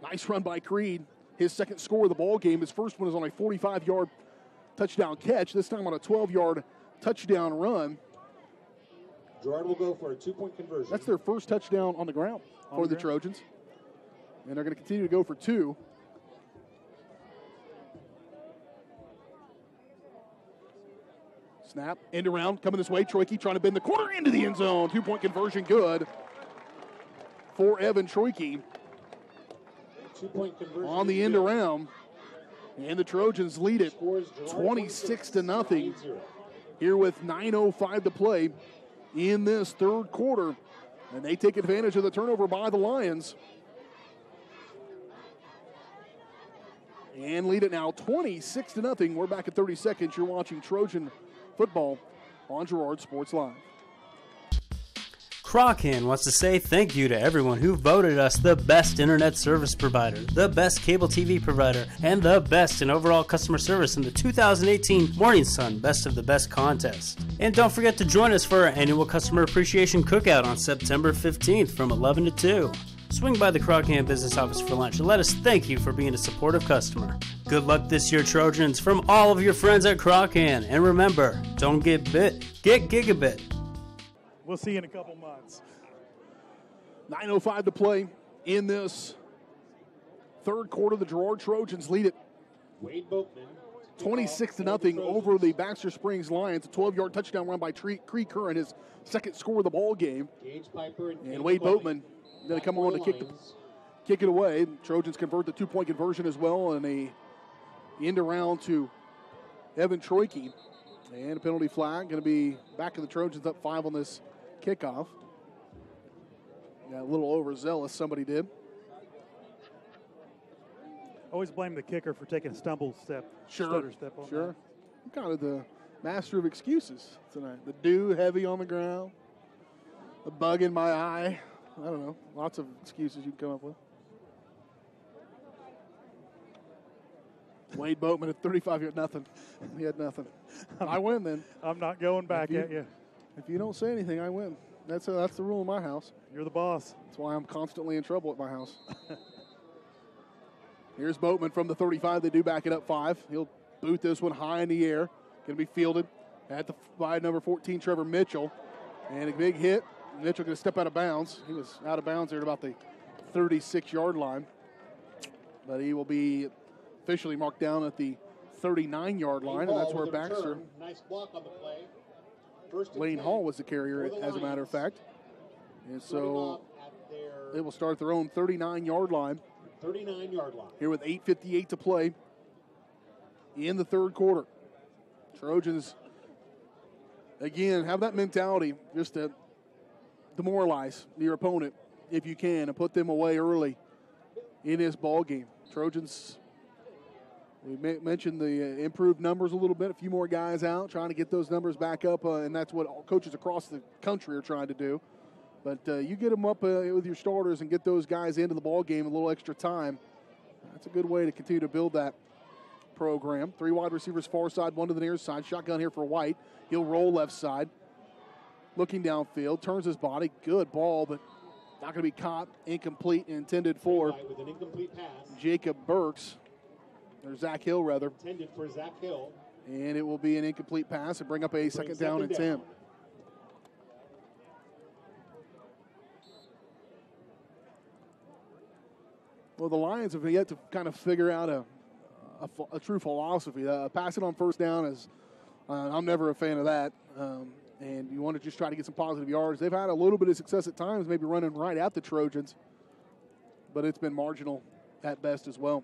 Nice run by Creed. His second score of the ball game. His first one is on a 45-yard touchdown catch. This time on a 12-yard touchdown run. Girard will go for a 2-point conversion. That's their first touchdown on the ground for the Trojans. And they're going to continue to go for 2. Snap, end around, coming this way. Troike trying to bend the corner into the end zone. 2-point conversion good for Evan Troike. on the end around. And the Trojans lead it 26-0 here with 9:05 to play in this third quarter. And they take advantage of the turnover by the Lions. And lead it now 26-0. We're back at 30 seconds. You're watching Trojan football on Girard Sports Live. Crochan wants to say thank you to everyone who voted us the best internet service provider, the best cable TV provider, and the best in overall customer service in the 2018 Morning Sun Best of the Best contest. And don't forget to join us for our annual Customer Appreciation Cookout on September 15th from 11 to 2. Swing by the Crochan Business Office for lunch and let us thank you for being a supportive customer. Good luck this year, Trojans, from all of your friends at Crochan. And remember, don't get bit, get gigabit. We'll see you in a couple months. 9:05 to play in this third quarter. The Girard Trojans lead it 26-0 over the Baxter Springs Lions. A 12-yard touchdown run by Cree Curran, his second score of the ball game. And Wade Boatman going to come on to kick it away. Trojans convert the 2-point conversion as well, and a end around to Evan Troike. And a penalty flag going to be back to the Trojans, up 5 on this kickoff. Got a little overzealous, somebody did. Always blame the kicker for taking a stutter step on Sure. I'm kind of the master of excuses tonight. The dew heavy on the ground, the bug in my eye. I don't know. Lots of excuses you can come up with. Wade Boatman at 35 yard nothing. He had nothing. I win then. I'm not going back at you. If you don't say anything, I win. That's the rule in my house. You're the boss. That's why I'm constantly in trouble at my house. Here's Boatman from the 35. They do back it up 5. He'll boot this one high in the air. Going to be fielded by number 14, Trevor Mitchell. And a big hit. Mitchell going to step out of bounds. He was out of bounds there at about the 36-yard line. But he will be officially marked down at the 39-yard line, and that's where Baxter. Nice block on the play. Lane Hall was the carrier, as a matter of fact. And so they will start their own 39-yard line. 39-yard line. Here with 8:58 to play in the third quarter. Trojans, again, have that mentality just to demoralize your opponent if you can and put them away early in this ball game. Trojans, we mentioned the improved numbers a little bit, a few more guys out, trying to get those numbers back up, and that's what all coaches across the country are trying to do. But you get them up with your starters and get those guys into the ball game a little extra time. That's a good way to continue to build that program. 3 wide receivers far side, 1 to the near side. Shotgun here for White. He'll roll left side. Looking downfield, turns his body. Good ball, but not going to be caught. Incomplete, intended for with an incomplete pass. Jacob Burks. Or Zach Hill, rather. Intended for Zach Hill. And it will be an incomplete pass and bring up a second down and 10. Well, the Lions have yet to kind of figure out a true philosophy. Passing on first down is, I'm never a fan of that. And you want to just try to get some positive yards. They've had a little bit of success at times, maybe running right at the Trojans, but it's been marginal at best as well.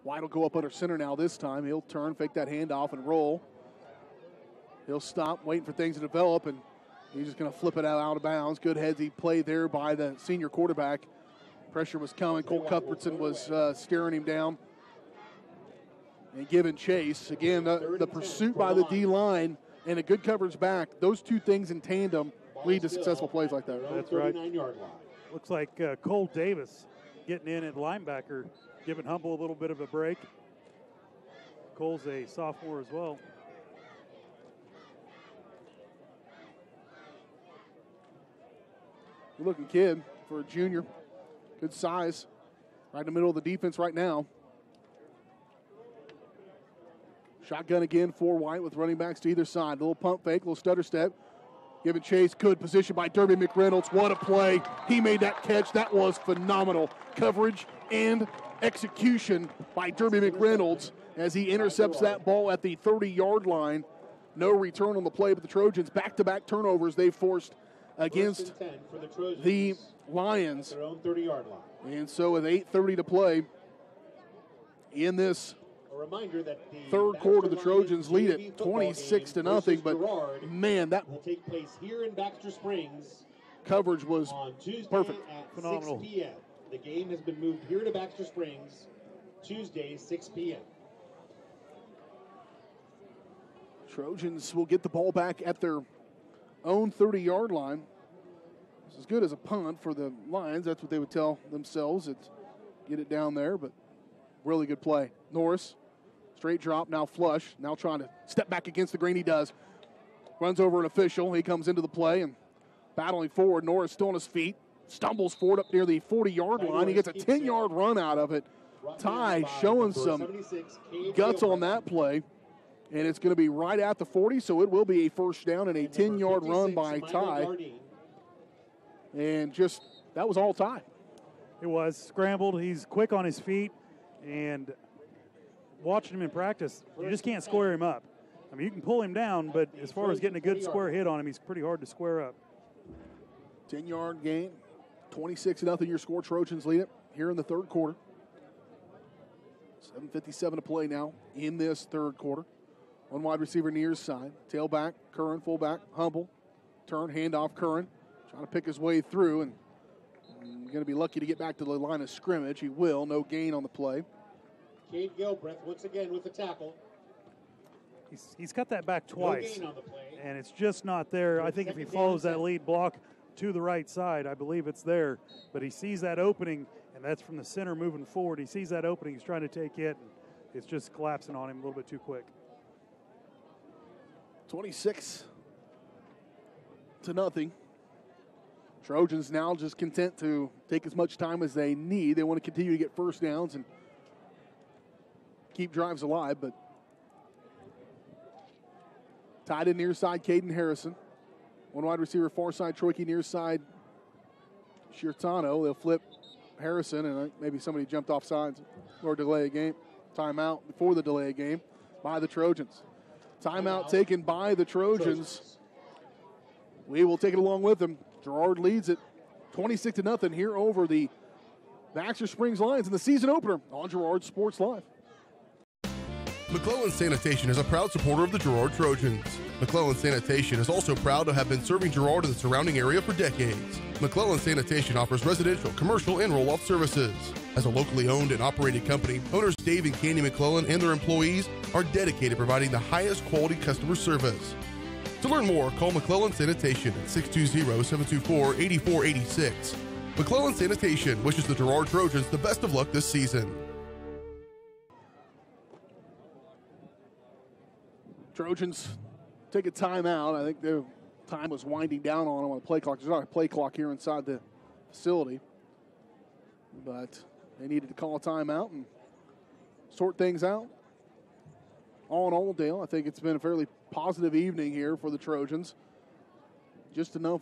White will go up under center now this time. He'll turn, fake that handoff, and roll. He'll stop, waiting for things to develop, and he's just going to flip it out of bounds. Good headsy play there by the senior quarterback. Pressure was coming. Cole Cuthbertson was staring him down and giving chase. Again, the pursuit by the D-line and a good coverage back, those two things in tandem lead to successful plays like that. That's right. Looks like Cole Davis getting in at linebacker, giving Humble a little bit of a break. Cole's a sophomore as well. Good looking kid for a junior. Good size. Right in the middle of the defense right now. Shotgun again for White with running backs to either side. A little pump fake, a little stutter step. Giving chase, good position by Derby McReynolds. What a play. He made that catch. That was phenomenal. Coverage and execution by Derby McReynolds as he intercepts that ball at the 30-yard line. No return on the play, but the Trojans back-to-back turnovers they've forced against for the Trojans the Lions. Their own 30-yard line. And so with 8:30 to play in this A reminder that the third Baxter quarter, the Lions Trojans lead JV it football 26 to game nothing. versus But Girard man, that will take place here in Baxter Springs coverage was on Tuesday perfect. at Phenomenal. 6 p.m. The game has been moved here to Baxter Springs Tuesday, 6 p.m. Trojans will get the ball back at their own 30-yard line. It's as good as a punt for the Lions. That's what they would tell themselves. It's get it down there, but really good play. Norris, straight drop, now flush, now trying to step back against the green. He does. Runs over an official. He comes into the play and battling forward. Norris still on his feet. Stumbles forward up near the 40-yard line. He gets a 10-yard run out of it. Ty showing some guts on that play. And it's going to be right at the 40, so it will be a first down and a 10-yard run by Ty. And just, that was all Ty. It was scrambled. He's quick on his feet, and watching him in practice, you just can't square him up. I mean, you can pull him down, but as far as getting a good square hit on him, he's pretty hard to square up. 10-yard gain, 26-0 your score. Trojans lead it here in the third quarter. 7:57 to play now in this third quarter. One wide receiver near his side. Tailback, Curran, fullback, Humble. Turn, handoff, Curran. Trying to pick his way through, and going to be lucky to get back to the line of scrimmage. He will. No gain on the play. Cade Gilbreth once again with the tackle. He's cut that back twice, No gain on the play. and it's just not there. I think if he follows that lead block to the right side, I believe it's there. But he sees that opening, and that's from the center moving forward. He sees that opening. He's trying to take it, and it's just collapsing on him a little bit too quick. 26-0. Trojans now just content to take as much time as they need. They want to continue to get first downs and keep drives alive, but tied in near side, Caden Harrison. One wide receiver, far side, Troike near side, Shirtano. They'll flip Harrison, and maybe somebody jumped off sides or delay a game. Timeout before the delay of game by the Trojans. Timeout taken by the Trojans. We will take it along with them. Girard leads it 26-0 here over the Baxter Springs Lions in the season opener on Girard Sports Live. McClellan Sanitation is a proud supporter of the Girard Trojans. McClellan Sanitation is also proud to have been serving Girard and the surrounding area for decades. McClellan Sanitation offers residential, commercial, and roll-off services. As a locally owned and operated company, owners Dave and Candy McClellan and their employees are dedicated to providing the highest quality customer service. To learn more, call McClellan Sanitation at 620-724-8486. McClellan Sanitation wishes the Girard Trojans the best of luck this season. Trojans take a timeout. I think the time was winding down on them on the play clock. There's not a play clock here inside the facility, but they needed to call a timeout and sort things out. All in all, Dale, I think it's been a fairly positive evening here for the Trojans. Just enough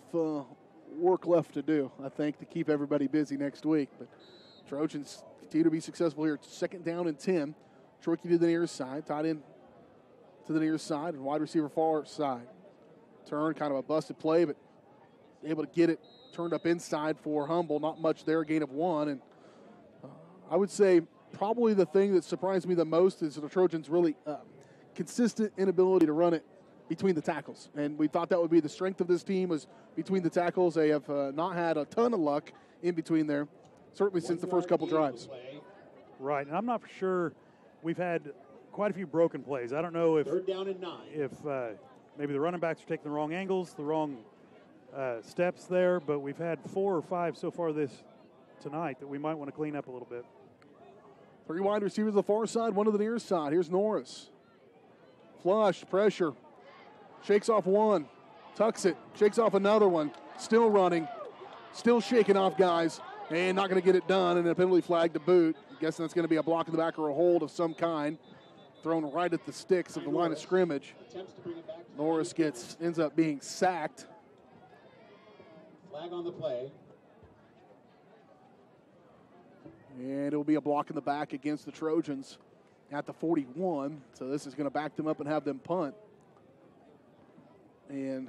work left to do, I think, to keep everybody busy next week. But Trojans continue to be successful here. Second down and 10. Troike to the near side, tied in to the near side, and wide receiver far side. Turn, kind of a busted play, but able to get it turned up inside for Humble. Not much there, gain of 1. And I would say probably the thing that surprised me the most is the Trojans really consistent inability to run it between the tackles. And we thought that would be the strength of this team was between the tackles. They have not had a ton of luck in between there, certainly since the first couple drives. Right, and I'm not sure. We've had quite a few broken plays. I don't know if Third down and 9. If maybe the running backs are taking the wrong angles, the wrong steps there, but we've had 4 or 5 so far tonight that we might want to clean up a little bit. 3 wide receivers to the far side, 1 to the near side. Here's Norris. Flush, pressure. Shakes off 1. Tucks it. Shakes off another one. Still running. Still shaking off guys. And not going to get it done. And a penalty flag to boot. I'm guessing that's going to be a block in the back or a hold of some kind. Thrown right at the sticks of the line of scrimmage. Norris ends up being sacked. Flag on the play. And it'll be a block in the back against the Trojans at the 41. So this is going to back them up and have them punt. And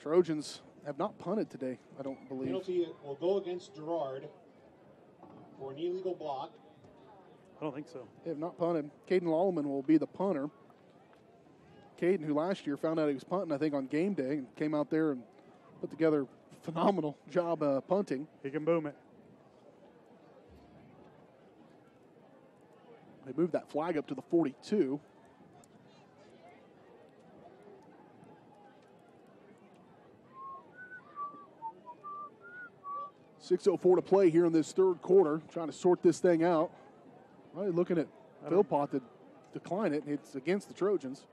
Trojans have not punted today, I don't believe. Penalty will go against Girard for an illegal block. I don't think so. They have not punted. Caden Lallman will be the punter. Caden, who last year found out he was punting, I think, on game day, and came out there and put together a phenomenal job punting. He can boom it. They moved that flag up to the 42. .6:04 to play here in this third quarter. Trying to sort this thing out. Well, looking at Philpott to decline it. It's against the Trojans.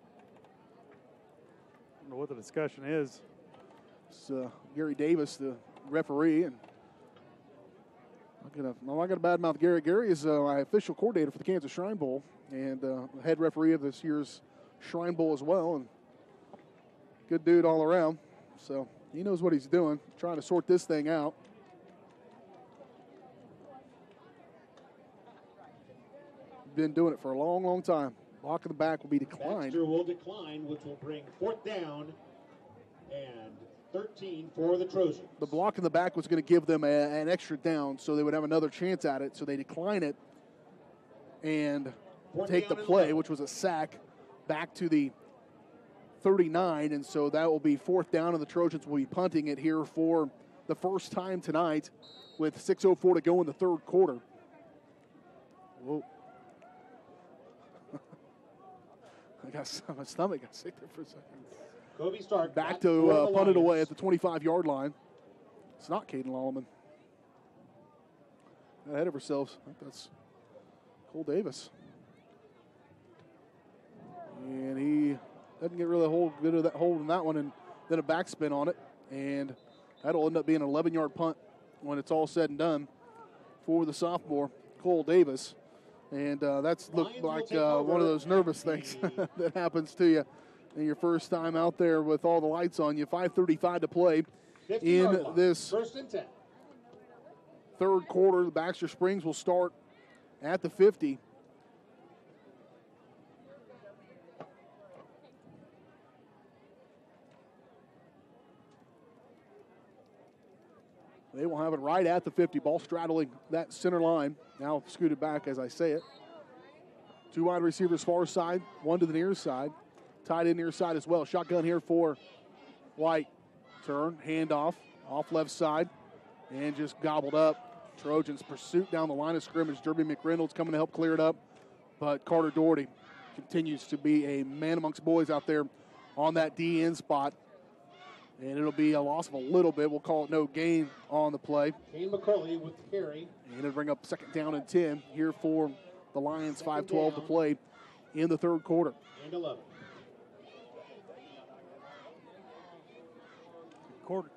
I don't know what the discussion is. It's Gary Davis, the referee, and I'm not going to badmouth Gary. Gary is my official coordinator for the Kansas Shrine Bowl and head referee of this year's Shrine Bowl as well. And good dude all around. So he knows what he's doing, trying to sort this thing out. Been doing it for a long, long time. Block in the back will be declined. Baxter will decline, which will bring 4th down and 13 for the Trojans. The block in the back was going to give them an extra down, so they would have another chance at it. So they decline it and take the play, which was a sack, back to the 39. And so that will be 4th down, and the Trojans will be punting it here for the first time tonight with 6:04 to go in the third quarter. Whoa. My stomach got sick there for a second. Kobe Stark back to punt it away at the 25-yard line. It's not Caden Lallman. Ahead of ourselves. I think that's Cole Davis. And he doesn't get really a hold in that one, and then a backspin on it. And that'll end up being an 11-yard punt when it's all said and done for the sophomore, Cole Davis. And that's looked like one of those nervous things that happens to you in your first time out there with all the lights on you. 5:35 to play in this third quarter. The Baxter Springs will start at the 50. They will have it right at the 50. Ball straddling that center line. Now scooted back as I say it. 2 wide receivers far side, 1 to the near side. Tied in near side as well. Shotgun here for White. Turn, handoff, off left side, and just gobbled up. Trojans pursuit down the line of scrimmage. Derby McReynolds coming to help clear it up. But Carter Doherty continues to be a man amongst boys out there on that DN spot. And it'll be a loss of a little bit. We'll call it no gain on the play. Kane McCulley with the carry. And it'll bring up 2nd down and 10 here for the Lions. 5:12 to play in the third quarter. And 11.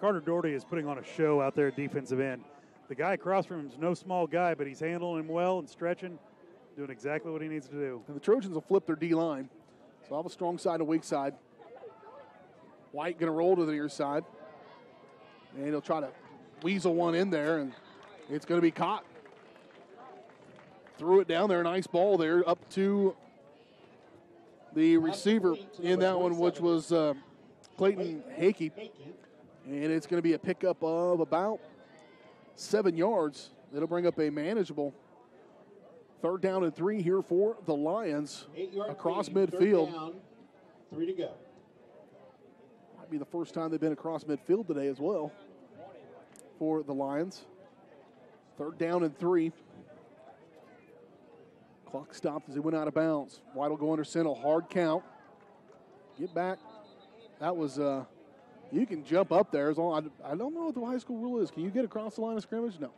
Carter Doherty is putting on a show out there at defensive end. The guy across from him is no small guy, but he's handling him well and stretching, doing exactly what he needs to do. And the Trojans will flip their D-line. So I'll have a strong side and weak side. White going to roll to the near side. And he'll try to weasel one in there, and it's going to be caught. Threw it down there. Nice ball there up to the receiver in that one, which was Clayton Hakey. And it's going to be a pickup of about 7 yards. It'll bring up a manageable 3rd down and 3 here for the Lions across midfield. 3rd down, 3 to go. Might be the first time they've been across midfield today as well for the Lions. 3rd down and 3. Clock stopped as he went out of bounds. White will go under center. Hard count. Get back. That was, you can jump up there. As long, I don't know what the high school rule is. Can you get across the line of scrimmage? No.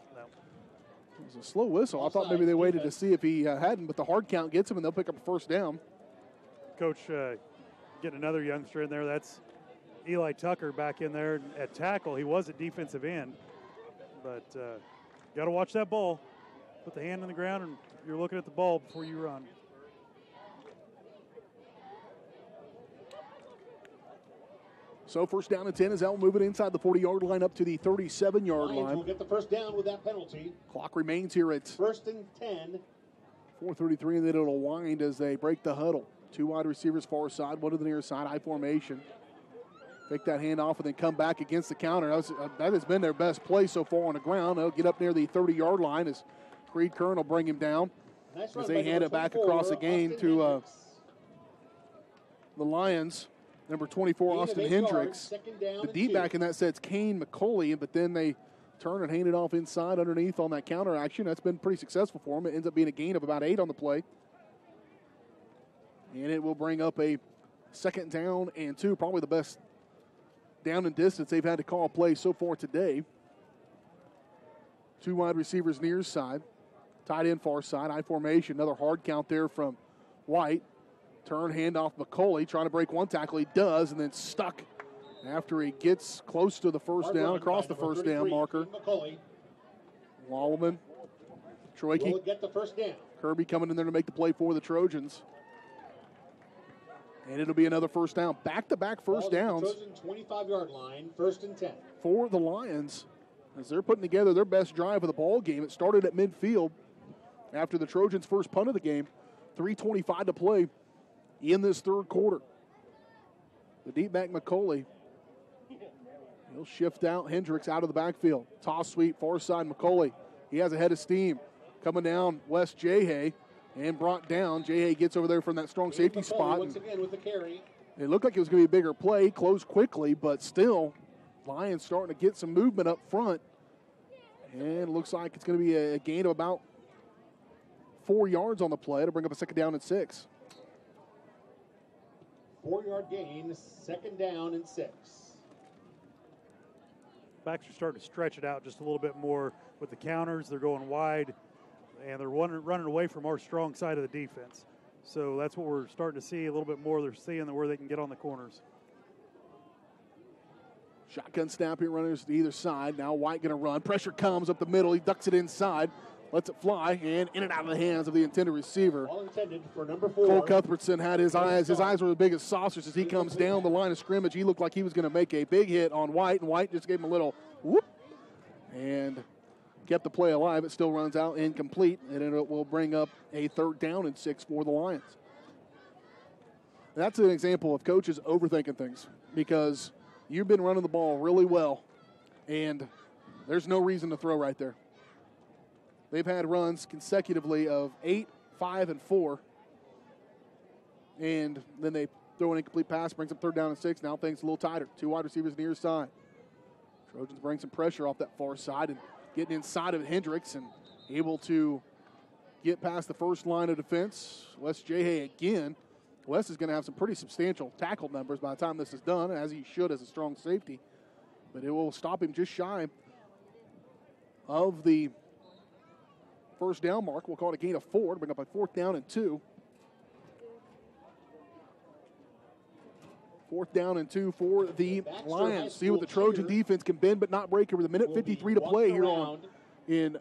It was a slow whistle. I thought maybe they waited to see if he hadn't, but the hard count gets him, and they'll pick up a 1st down. Coach, getting another youngster in there. That's Eli Tucker back in there at tackle. He was at defensive end, but got to watch that ball. Put the hand on the ground, and you're looking at the ball before you run. So 1st down and 10 as they'll move it inside the 40-yard line up to the 37-yard line. Will get the 1st down with that penalty. Clock remains here at 1st and 10. 4:33, and then it'll wind as they break the huddle. 2 wide receivers far side, 1 to the near side, I formation. Pick that hand off and then come back against the counter. That has been their best play so far on the ground. They'll get up near the 30-yard line as Creed Kern will bring him down. Nice as they hand it back across the game to the Lions. Number 24, Austin Hendricks. The deep back in that set's Kane McCauley, but then they turn and hand it off inside underneath on that counter action. That's been pretty successful for them. It ends up being a gain of about 8 on the play. And it will bring up a 2nd down and 2, probably the best down and distance they've had to call play so far today. 2 wide receivers near side. Tight end far side. I formation. Another hard count there from White. Turn, handoff McCauley. Trying to break one tackle. He does, and then stuck after he gets close to the first down, across the first down marker. Wallman. Troike. Will get the first down. Kirby coming in there to make the play for the Trojans. And it'll be another first down. Back-to-back first downs. Trojan 25-yard line, 1st and 10. For the Lions, as they're putting together their best drive of the ball game. It started at midfield after the Trojans' first punt of the game. 3:25 to play in this 3rd quarter. The deep back McCauley. He'll shift out Hendricks out of the backfield. Toss sweep, far side McCauley. He has a head of steam. Coming down West Jahay. And brought down. Jahay gets over there from that strong safety spot. Once again with the carry. It looked like it was going to be a bigger play. Closed quickly, but still, Lions starting to get some movement up front. And it looks like it's going to be a gain of about 4 yards on the play to bring up a 2nd down and 6. 4-yard gain, 2nd down and 6. Baxter starting to stretch it out just a little bit more with the counters. They're going wide. And they're running away from our strong side of the defense. So that's what we're starting to see a little bit more. They're seeing where they can get on the corners. Shotgun snap here, runners to either side. Now White going to run. Pressure comes up the middle. He ducks it inside, lets it fly, and in and out of the hands of the intended receiver. All intended for number 4. Cole Cuthbertson had his eyes. His eyes were the biggest saucers as he comes down the line of scrimmage. He looked like he was going to make a big hit on White, and White just gave him a little whoop. And kept the play alive. It still runs out incomplete, and it will bring up a 3rd down and 6 for the Lions. That's an example of coaches overthinking things because you've been running the ball really well, and there's no reason to throw right there. They've had runs consecutively of 8, 5, and 4, and then they throw an incomplete pass, brings up 3rd down and 6. Now things a little tighter. 2 wide receivers near side. Trojans bring some pressure off that far side and getting inside of Hendricks and able to get past the first line of defense. Wes Jahay again. Wes is going to have some pretty substantial tackle numbers by the time this is done, as he should as a strong safety. But it will stop him just shy of the first down mark. We'll call it a gain of 4 to bring up a 4th down and 2. 4th down and 2 for the Lions. See what the Trojan defense can bend but not break. With a minute 53 to play here on in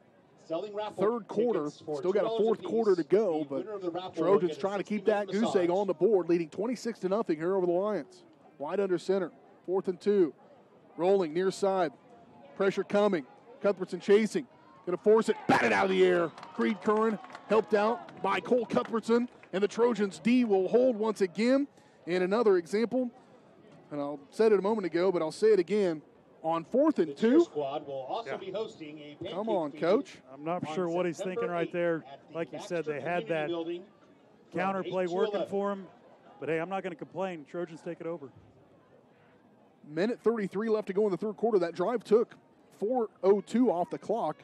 3rd quarter. Still got a 4th quarter to go, but Trojans trying to keep that goose egg on the board, leading 26-0 here over the Lions. Wide under center. 4th and 2. Rolling near side. Pressure coming. Cuthbertson chasing. Going to force it. Batted out of the air. Creed Curran helped out by Cole Cuthbertson. And the Trojans D will hold once again. And another example, and I said it a moment ago, but I'll say it again, on 4th and 2. Squad will also be hosting a come on, Coach. I'm not sure what he's thinking right there. Like you said, they had that counter play working for him. But, hey, I'm not going to complain. Trojans take it over. Minute 33 left to go in the 3rd quarter. That drive took 4:02 off the clock.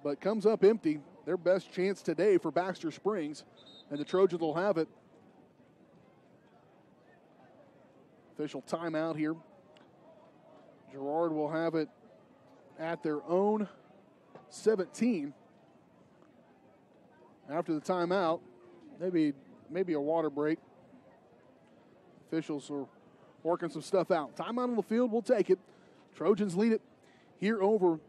But comes up empty. Their best chance today for Baxter Springs. And the Trojans will have it. Official timeout here. Girard will have it at their own 17. After the timeout, maybe a water break. Officials are working some stuff out. Timeout on the field, we'll take it. Trojans lead it here over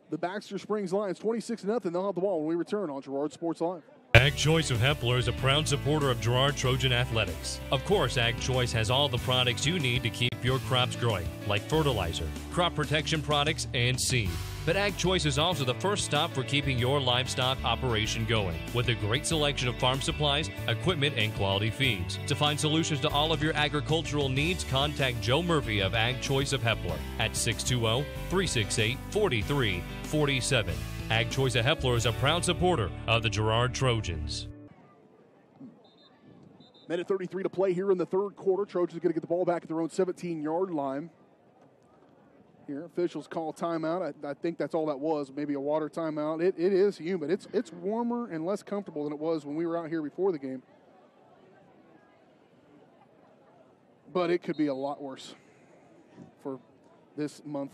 the Baxter Springs Lions, 26-0. They'll have the ball when we return on Girard Sports Live. Ag Choice of Hepler is a proud supporter of Girard Trojan Athletics. Of course, Ag Choice has all the products you need to keep your crops growing, like fertilizer, crop protection products, and seed. But Ag Choice is also the first stop for keeping your livestock operation going, with a great selection of farm supplies, equipment, and quality feeds. To find solutions to all of your agricultural needs, contact Joe Murphy of Ag Choice of Hepler at 620-368-4347. Ag Choice of Hepler is a proud supporter of the Girard Trojans. Minute 33 to play here in the third quarter. Trojans are going to get the ball back at their own 17-yard line. Here, officials call timeout. I think that's all that was, maybe a water timeout. It is humid. It's warmer and less comfortable than it was when we were out here before the game. But it could be a lot worse for this month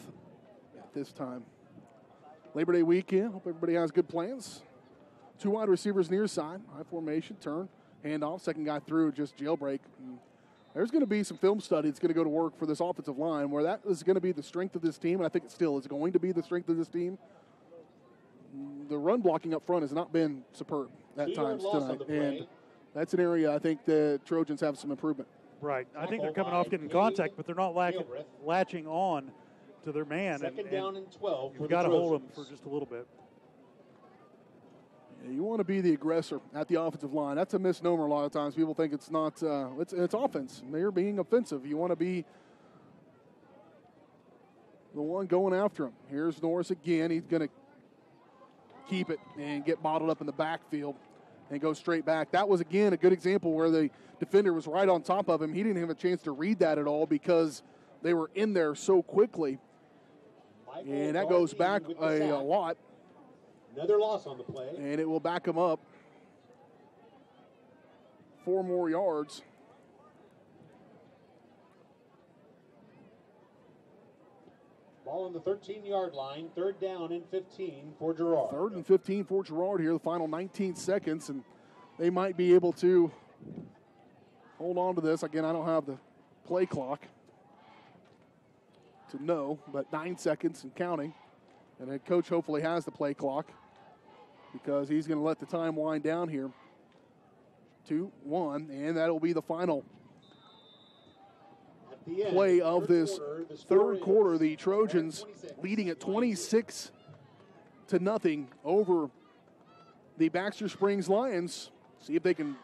at this time. Labor Day weekend. Hope everybody has good plans. 2 wide receivers near side. High formation, turn, handoff. Second guy through, just jailbreak. And there's going to be some film study that's going to go to work for this offensive line where that is going to be the strength of this team, and I think it still is going to be the strength of this team. The run blocking up front has not been superb at times tonight, and that's an area I think the Trojans have some improvement. Right. I think they're coming off getting contact, but they're not latching on to their man. Second down and 12. You've got to hold them for just a little bit. You want to be the aggressor at the offensive line. That's a misnomer a lot of times. People think it's not, it's offense. They're being offensive. You want to be the one going after him. Here's Norris again. He's going to keep it and get bottled up in the backfield and go straight back. That was, again, a good example where the defender was right on top of him. He didn't have a chance to read that at all because they were in there so quickly. And that goes back a lot. Another loss on the play. And it will back him up 4 more yards. Ball on the 13-yard line. 3rd down and 15 for Girard. 3rd and 15 for Girard here, the final 19 seconds, and they might be able to hold on to this. Again, I don't have the play clock to know, but 9 seconds and counting. And the coach hopefully has the play clock because he's going to let the time wind down here. 2-1, and that'll be the final play of this third quarter. The Trojans leading at 26-0 over the Baxter Springs Lions. See if they can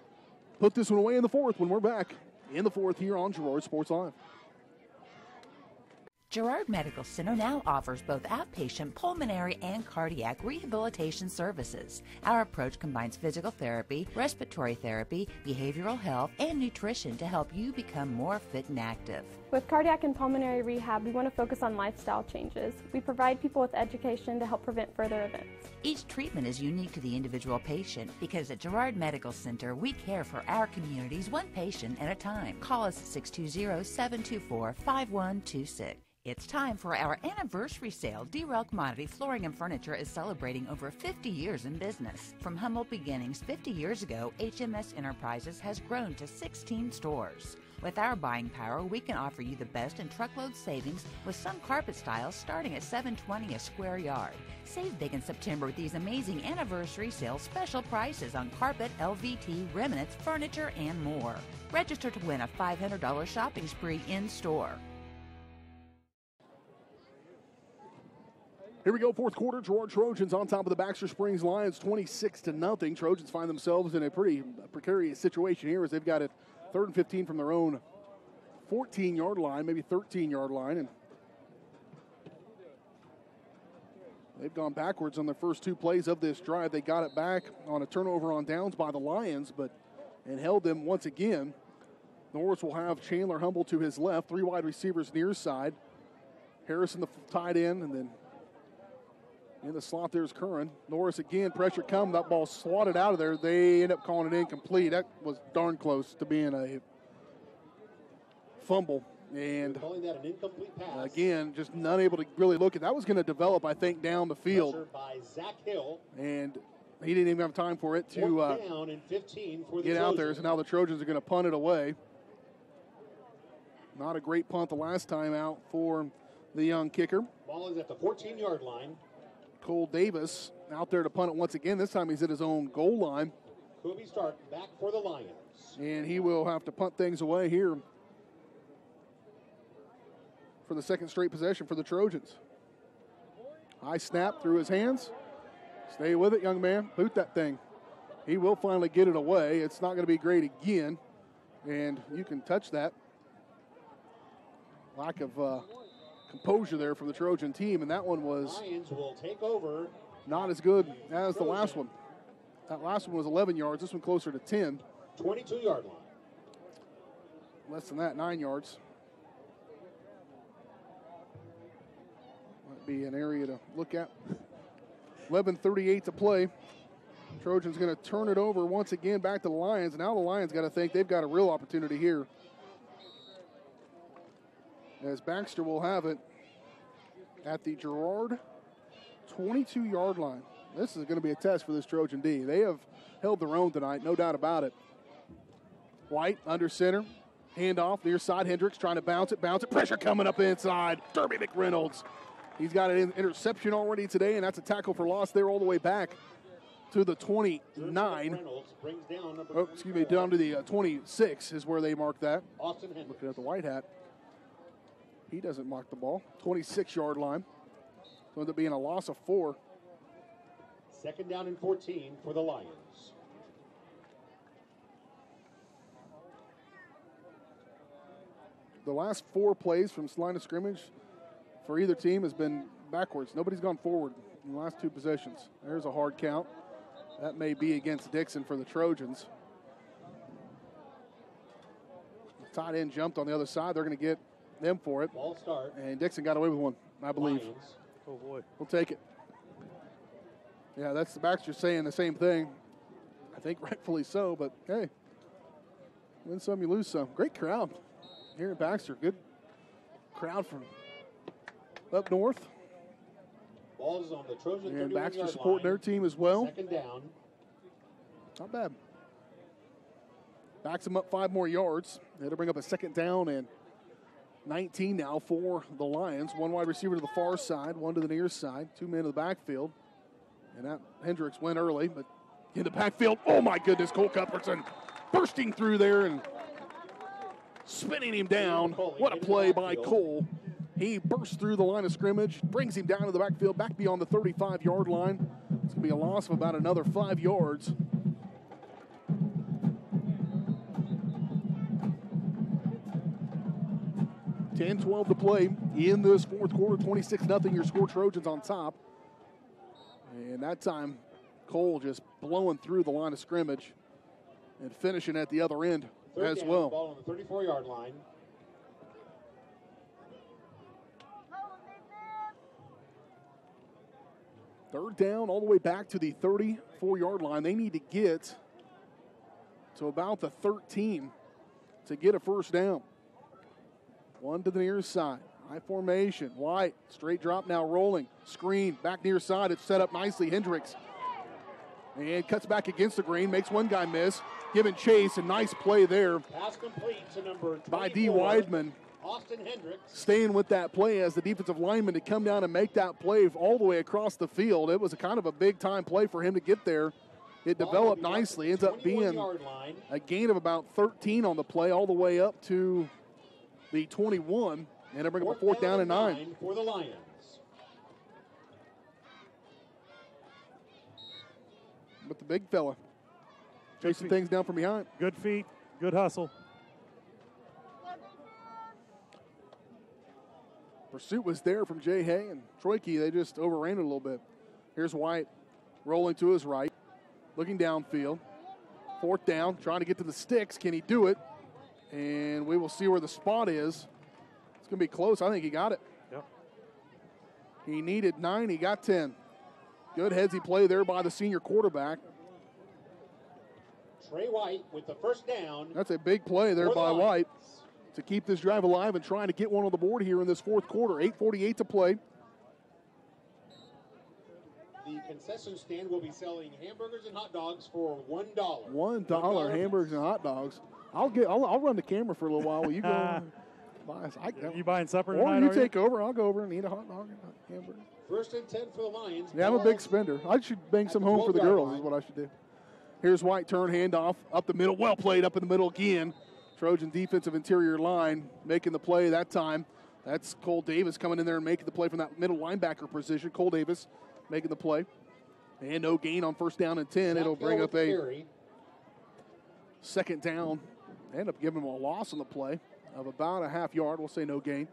put this one away in the fourth when we're back in the fourth here on Girard Sports Live. Girard Medical Center now offers both outpatient pulmonary and cardiac rehabilitation services. Our approach combines physical therapy, respiratory therapy, behavioral health, and nutrition to help you become more fit and active. With cardiac and pulmonary rehab, we want to focus on lifestyle changes. We provide people with education to help prevent further events. Each treatment is unique to the individual patient because at Girard Medical Center, we care for our communities one patient at a time. Call us at 620-724-5126. It's time for our anniversary sale. D-Rail Commodity Flooring and Furniture is celebrating over 50 years in business. From humble beginnings 50 years ago, HMS Enterprises has grown to 16 stores. With our buying power, we can offer you the best in truckload savings with some carpet styles starting at $7.20 a square yard. Save big in September with these amazing anniversary sale special prices on carpet, LVT, remnants, furniture, and more. Register to win a $500 shopping spree in-store. Here we go, fourth quarter. Girard Trojans on top of the Baxter Springs Lions, 26-0. Trojans find themselves in a pretty precarious situation here as they've got it 3rd and 15 from their own 14-yard line, maybe 13-yard line. And they've gone backwards on their first 2 plays of this drive. They got it back on a turnover on downs by the Lions, and held them once again. Norris will have Chandler Humble to his left, 3 wide receivers near side. Harrison the tight end, and then in the slot, there's Curran. Norris again, pressure come. That ball swatted out of there. They end up calling it incomplete. That was darn close to being a fumble. And calling that an incomplete pass. Again, just not able to really look at that. Was going to develop, I think, down the field. Pressure by Zach Hill. And he didn't even have time for it to down and 15 for the get Trojans. out there. So now the Trojans are going to punt it away. Not a great punt the last time out for the young kicker. Ball is at the 14-yard line. Cole Davis out there to punt it once again. This time he's at his own goal line. Kobe Stark back for the Lions. And he will have to punt things away here for the second straight possession for the Trojans. High snap through his hands. Stay with it, young man. Boot that thing. He will finally get it away. It's not going to be great again. And you can touch that. Lack of composure there from the Trojan team. And that one was Lions will take over. not as good as the last one. That last one was 11 yards. This one closer to 10. 22-yard line. Less than that, 9 yards. Might be an area to look at. 11:38 to play. Trojans going to turn it over once again back to the Lions. Now the Lions got to think they've got a real opportunity here. As Baxter will have it at the Girard 22-yard line. This is going to be a test for this Trojan D. They have held their own tonight, no doubt about it. White under center. Handoff, near side. Hendricks trying to bounce it. Pressure coming up inside. Derby McReynolds. He's got an interception already today, and that's a tackle for loss there all the way back to the 29. Down to the 26 is where they mark that. Austin Hendricks. Looking at the white hat. He doesn't mark the ball. 26-yard line. It's going to be a loss of 4. 2nd down and 14 for the Lions. The last 4 plays from line of scrimmage for either team has been backwards. Nobody's gone forward in the last 2 possessions. There's a hard count. That may be against Dixon for the Trojans. The tight end jumped on the other side. They're going to get them for it. Ball start. And Dixon got away with one, I believe. Lions. Oh, boy. We'll take it. Yeah, that's the Baxter saying the same thing. I think rightfully so, but hey, win some, you lose some. Great crowd here at Baxter. Good crowd from up north. Ball's on the Trojan and 31-yard Baxter supporting their team as well. 2nd down. Not bad. Backs them up 5 more yards. They had to bring up a 2nd down and 19 now for the Lions. 1 wide receiver to the far side, 1 to the near side, 2 men to the backfield. And that Hendricks went early, but in the backfield, oh my goodness, Cole Cuthbertson bursting through there and spinning him down. What a play by Cole. He bursts through the line of scrimmage, brings him down to the backfield, back beyond the 35-yard line. It's going to be a loss of about another 5 yards. (10-12) to play in this 4th quarter. 26-0 your score. Trojans on top. And that time, Cole just blowing through the line of scrimmage and finishing at the other end as well. Ball on the 34-yard line. Third down all the way back to the 34-yard line. They need to get to about the 13 to get a first down. 1 to the near side. High formation. White. Straight drop now rolling. Screen. Back near side. It's set up nicely. Hendricks. And cuts back against the green. Makes one guy miss. Giving chase. A nice play there. Pass complete to number 24, by D. Weidman. Austin Hendricks. Staying with that play as the defensive lineman to come down and make that play all the way across the field. It was a kind of a big-time play for him to get there. It developed nicely. Ends up being a gain of about 13 on the play all the way up to the 21. And they bring up a 4th down and 9. For the Lions. But the big fella chasing things down from behind. Good feet, good hustle. Pursuit was there from Jay Hay and Troike. They just overran it a little bit. Here's White rolling to his right, looking downfield. 4th down, trying to get to the sticks. Can he do it? And we will see where the spot is. It's going to be close. I think he got it. Yep. He needed 9. He got 10. Good headsy play there by the senior quarterback. Trey White with the first down. That's a big play there by White to keep this drive alive and trying to get one on the board here in this 4th quarter. 8:48 to play. The concession stand will be selling hamburgers and hot dogs for $1. $1 hamburgers and hot dogs. I'll run the camera for a little while. Will you go? You buying supper or tonight? You take over. I'll go over and eat a hot dog and a hamburger. 1st and 10 for the Lions. Yeah, I'm a big spender. I should bring some home for the girls is what I should do. Here's White, turn, handoff, up the middle. Well played up in the middle again. Trojan defensive interior line making the play that time. That's Cole Davis coming in there and making the play from that middle linebacker position. Cole Davis making the play. And no gain on first down and 10. It'll bring up a second down. End up giving him a loss on the play of about a half yard. We'll say no gain.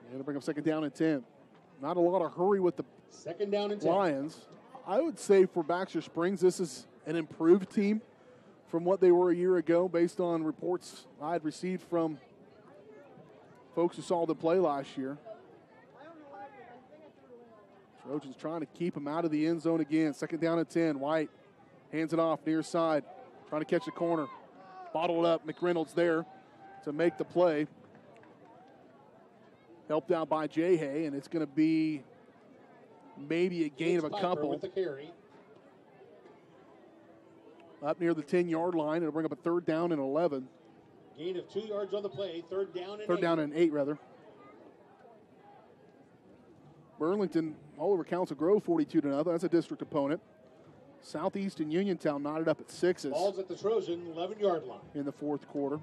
And it'll bring up second down and 10. Not a lot of hurry with the second down and 10. Lions. I would say for Baxter Springs, this is an improved team from what they were a year ago based on reports I had received from folks who saw them play last year. Trojans trying to keep him out of the end zone again. Second down and 10. White hands it off near side. Trying to catch the corner. Bottled up. McReynolds there to make the play. Helped out by Jay Hay, and it's going to be maybe a gain of a couple. With the carry. Up near the 10-yard line. It'll bring up a third down and 11. Gain of 2 yards on the play. Third down and 8. Third down and 8, rather. Burlington all over Council Grove 42-0. That's a district opponent. Southeast and Uniontown knotted up at 6s. Ball's at the Trojan 11-yard line. In the fourth quarter.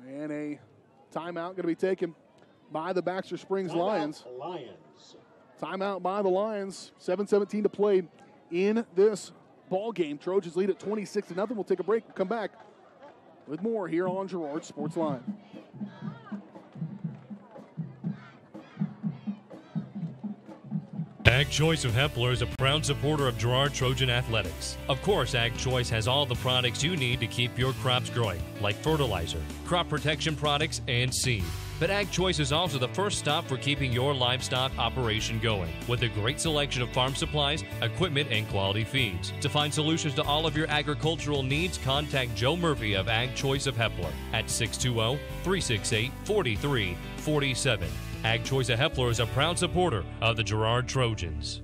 And a timeout going to be taken by the Baxter Springs Lions. Timeout by the Lions. 7:17 to play in this ball game. Trojans lead at 26-0. We'll take a break and come back with more here on Girard Sports Live. Ag Choice of Hepler is a proud supporter of Girard Trojan Athletics. Of course, Ag Choice has all the products you need to keep your crops growing, like fertilizer, crop protection products, and seed. But Ag Choice is also the first stop for keeping your livestock operation going, with a great selection of farm supplies, equipment, and quality feeds. To find solutions to all of your agricultural needs, contact Joe Murphy of Ag Choice of Hepler at 620-368-4347. Ag Choice of Hepler is a proud supporter of the Girard Trojans.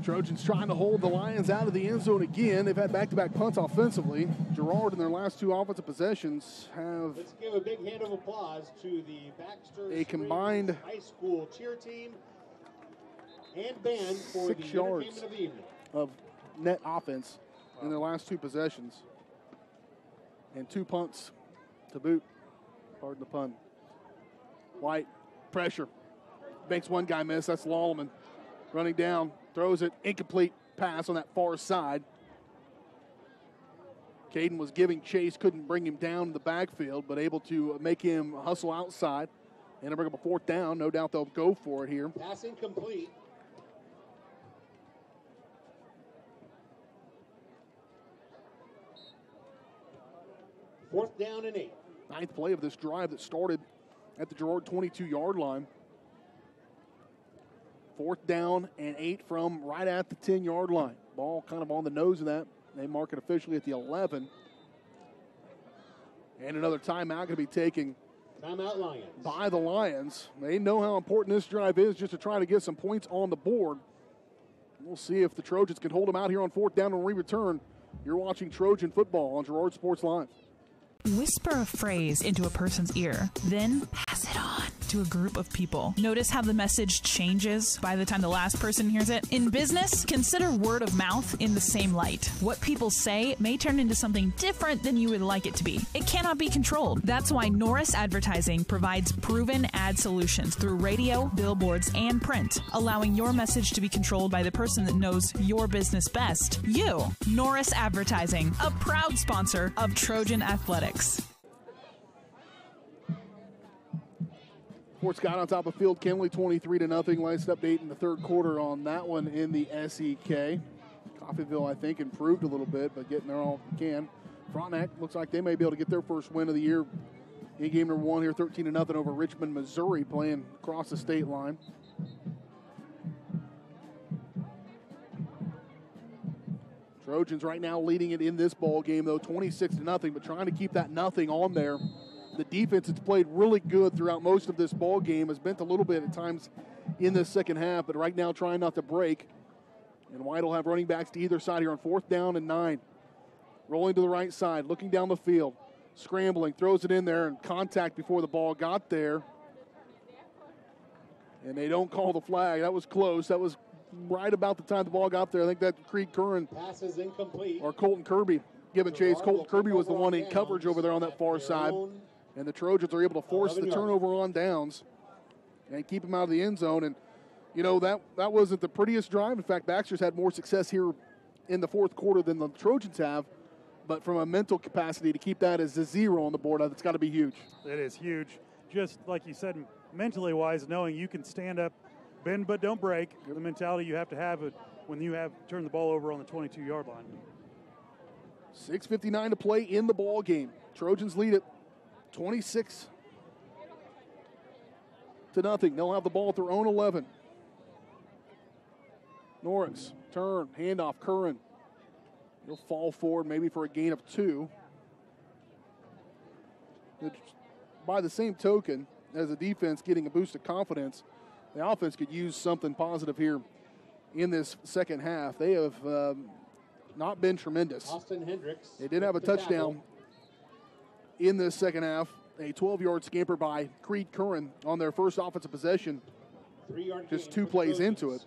Trojans trying to hold the Lions out of the end zone again. They've had back-to-back punts offensively. Girard in their last 2 offensive possessions have... Let's give a big hand of applause to the Baxter a combined high school cheer team and band for 6 the yards entertainment of the evening. of net offense in their last 2 possessions. And 2 punts to boot. Pardon the pun. White, pressure. Makes one guy miss. That's Lallman. Running down. Throws it, incomplete pass on that far side. Caden was giving chase, couldn't bring him down in the backfield, but able to make him hustle outside. And it'll bring up a 4th down. No doubt they'll go for it here. Pass incomplete. Fourth down and 8. 9th play of this drive that started at the Girard 22-yard line. 4th down and 8 from right at the 10-yard line. Ball kind of on the nose of that. They mark it officially at the 11. And another timeout going to be taken Timeout Lions. by the Lions. They know how important this drive is just to try to get some points on the board. We'll see if the Trojans can hold them out here on 4th down when we return. You're watching Trojan football on Girard Sports Live. Whisper a phrase into a person's ear, then pass it on to a group of people. Notice how the message changes by the time the last person hears it? In business, consider word of mouth in the same light. What people say may turn into something different than you would like it to be. It cannot be controlled. That's why Norris Advertising provides proven ad solutions through radio, billboards, and print, allowing your message to be controlled by the person that knows your business best. You. Norris Advertising, a proud sponsor of Trojan Athletics. Fort Scott on top of Field Kenley, 23-0. Last update in the third quarter on that one in the SEK. Coffeyville, I think, improved a little bit, but getting there all they can. Frontenac looks like they may be able to get their first win of the year in game number 1 here, 13-0 over Richmond, Missouri, playing across the state line. Trojans right now leading it in this ball game, though, 26-0, but trying to keep that nothing on there. The defense has played really good throughout most of this ball game, has bent a little bit at times in the second half, but right now trying not to break. And White will have running backs to either side here on 4th down and 9. Rolling to the right side, looking down the field, scrambling, throws it in there, and contact before the ball got there. And they don't call the flag. That was close. That was right about the time the ball got there. I think that Creed Curran Passes incomplete. or Colton Kirby giving chase. Colton Kirby was the one in coverage over there on that far side. And the Trojans are able to force the turnover on downs and keep him out of the end zone. And, you know, that wasn't the prettiest drive. In fact, Baxter's had more success here in the fourth quarter than the Trojans have. But from a mental capacity to keep that as a 0 on the board, that's got to be huge. It is huge. Just like you said, mentally wise, knowing you can stand up, bend but don't break. The mentality you have to have it when you have turned the ball over on the 22-yard line. 6:59 to play in the ball game. Trojans lead it 26-0. They'll have the ball at their own 11. Norris, turn, handoff, Curran. He'll fall forward maybe for a gain of 2. By the same token, as a defense getting a boost of confidence, the offense could use something positive here in this second half. They have not been tremendous. Austin Hendricks. They did have a touchdown in this second half, a 12-yard scamper by Creed Curran on their first offensive possession. 3-yard just 2 plays into it.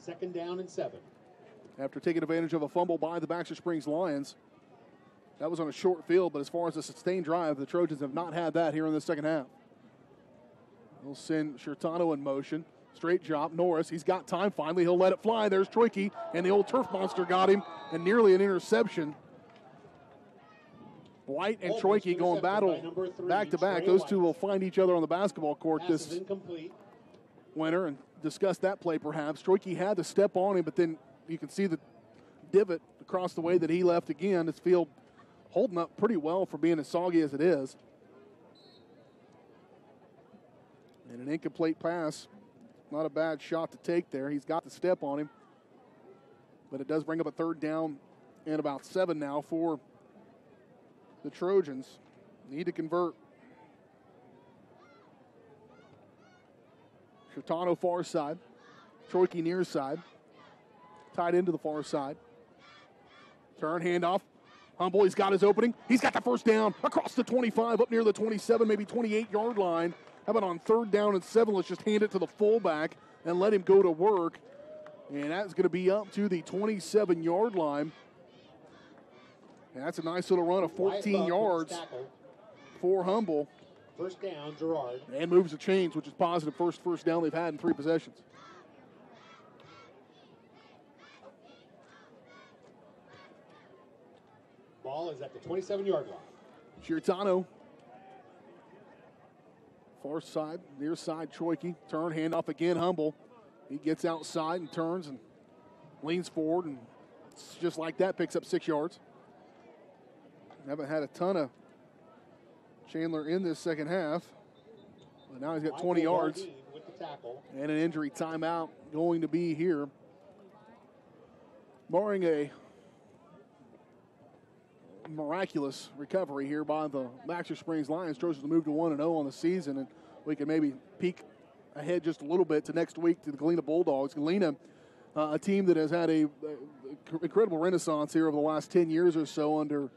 2nd down and 7. After taking advantage of a fumble by the Baxter Springs Lions. That was on a short field, but as far as a sustained drive, the Trojans have not had that here in the second half. They'll send Shirtano in motion. Straight drop, Norris. He's got time finally. He'll let it fly. There's Troike, and the old turf monster got him, and nearly an interception. White and Troike going battle back-to-back. Those two will find each other on the basketball court this winter and discuss that play perhaps. Troike had to step on him, but then you can see the divot across the way that he left again. This field holding up pretty well for being as soggy as it is. And an incomplete pass. Not a bad shot to take there. He's got the step on him. But it does bring up a 3rd down and about 7 now for the Trojans. Need to convert. Shirtano far side. Troike near side. Tied into the far side. Turn, handoff. Humble, he's got his opening. He's got the first down across the 25, up near the 27, maybe 28-yard line. How about on 3rd down and 7? Let's just hand it to the fullback and let him go to work. And that's going to be up to the 27-yard line. And that's a nice little run of 14 yards for Humble. 1st down, Girard. And moves the chains, which is positive. First down they've had in 3 possessions. Ball is at the 27-yard line. Shirtano. Far side, near side, Troike. Turn, handoff again, Humble. He gets outside and turns and leans forward, and just like that, picks up 6 yards. Haven't had a ton of Chandler in this second half, but now he's got 20 yards. With the tackle. And an injury timeout going to be here. Barring a miraculous recovery here by the Baxter Springs Lions. Trojans to move to 1-0 on the season, and we can maybe peek ahead just a little bit to next week to the Galena Bulldogs. Galena, a team that has had a incredible renaissance here over the last 10 years or so under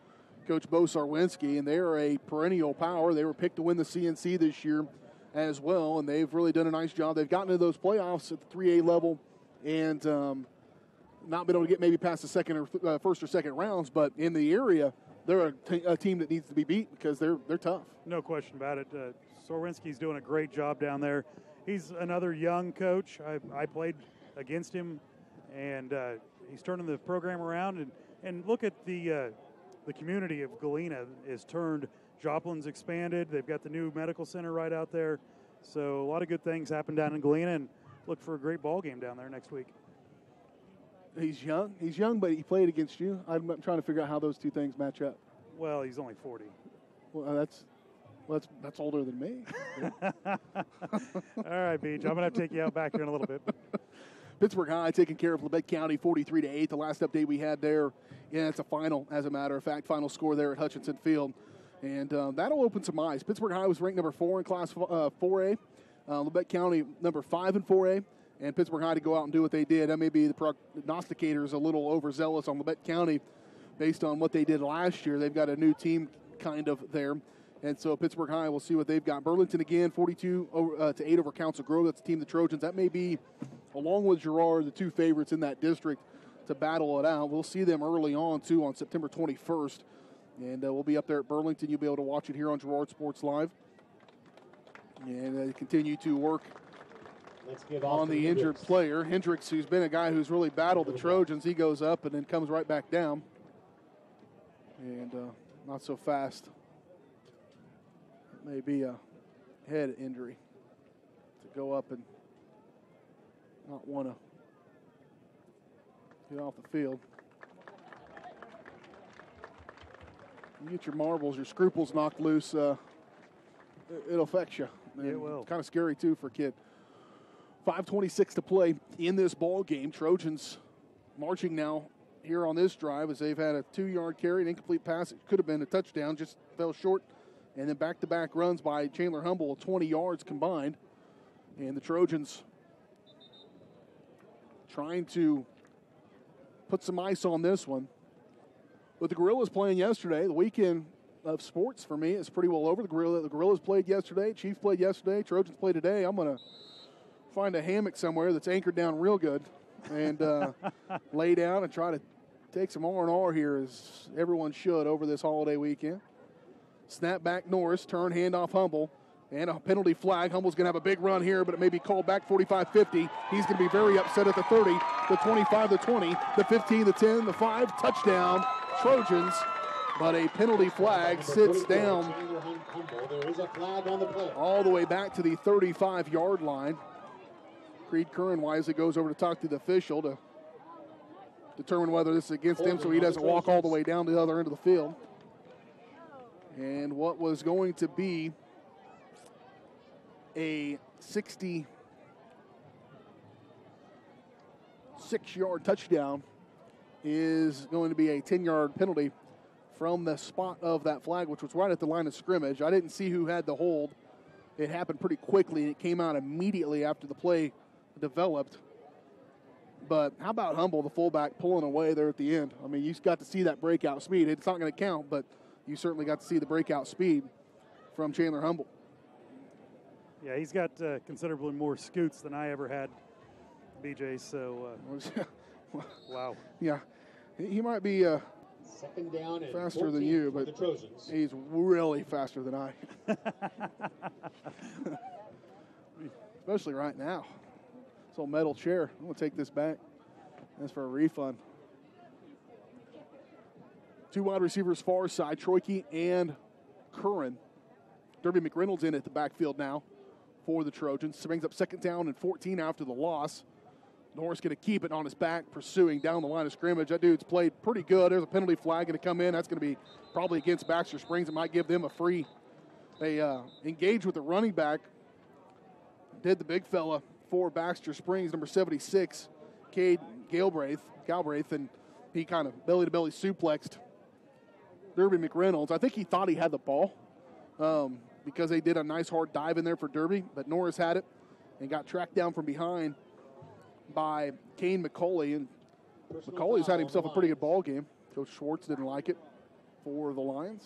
Coach Bo Sarwinski, and they are a perennial power. They were picked to win the CNC this year as well, and they've really done a nice job. They've gotten to those playoffs at the 3A level and not been able to get maybe past the first or second rounds, but in the area, they're a team that needs to be beat because they're tough. No question about it. Sorwinski's doing a great job down there. He's another young coach. I played against him, and he's turning the program around. And look at the community of Galena is turned. Joplin's expanded. They've got the new medical center right out there. So a lot of good things happen down in Galena, and look for a great ball game down there next week. He's young, but he played against you. I'm trying to figure out how those two things match up. Well, he's only 40. Well, that's older than me. All right, Beach. I'm going to have to take you out back here in a little bit. Pittsburgh High taking care of Labette County 43-8. The last update we had there, it's a final, as a matter of fact, final score there at Hutchinson Field. And that'll open some eyes. Pittsburgh High was ranked number 4 in Class 4A. Labette County number 5 in 4A. And Pittsburgh High to go out and do what they did. That may be the prognosticators a little overzealous on Labette County based on what they did last year. They've got a new team kind of there. And so Pittsburgh High, we'll see what they've got. Burlington again, 42-8 over Council Grove. That's the team, the Trojans. That may be, along with Girard, the two favorites in that district to battle it out. We'll see them early on, too, on September 21st. And we'll be up there at Burlington. You'll be able to watch it here on Girard Sports Live. And they continue to work on the injured player. Hendricks, who's been a guy who's really battled the Trojans, he goes up and then comes right back down. And not so fast. It may be a head injury to go up and not want to get off the field. You get your marbles, your scruples knocked loose, it affects you. And it will. Kind of scary, too, for a kid. 5:26 to play in this ball game. Trojans marching now here on this drive as they've had a 2-yard carry, an incomplete pass. It could have been a touchdown, just fell short. And then back-to-back runs by Chandler Humble, 20 yards combined. And the Trojans trying to put some ice on this one. With the Gorillas playing yesterday, the weekend of sports for me is pretty well over. The Gorillas played yesterday, Chiefs played yesterday, Trojans played today. I'm going to find a hammock somewhere that's anchored down real good and lay down and try to take some R&R here, as everyone should, over this holiday weekend. Snap back Norris, turn, handoff Humble, and a penalty flag. Humble's going to have a big run here, but it may be called back 45-50. He's going to be very upset at the 30, the 25, the 20, the 15, the 10, the 5, touchdown, Trojans. But a penalty flag sits down all the way back to the 35-yard line. Creed Curran wisely goes over to talk to the official to determine whether this is against him so he doesn't walk all the way down to the other end of the field. And what was going to be a 66-yard touchdown is going to be a 10-yard penalty from the spot of that flag, which was right at the line of scrimmage. I didn't see who had the hold. It happened pretty quickly, and it came out immediately after the play developed. But how about Humble, the fullback, pulling away there at the end? I mean, you got to see that breakout speed. It's not going to count, but you certainly got to see the breakout speed from Chandler Humble. Yeah, he's got considerably more scoots than I ever had, BJ, so wow. Yeah, he might be second down and faster than you, but he's really faster than I. Especially right now. This old metal chair. I'm going to take this back. That's for a refund. Two wide receivers far side, Troike and Curran. Derby McReynolds in at the backfield now for the Trojans. Brings up second down and 14 after the loss. Norris going to keep it on his back, pursuing down the line of scrimmage. That dude's played pretty good. There's a penalty flag going to come in. That's going to be probably against Baxter Springs. It might give them a free. They engage with the running back. Did the big fella for Baxter Springs, number 76, Cade Galbraith, and he kind of belly-to-belly suplexed Derby McReynolds. I think he thought he had the ball because they did a nice hard dive in there for Derby, but Norris had it and got tracked down from behind by Kane McCauley, and McCauley's had himself a pretty good ball game. Coach Schwartz didn't like it for the Lions,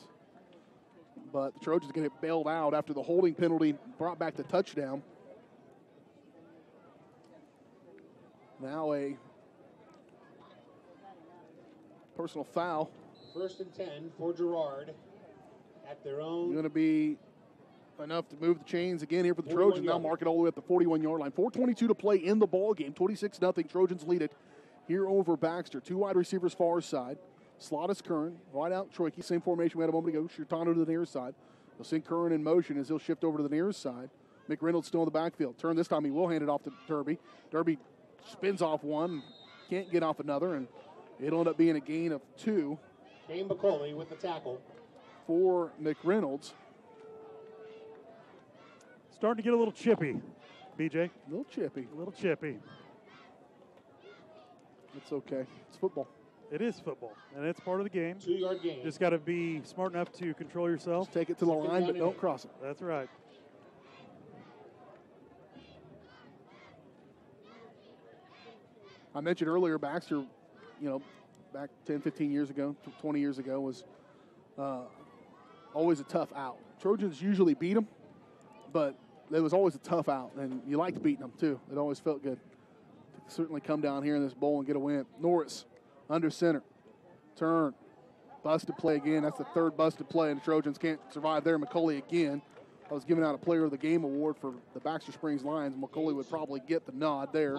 but the Trojans get it bailed out after the holding penalty brought back the touchdown. Now a personal foul. 1st and 10 for Girard at their own. Going to be enough to move the chains again here for the Trojans. Now mark it all the way up the 41-yard line. 4:22 to play in the ball game. 26-0. Trojans lead it here over Baxter. Two wide receivers far side. Slot is Curran. Wide out Troike. Same formation we had a moment ago. Shirtano to the near side. They'll send Curran in motion as he'll shift over to the near side. McReynolds still in the backfield. Turn this time. He will hand it off to Derby. Derby spins off one. Can't get off another. And it'll end up being a gain of 2. Kane McCauley with the tackle for McReynolds. Starting to get a little chippy, BJ. A little chippy. A little chippy. It's okay. It's football. It is football, and it's part of the game. 2-yard gain. Just got to be smart enough to control yourself. Just take it to the line, but don't cross it. That's right. I mentioned earlier, Baxter, back 10, 15 years ago, 20 years ago, was always a tough out Trojans usually beat them, but it was always a tough out, and you liked beating them too. It always felt good. Certainly come down here in this bowl and get a win. Norris under center. Turn. Busted play again. That's the third busted play, and the Trojans can't survive there. McCauley again. I was giving out a Player of the Game award for the Baxter Springs Lions. McCauley would probably get the nod there.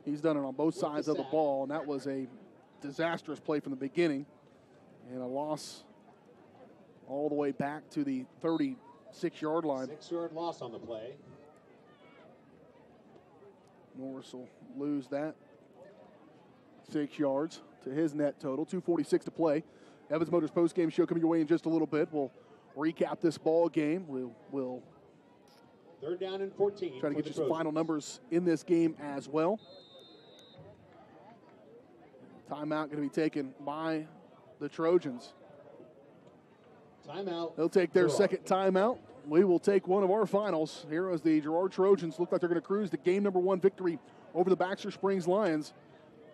He's done it on both sides of the ball, and that was a disastrous play from the beginning. And a loss all the way back to the 36-yard line. 6-yard loss on the play. Norris will lose that 6 yards to his net total. 2:46 to play. Evans Motors postgame show coming your way in just a little bit. We'll recap this ball game. We'll 3rd down and 14. Try to get you some final numbers in this game as well. Timeout going to be taken by the Trojans. Timeout. They'll take their Girard. second timeout. We will take one of our finals here as the Girard Trojans look like they're going to cruise to game number 1 victory over the Baxter Springs Lions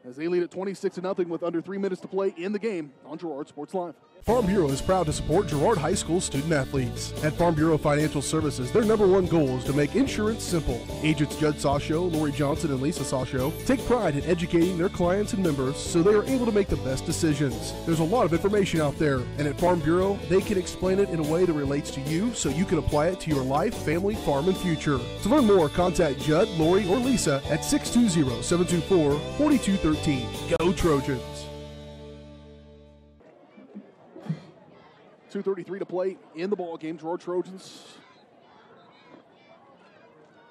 as they lead at 26-0 with under 3 minutes to play in the game on Girard Sports Live. Farm Bureau is proud to support Girard High School student athletes. At Farm Bureau Financial Services, their #1 goal is to make insurance simple. Agents Judd Sasho, Lori Johnson, and Lisa Sasho take pride in educating their clients and members so they are able to make the best decisions. There's a lot of information out there, and at Farm Bureau, they can explain it in a way that relates to you so you can apply it to your life, family, farm, and future. To learn more, contact Judd, Lori, or Lisa at 620-724-4213. Go Trojans! 2:33 to play in the ball game. Girard Trojans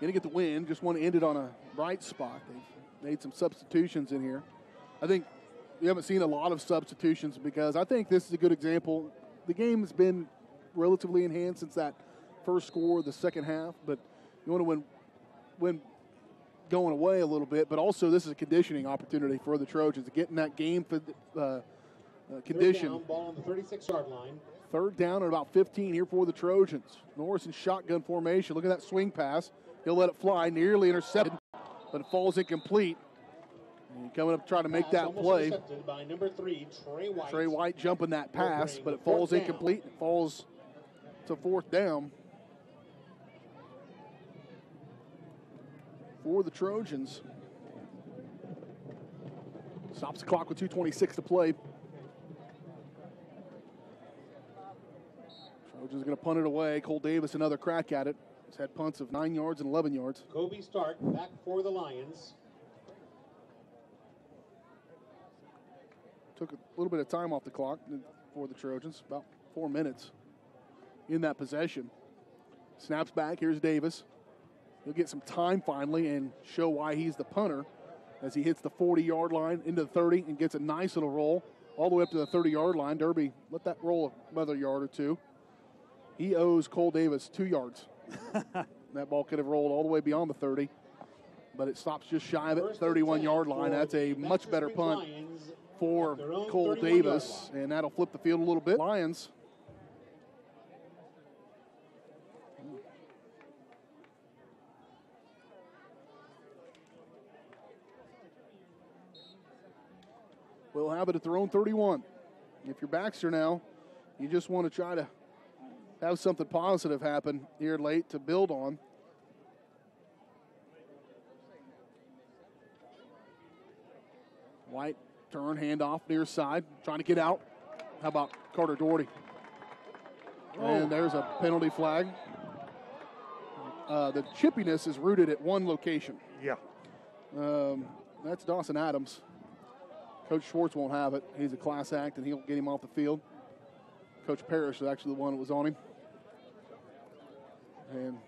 going to get the win. Just want to end it on a bright spot. They've made some substitutions in here. I think we haven't seen a lot of substitutions because I think this is a good example. The game has been relatively in hand since that first score of the second half, but you want to win going away a little bit, but also this is a conditioning opportunity for the Trojans to get in that game for condition. 3rd down, ball on the 36-yard line. 3rd down and about 15 here for the Trojans. Norris in shotgun formation. Look at that swing pass. He'll let it fly, nearly intercepted, but it falls incomplete. And coming up trying to make that play. Intercepted by number 3, Trey White. Trey White jumping that pass, but it falls incomplete. It falls to 4th down for the Trojans. Stops the clock with 2:26 to play. Trojans going to punt it away. Cole Davis another crack at it. He's had punts of 9 yards and 11 yards. Kobe Stark back for the Lions. Took a little bit of time off the clock for the Trojans, about 4 minutes in that possession. Snaps back. Here's Davis. He'll get some time finally and show why he's the punter as he hits the 40-yard line into the 30 and gets a nice little roll all the way up to the 30-yard line. Derby let that roll another yard or two. He owes Cole Davis 2 yards. That ball could have rolled all the way beyond the 30, but it stops just shy of it, 31-yard line. That's a much better punt for Cole Davis, and that'll flip the field a little bit. Lions will have it at their own 31. If you're Baxter now, you just want to try to have something positive happen here late to build on. White turn, handoff near side, trying to get out. How about Carter Doherty? And there's a penalty flag. The chippiness is rooted at one location. Yeah. That's Dawson Adams. Coach Schwartz won't have it. He's a class act, and he'll get him off the field. Coach Parish is actually the one that was on him. And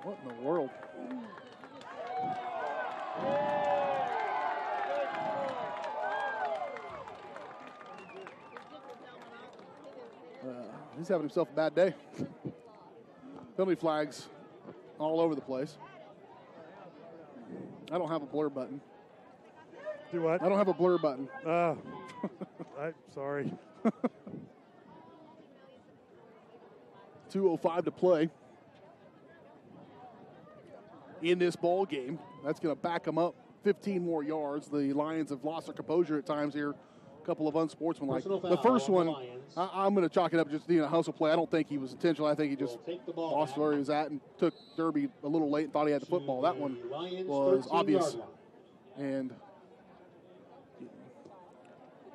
what in the world? He's having himself a bad day. Penalty flags all over the place. I don't have a blur button. Do what? I don't have a blur button. I'm sorry. 2:05 to play in this ball game. That's going to back them up 15 more yards. The Lions have lost their composure at times here couple of unsportsmanlike. Personal The foul first on the one, Lions. I'm going to chalk it up just hustle play. I don't think he was intentional. I think he just lost where he was at and took Derby a little late and thought he had the football. That one was obvious. And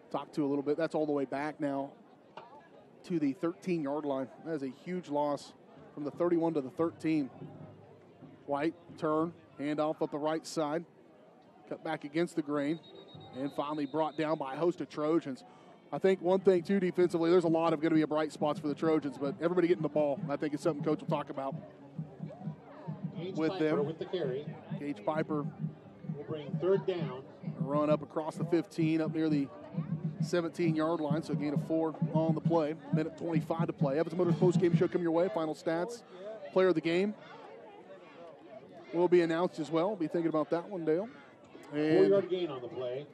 talk to a little bit. That's all the way back now to the 13-yard line. That is a huge loss from the 31 to the 13. White, turn, handoff up the right side, cut back against the grain, and finally brought down by a host of Trojans. I think one thing, too, defensively, there's a lot of going to be a bright spots for the Trojans, but everybody getting the ball, I think, is something Coach will talk about with them. With the carry. Gage Piper will bring third down. Run up across the 15, up near the 17-yard line, so gain of 4 on the play. Minute 25 to play. Evans Motors post-game show coming your way. Final stats. Player of the game will be announced as well. Be thinking about that one, Dale. 4-yard gain on the play.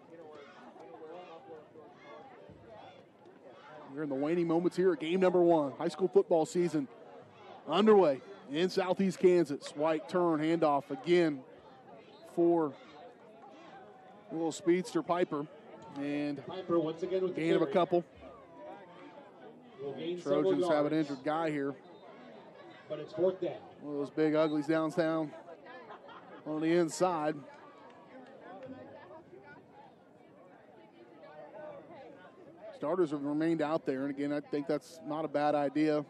We're in the waning moments here at game number 1. High school football season underway in southeast Kansas. White turn, handoff again for a little speedster Piper. And Piper once again with gain of a couple. Trojans have an injured guy here. But it's 4th down. One of those big uglies downtown on the inside. Starters have remained out there, and again, I think that's not a bad idea,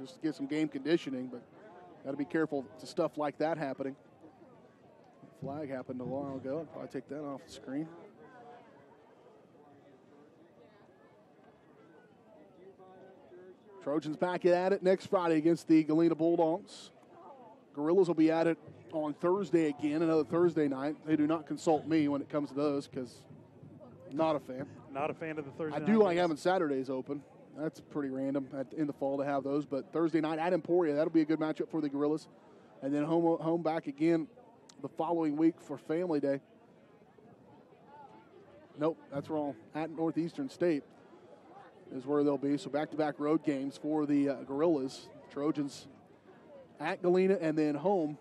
just to get some game conditioning, but got to be careful to stuff like that happening. Flag happened a while ago. I'd probably take that off the screen. Trojans back at it next Friday against the Galena Bulldogs. Gorillas will be at it on Thursday again, another Thursday night. They do not consult me when it comes to those because I'm not a fan. Not a fan of the Thursday night. I do like having Saturdays open. That's pretty random in the fall to have those. But Thursday night at Emporia, that'll be a good matchup for the Gorillas. And then home back again the following week for Family Day. Nope, that's wrong. At Northeastern State is where they'll be. So back-to-back road games for the Gorillas. Trojans at Galena and then home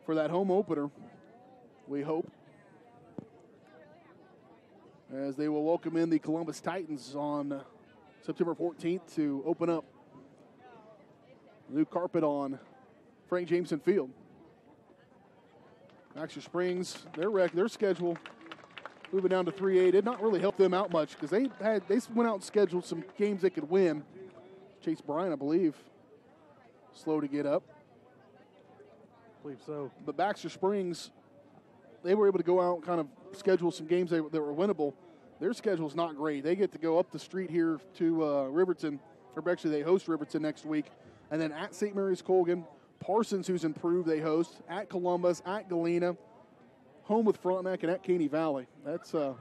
for that home opener, we hope, as they will welcome in the Columbus Titans on September 14th to open up new carpet on Frank Jameson Field. Baxter Springs, their schedule moving down to 3A did not really help them out much because they went out and scheduled some games they could win. Chase Bryan, I believe, slow to get up. I believe so. But Baxter Springs, they were able to go out and kind of schedule some games that were winnable. Their schedule's not great. They get to go up the street here to Riverton, or actually they host Riverton next week, and then at St. Mary's Colgan, Parsons, who's improved, they host, at Columbus, at Galena, home with Frontenac, and at Caney Valley. That's a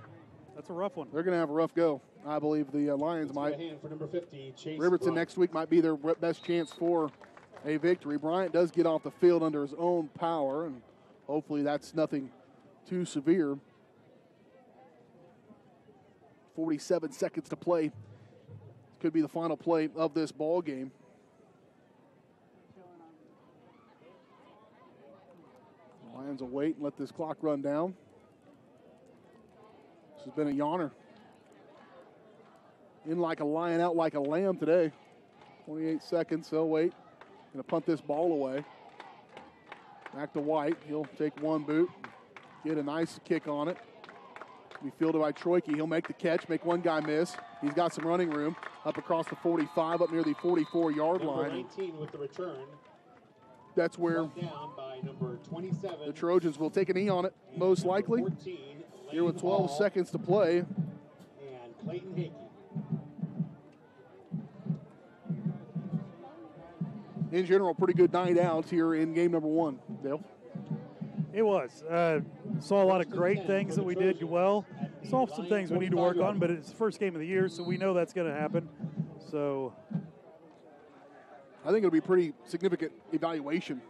rough one. They're going to have a rough go. I believe the Lions might. For number 50, Chase Riverton Bryant. next week might be their best chance for a victory. Bryant does get off the field under his own power, and hopefully that's nothing too severe. 47 seconds to play. Could be the final play of this ball game. Lions will wait and let this clock run down. This has been a yawner. In like a lion, out like a lamb today. 28 seconds, they'll wait. Gonna punt this ball away. Back to White. He'll take one boot, get a nice kick on it. Be fielded by Troike. He'll make the catch, make one guy miss. He's got some running room up across the 45, up near the 44-yard line. Number 19 with the return. That's where down by number 27. The Trojans will take an E on it, most likely. 14, here with 12 seconds to play. And Clayton Hickey. In general, pretty good night out here in game number 1, Dale. It was. Saw a lot of great things that we did well. Saw some things we need to work on, but it's the first game of the year, so we know that's going to happen. So I think it'll be pretty significant evaluation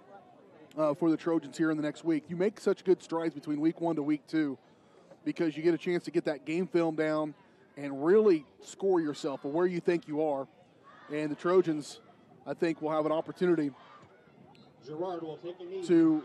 for the Trojans here in the next week. You make such good strides between week 1 to week 2 because you get a chance to get that game film down and really score yourself of where you think you are. And the Trojans, I think, will have an opportunity Girard will take a knee. to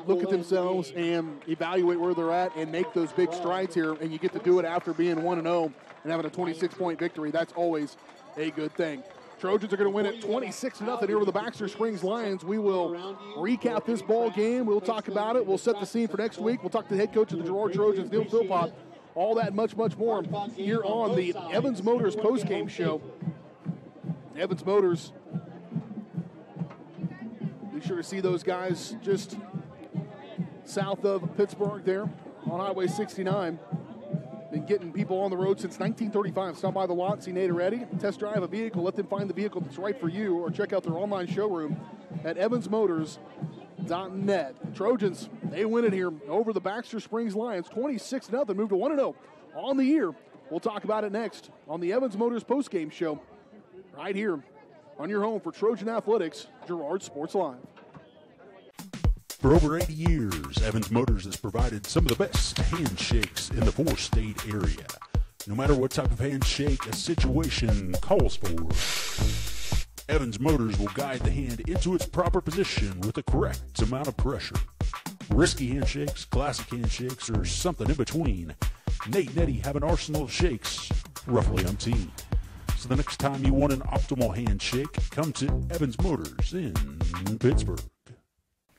look at themselves and evaluate where they're at and make those big strides here, and you get to do it after being 1-0 and having a 26-point victory. That's always a good thing. Trojans are going to win it 26-0 here with the Baxter Springs Lions. We will recap this ball game. We'll talk about it. We'll set the scene for next week. We'll talk to the head coach of the Girard Trojans, Neil Philpott. All that much, much more here on the Evans Motors postgame show. Evans Motors, be sure to see those guys just south of Pittsburgh there on Highway 69. Been getting people on the road since 1935. Stop by the lot, see Nate already. Test drive a vehicle, let them find the vehicle that's right for you, or check out their online showroom at evansmotors.net. Trojans, they win it here over the Baxter Springs Lions, 26-0, move to 1-0 on the year. We'll talk about it next on the Evans Motors postgame show, right here on your home for Trojan Athletics, Girard Sports Live. For over 80 years, Evans Motors has provided some of the best handshakes in the four-state area. No matter what type of handshake a situation calls for, Evans Motors will guide the hand into its proper position with the correct amount of pressure. Risky handshakes, classic handshakes, or something in between, Nate and Eddie have an arsenal of shakes, roughly umpteen. So the next time you want an optimal handshake, come to Evans Motors in Pittsburgh.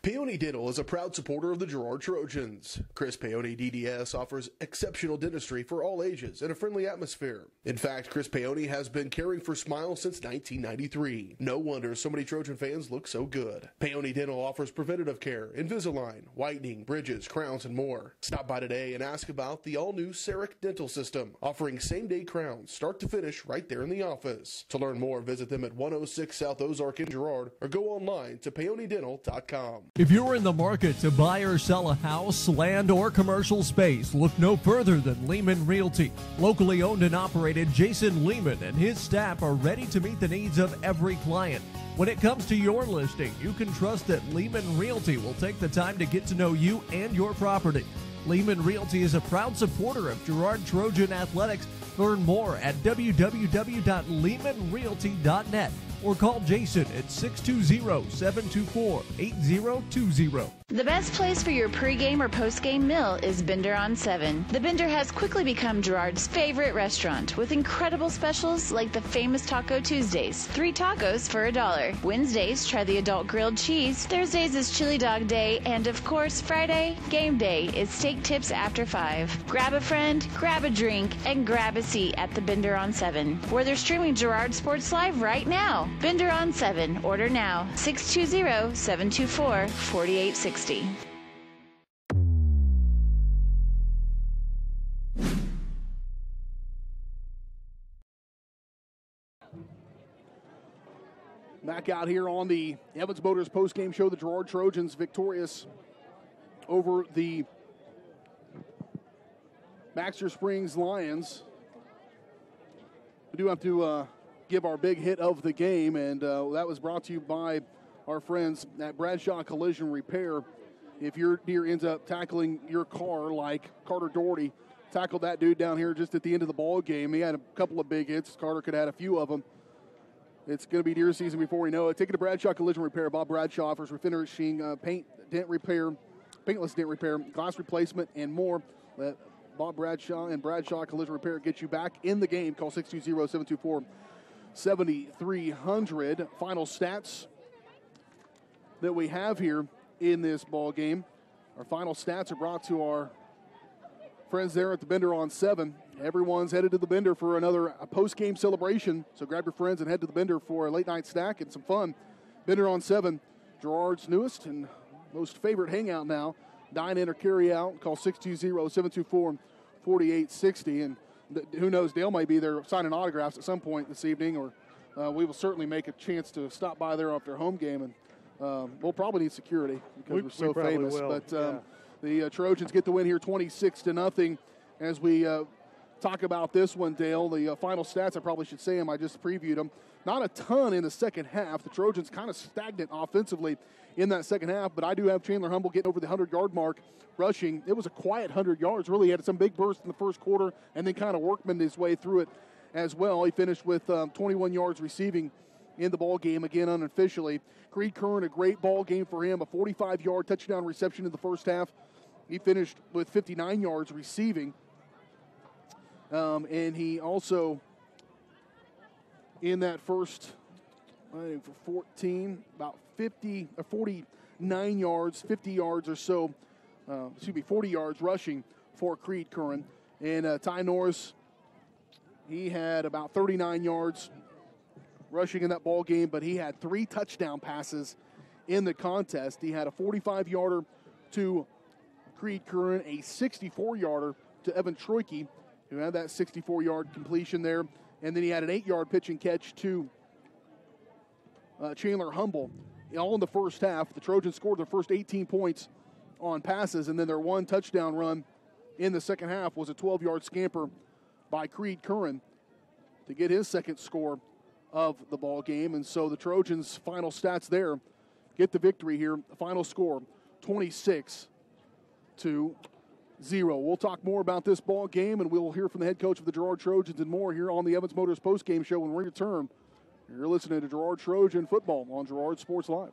Peony Dental is a proud supporter of the Girard Trojans. Chris Peony DDS offers exceptional dentistry for all ages in a friendly atmosphere. In fact, Chris Peony has been caring for smiles since 1993. No wonder so many Trojan fans look so good. Peony Dental offers preventative care, Invisalign, whitening, bridges, crowns, and more. Stop by today and ask about the all-new CEREC dental system, offering same-day crowns, start to finish, right there in the office. To learn more, visit them at 106 South Ozark in Girard or go online to peonydental.com. If you're in the market to buy or sell a house, land, or commercial space, look no further than Lehman Realty. Locally owned and operated, Jason Lehman and his staff are ready to meet the needs of every client. When it comes to your listing, you can trust that Lehman Realty will take the time to get to know you and your property. Lehman Realty is a proud supporter of Girard Trojan Athletics. Learn more at www.lehmanrealty.net or call Jason at 620-724-8020. The best place for your pregame or postgame meal is Bender on 7. The Bender has quickly become Girard's favorite restaurant with incredible specials like the famous Taco Tuesdays, 3 tacos for $1. Wednesdays, try the adult grilled cheese. Thursdays is chili dog day. And of course, Friday, game day, is steak tips after 5. Grab a friend, grab a drink, and grab a seat at the Bender on 7, where they're streaming Girard Sports Live right now. Bender on 7. Order now. 620-724-4860. Back out here on the Evans Motors postgame show, the Girard Trojans victorious over the Baxter Springs Lions. We do have to give our big hit of the game, and that was brought to you by our friends at Bradshaw Collision Repair. If your deer ends up tackling your car like Carter Doherty tackled that dude down here just at the end of the ball game, he had a couple of big hits. Carter could have had a few of them. It's going to be deer season before we know it. Take it to Bradshaw Collision Repair. Bob Bradshaw offers refinishing, paint, dent repair, paintless dent repair, glass replacement, and more. Let Bob Bradshaw and Bradshaw Collision Repair get you back in the game. Call 620-724-7300. Final stats that we have here in this ball game. Our final stats are brought to our friends there at the Bender on 7. Everyone's headed to the Bender for another post-game celebration, so grab your friends and head to the Bender for a late-night snack and some fun. Bender on 7, Girard's newest and most favorite hangout now. Dine in or carry out. Call 620-724-4860. And who knows, Dale might be there signing autographs at some point this evening, or we will certainly make a chance to stop by there after home game. And we'll probably need security because we're so famous. Will. But the Trojans get the win here 26-0. As we talk about this one, Dale, the final stats, I probably should say them. I just previewed them. Not a ton in the second half. The Trojans kind of stagnant offensively in that second half, but I do have Chandler Humble getting over the 100-yard mark rushing. It was a quiet 100 yards. Really had some big bursts in the first quarter and then kind of workmaned his way through it as well. He finished with 21 yards receiving in the ball game again unofficially. Creed Curran, a great ball game for him, a 45-yard touchdown reception in the first half. He finished with 59 yards receiving. And he also, in that first, for 14, about 49 yards, 50 yards or so, 40 yards rushing for Creed Curran. And Ty Norris, he had about 39 yards rushing in that ball game, but he had 3 touchdown passes in the contest. He had a 45-yarder to Creed Curran, a 64-yarder to Evan Troike, who had that 64-yard completion there. And then he had an 8-yard pitch and catch to Chandler Humble. All in the first half. The Trojans scored their first 18 points on passes, and then their 1 touchdown run in the second half was a 12-yard scamper by Creed Curran to get his second score of the ball game. And so the Trojans' final stats there get the victory here. Final score, 26-0. We'll talk more about this ball game, and we'll hear from the head coach of the Girard Trojans and more here on the Evans Motors postgame show when we return. You're listening to Girard Trojan football on Girard Sports Live.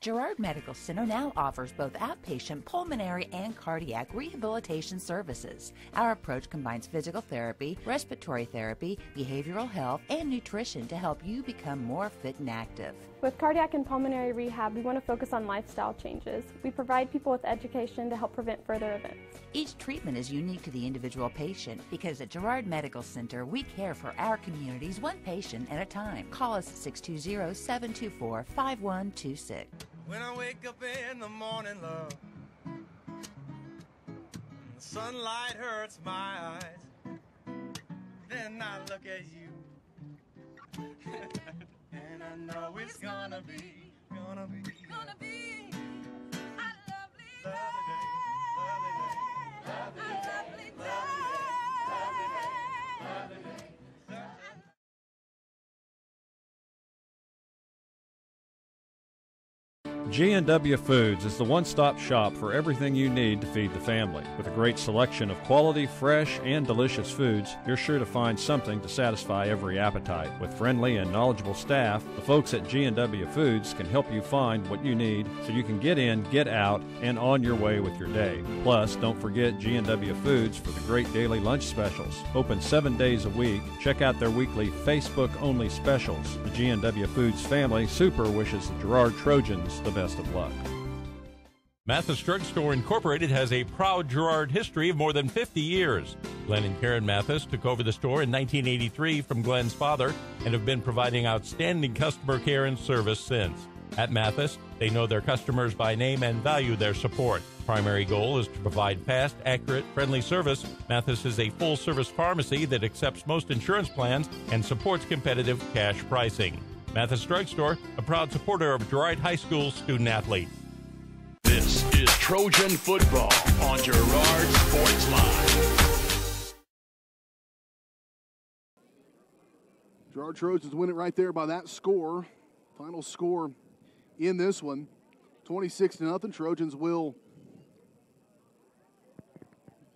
Girard Medical Center now offers both outpatient pulmonary and cardiac rehabilitation services. Our approach combines physical therapy, respiratory therapy, behavioral health, and nutrition to help you become more fit and active. With cardiac and pulmonary rehab, we want to focus on lifestyle changes. We provide people with education to help prevent further events. Each treatment is unique to the individual patient because at Girard Medical Center, we care for our communities one patient at a time. Call us at 620-724-5126. When I wake up in the morning, love, the sunlight hurts my eyes, then I look at you, and I know it's gonna be a lovely day, lovely day. G&W Foods is the one-stop shop for everything you need to feed the family. With a great selection of quality, fresh, and delicious foods, you're sure to find something to satisfy every appetite. With friendly and knowledgeable staff, the folks at G&W Foods can help you find what you need so you can get in, get out, and on your way with your day. Plus, don't forget G&W Foods for the great daily lunch specials. Open 7 days a week. Check out their weekly Facebook-only specials. The G&W Foods family super wishes the Girard Trojans the best of luck. Mathis Drug Store Incorporated has a proud Girard history of more than 50 years. Glenn and Karen Mathis took over the store in 1983 from Glenn's father and have been providing outstanding customer care and service since. At Mathis, they know their customers by name and value their support. Primary goal is to provide fast, accurate, friendly service. Mathis is a full-service pharmacy that accepts most insurance plans and supports competitive cash pricing. Mathis Drug Store, a proud supporter of Girard High School student-athlete. This is Trojan football on Girard Sports Live. Girard Trojans win it right there by that score. Final score in this one, 26-0. Trojans will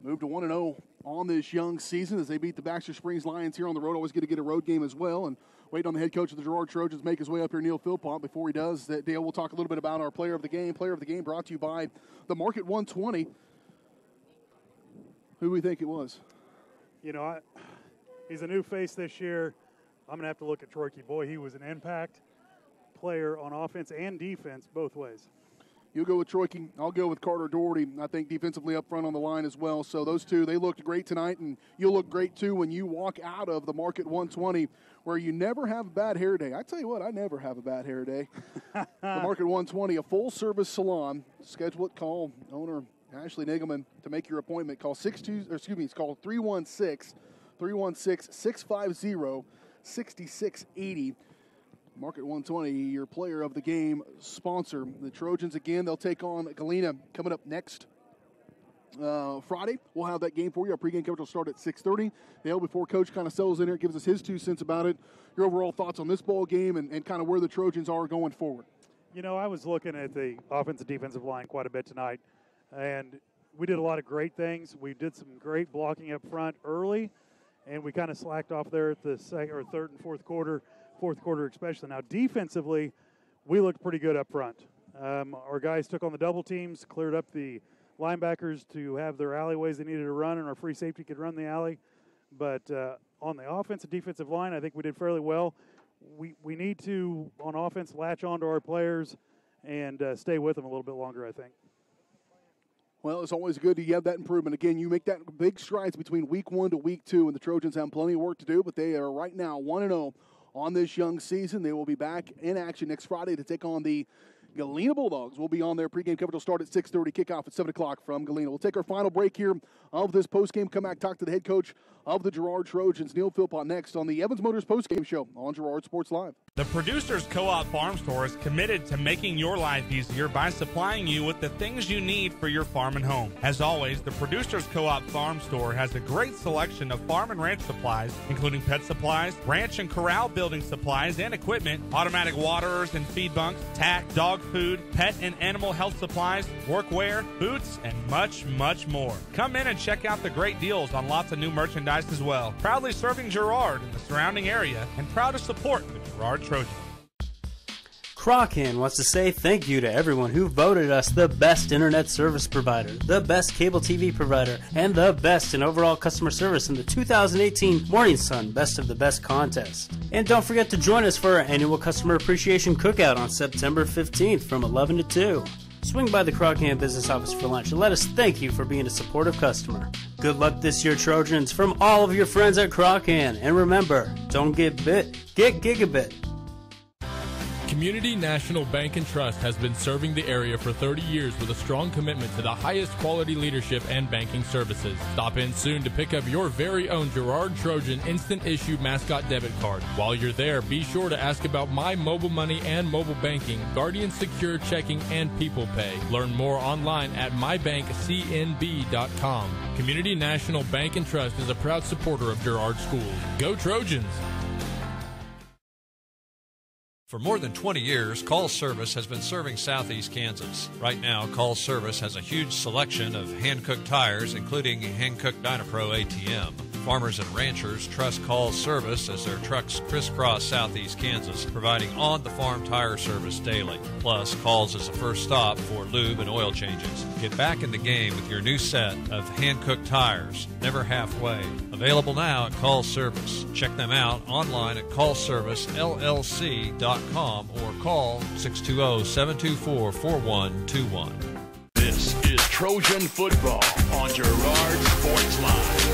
move to 1-0 on this young season as they beat the Baxter Springs Lions here on the road. Always get to get a road game as well. And waiting on the head coach of the Girard Trojans make his way up here, Neil Philpott. Before he does that, Dale, we'll talk a little bit about our player of the game. Player of the game brought to you by the Market 120. Who do we think it was? You know, he's a new face this year. I'm going to have to look at Troike. Boy, he was an impact player on offense and defense both ways. You'll go with Troike. I'll go with Carter Doherty, I think, defensively up front on the line as well. So those two, they looked great tonight, and you'll look great, too, when you walk out of the Market 120 where you never have a bad hair day. I tell you what, I never have a bad hair day. The Market 120, a full-service salon. Schedule it, call owner Ashley Nigelman to make your appointment. Call 316-650-6680. Market 120, your player of the game sponsor. The Trojans, again, they'll take on Galena coming up next Friday. We'll have that game for you. Our pregame coverage will start at 6:30. Dale, before Coach kind of settles in here, gives us his 2 cents about it, your overall thoughts on this ball game and kind of where the Trojans are going forward. You know, I was looking at the offensive defensive line quite a bit tonight, and we did a lot of great things. We did some great blocking up front early, and we kind of slacked off there at the third and fourth quarter especially. Now, defensively, we looked pretty good up front. Our guys took on the double teams, cleared up the linebackers to have their alleyways they needed to run, and our free safety could run the alley. But on the offensive defensive line, I think we did fairly well. We need to, on offense, latch on to our players and stay with them a little bit longer, I think. Well, it's always good to have that improvement. Again, you make that big strides between week 1 to week 2, and the Trojans have plenty of work to do, but they are right now 1-0 on this young season. They will be back in action next Friday to take on the Galena Bulldogs. We'll be on their pregame coverage. Will start at 6:30, kickoff at 7 o'clock from Galena. We'll take our final break here of this postgame. Come back, talk to the head coach of the Girard Trojans, Neil Philpott, next on the Evans Motors postgame show on Girard Sports Live. The Producers Co-op Farm Store is committed to making your life easier by supplying you with the things you need for your farm and home. As always, the Producers Co-op Farm Store has a great selection of farm and ranch supplies, including pet supplies, ranch and corral building supplies and equipment, automatic waterers and feed bunks, tack, dog food, pet and animal health supplies, workwear, boots, and much, much more. Come in and check out the great deals on lots of new merchandise as well. Proudly serving Girard and the surrounding area, and proud to support the Girard Trojans. Crochan wants to say thank you to everyone who voted us the best internet service provider, the best cable TV provider, and the best in overall customer service in the 2018 Morning Sun Best of the Best contest. And don't forget to join us for our annual Customer Appreciation Cookout on September 15th from 11 to 2. Swing by the Crochan business office for lunch and let us thank you for being a supportive customer. Good luck this year, Trojans, from all of your friends at Crochan. And remember, don't get bit, get gigabit. Community National Bank and Trust has been serving the area for 30 years with a strong commitment to the highest quality leadership and banking services. Stop in soon to pick up your very own Girard Trojan instant issue mascot debit card. While you're there, be sure to ask about My Mobile Money and mobile banking, Guardian Secure Checking, and People Pay. Learn more online at mybankcnb.com. Community National Bank and Trust is a proud supporter of Girard Schools. Go Trojans! For more than 20 years, Call Service has been serving Southeast Kansas. Right now, Call Service has a huge selection of hand-cooked tires, including hand-cooked Dynapro ATM. Farmers and ranchers trust Call Service as their trucks crisscross Southeast Kansas, providing on-the-farm tire service daily. Plus, Calls is the first stop for lube and oil changes. Get back in the game with your new set of hand-cooked tires, never halfway. Available now at Call Service. Check them out online at callservicellc.com or call 620-724-4121. This is Trojan Football on Girard Sports Live.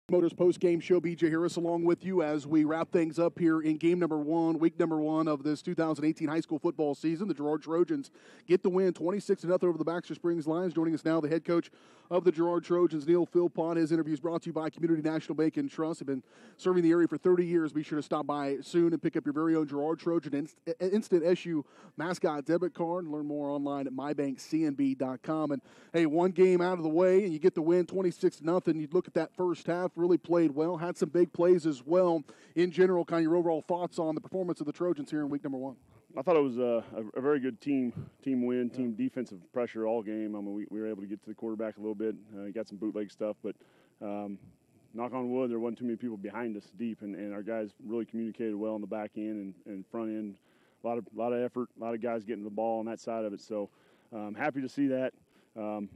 Motors post-game show. B.J. Harris along with you as we wrap things up here in game number 1, week number 1 of this 2018 high school football season. The Girard Trojans get the win 26-0 over the Baxter Springs Lions. Joining us now, the head coach of the Girard Trojans, Neil Philpott. His interview is brought to you by Community National Bank and Trust. They've been serving the area for 30 years. Be sure to stop by soon and pick up your very own Girard Trojan Instant SU mascot debit card. And learn more online at mybankcnb.com. And, hey, one game out of the way, and you get the win 26-0. You look at that first half, really played well, had some big plays as well. In general, kind of your overall thoughts on the performance of the Trojans here in week number 1. I thought it was a very good team win, team defensive pressure all game. I mean, we were able to get to the quarterback a little bit. Got some bootleg stuff, but knock on wood, there wasn't too many people behind us deep, and our guys really communicated well on the back end and front end. A lot of effort, a lot of guys getting the ball on that side of it. So happy to see that.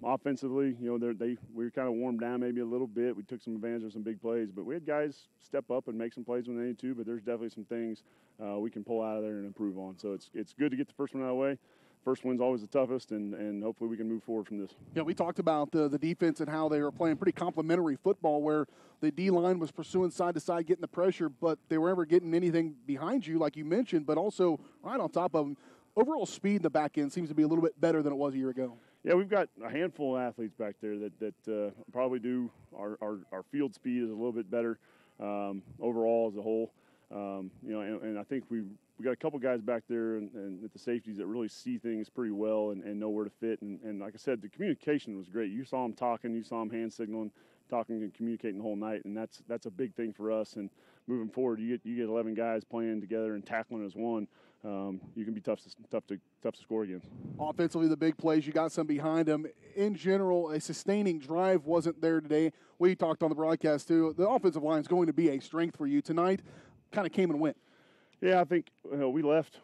Offensively, you know, we were kind of warmed down maybe a little bit. We took some advantage of some big plays, but we had guys step up and make some plays when they need to. But there's definitely some things we can pull out of there and improve on. So it's good to get the first one out of the way. First win's always the toughest, and hopefully we can move forward from this. Yeah, we talked about the defense and how they were playing pretty complimentary football, where the D-line was pursuing side to side, getting the pressure, but they were never getting anything behind you, like you mentioned, but also right on top of them. Overall speed in the back end seems to be a little bit better than it was a year ago. Yeah, we've got a handful of athletes back there that probably do. Our field speed is a little bit better overall as a whole. You know, and I think we got a couple guys back there and at the safeties that really see things pretty well and know where to fit. And like I said, the communication was great. You saw them talking, you saw them hand signaling, talking and communicating the whole night, and that's a big thing for us. And moving forward, you get 11 guys playing together and tackling as one. you can be tough to score against. Offensively, the big plays, you got some behind them. In general, a sustaining drive wasn't there today. We talked on the broadcast, too. The offensive line is going to be a strength for you tonight. Kind of came and went. Yeah, I think we left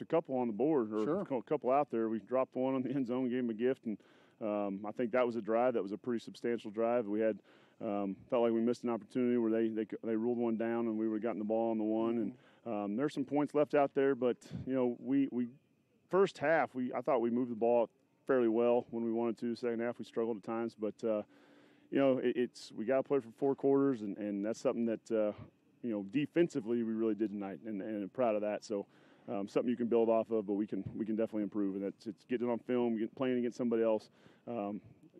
a couple on the board, or a couple out there. We dropped one on the end zone, gave them a gift, and I think that was a drive. That was a pretty substantial drive. We had felt like we missed an opportunity where they ruled one down, and we would have gotten the ball on the one. And there's some points left out there, but we first half I thought we moved the ball fairly well when we wanted to. Second half we struggled at times, but we got to play for 4 quarters, and that's something that defensively we really did tonight, and I'm proud of that. So something you can build off of, but we can definitely improve, and it's getting it on film, playing against somebody else.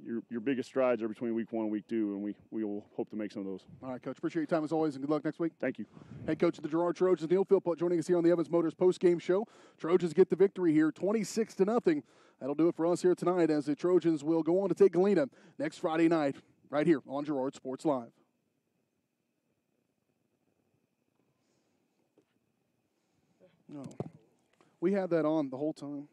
Your biggest strides are between week 1 and week 2, and we will hope to make some of those. All right, Coach. Appreciate your time as always, and good luck next week. Thank you. Head coach of the Girard Trojans, Neil Philpott, joining us here on the Evans Motors postgame show. Trojans get the victory here, 26-0. That'll do it for us here tonight, as the Trojans will go on to take Galena next Friday night, right here on Girard Sports Live. No, we had that on the whole time.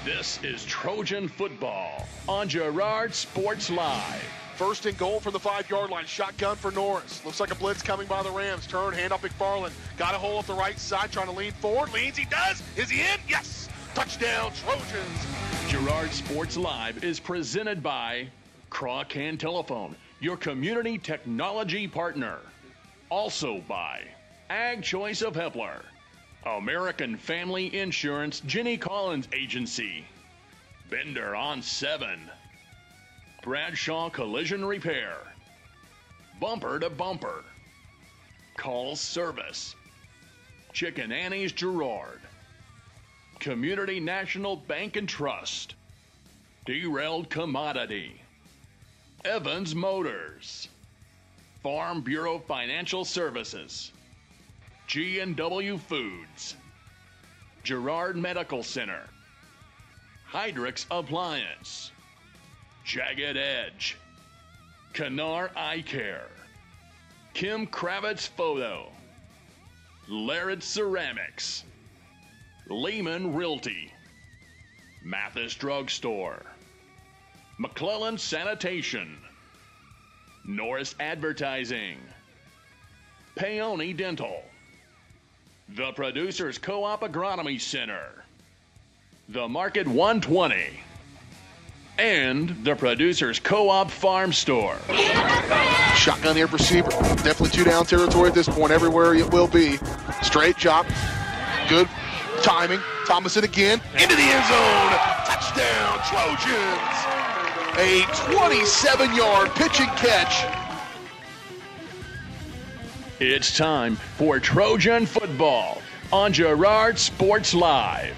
This is Trojan football on Girard Sports Live. First and goal from the 5-yard line. Shotgun for Norris. Looks like a blitz coming by the Rams. Turn, hand off McFarland. Got a hole up the right side, trying to lean forward. Leans, he does. Is he in? Yes. Touchdown, Trojans. Girard Sports Live is presented by Crawcan Telephone, your community technology partner. Also by Ag Choice of Hepler, American Family Insurance, Jenny Collins Agency, Bender on 7, Bradshaw Collision Repair, Bumper to Bumper, Call Service, Chicken Annie's Girard, Community National Bank and Trust, Derailed Commodity, Evans Motors, Farm Bureau Financial Services, G&W Foods, Girard Medical Center, Hydrix Appliance, Jagged Edge, Canar Eye Care, Kim Kravitz Photo, Laird Ceramics, Lehman Realty, Mathis Drugstore, McClellan Sanitation, Norris Advertising, Paoni Dental, the Producers Co-op Agronomy Center, the Market 120, and the Producers Co-op Farm Store. Shotgun here for Siebert. Definitely 2-down territory at this point. Everywhere it will be. Straight chop. Good timing. Thomason again. Into the end zone. Touchdown, Trojans. A 27-yard pitch and catch. It's time for Trojan football on Girard Sports Live.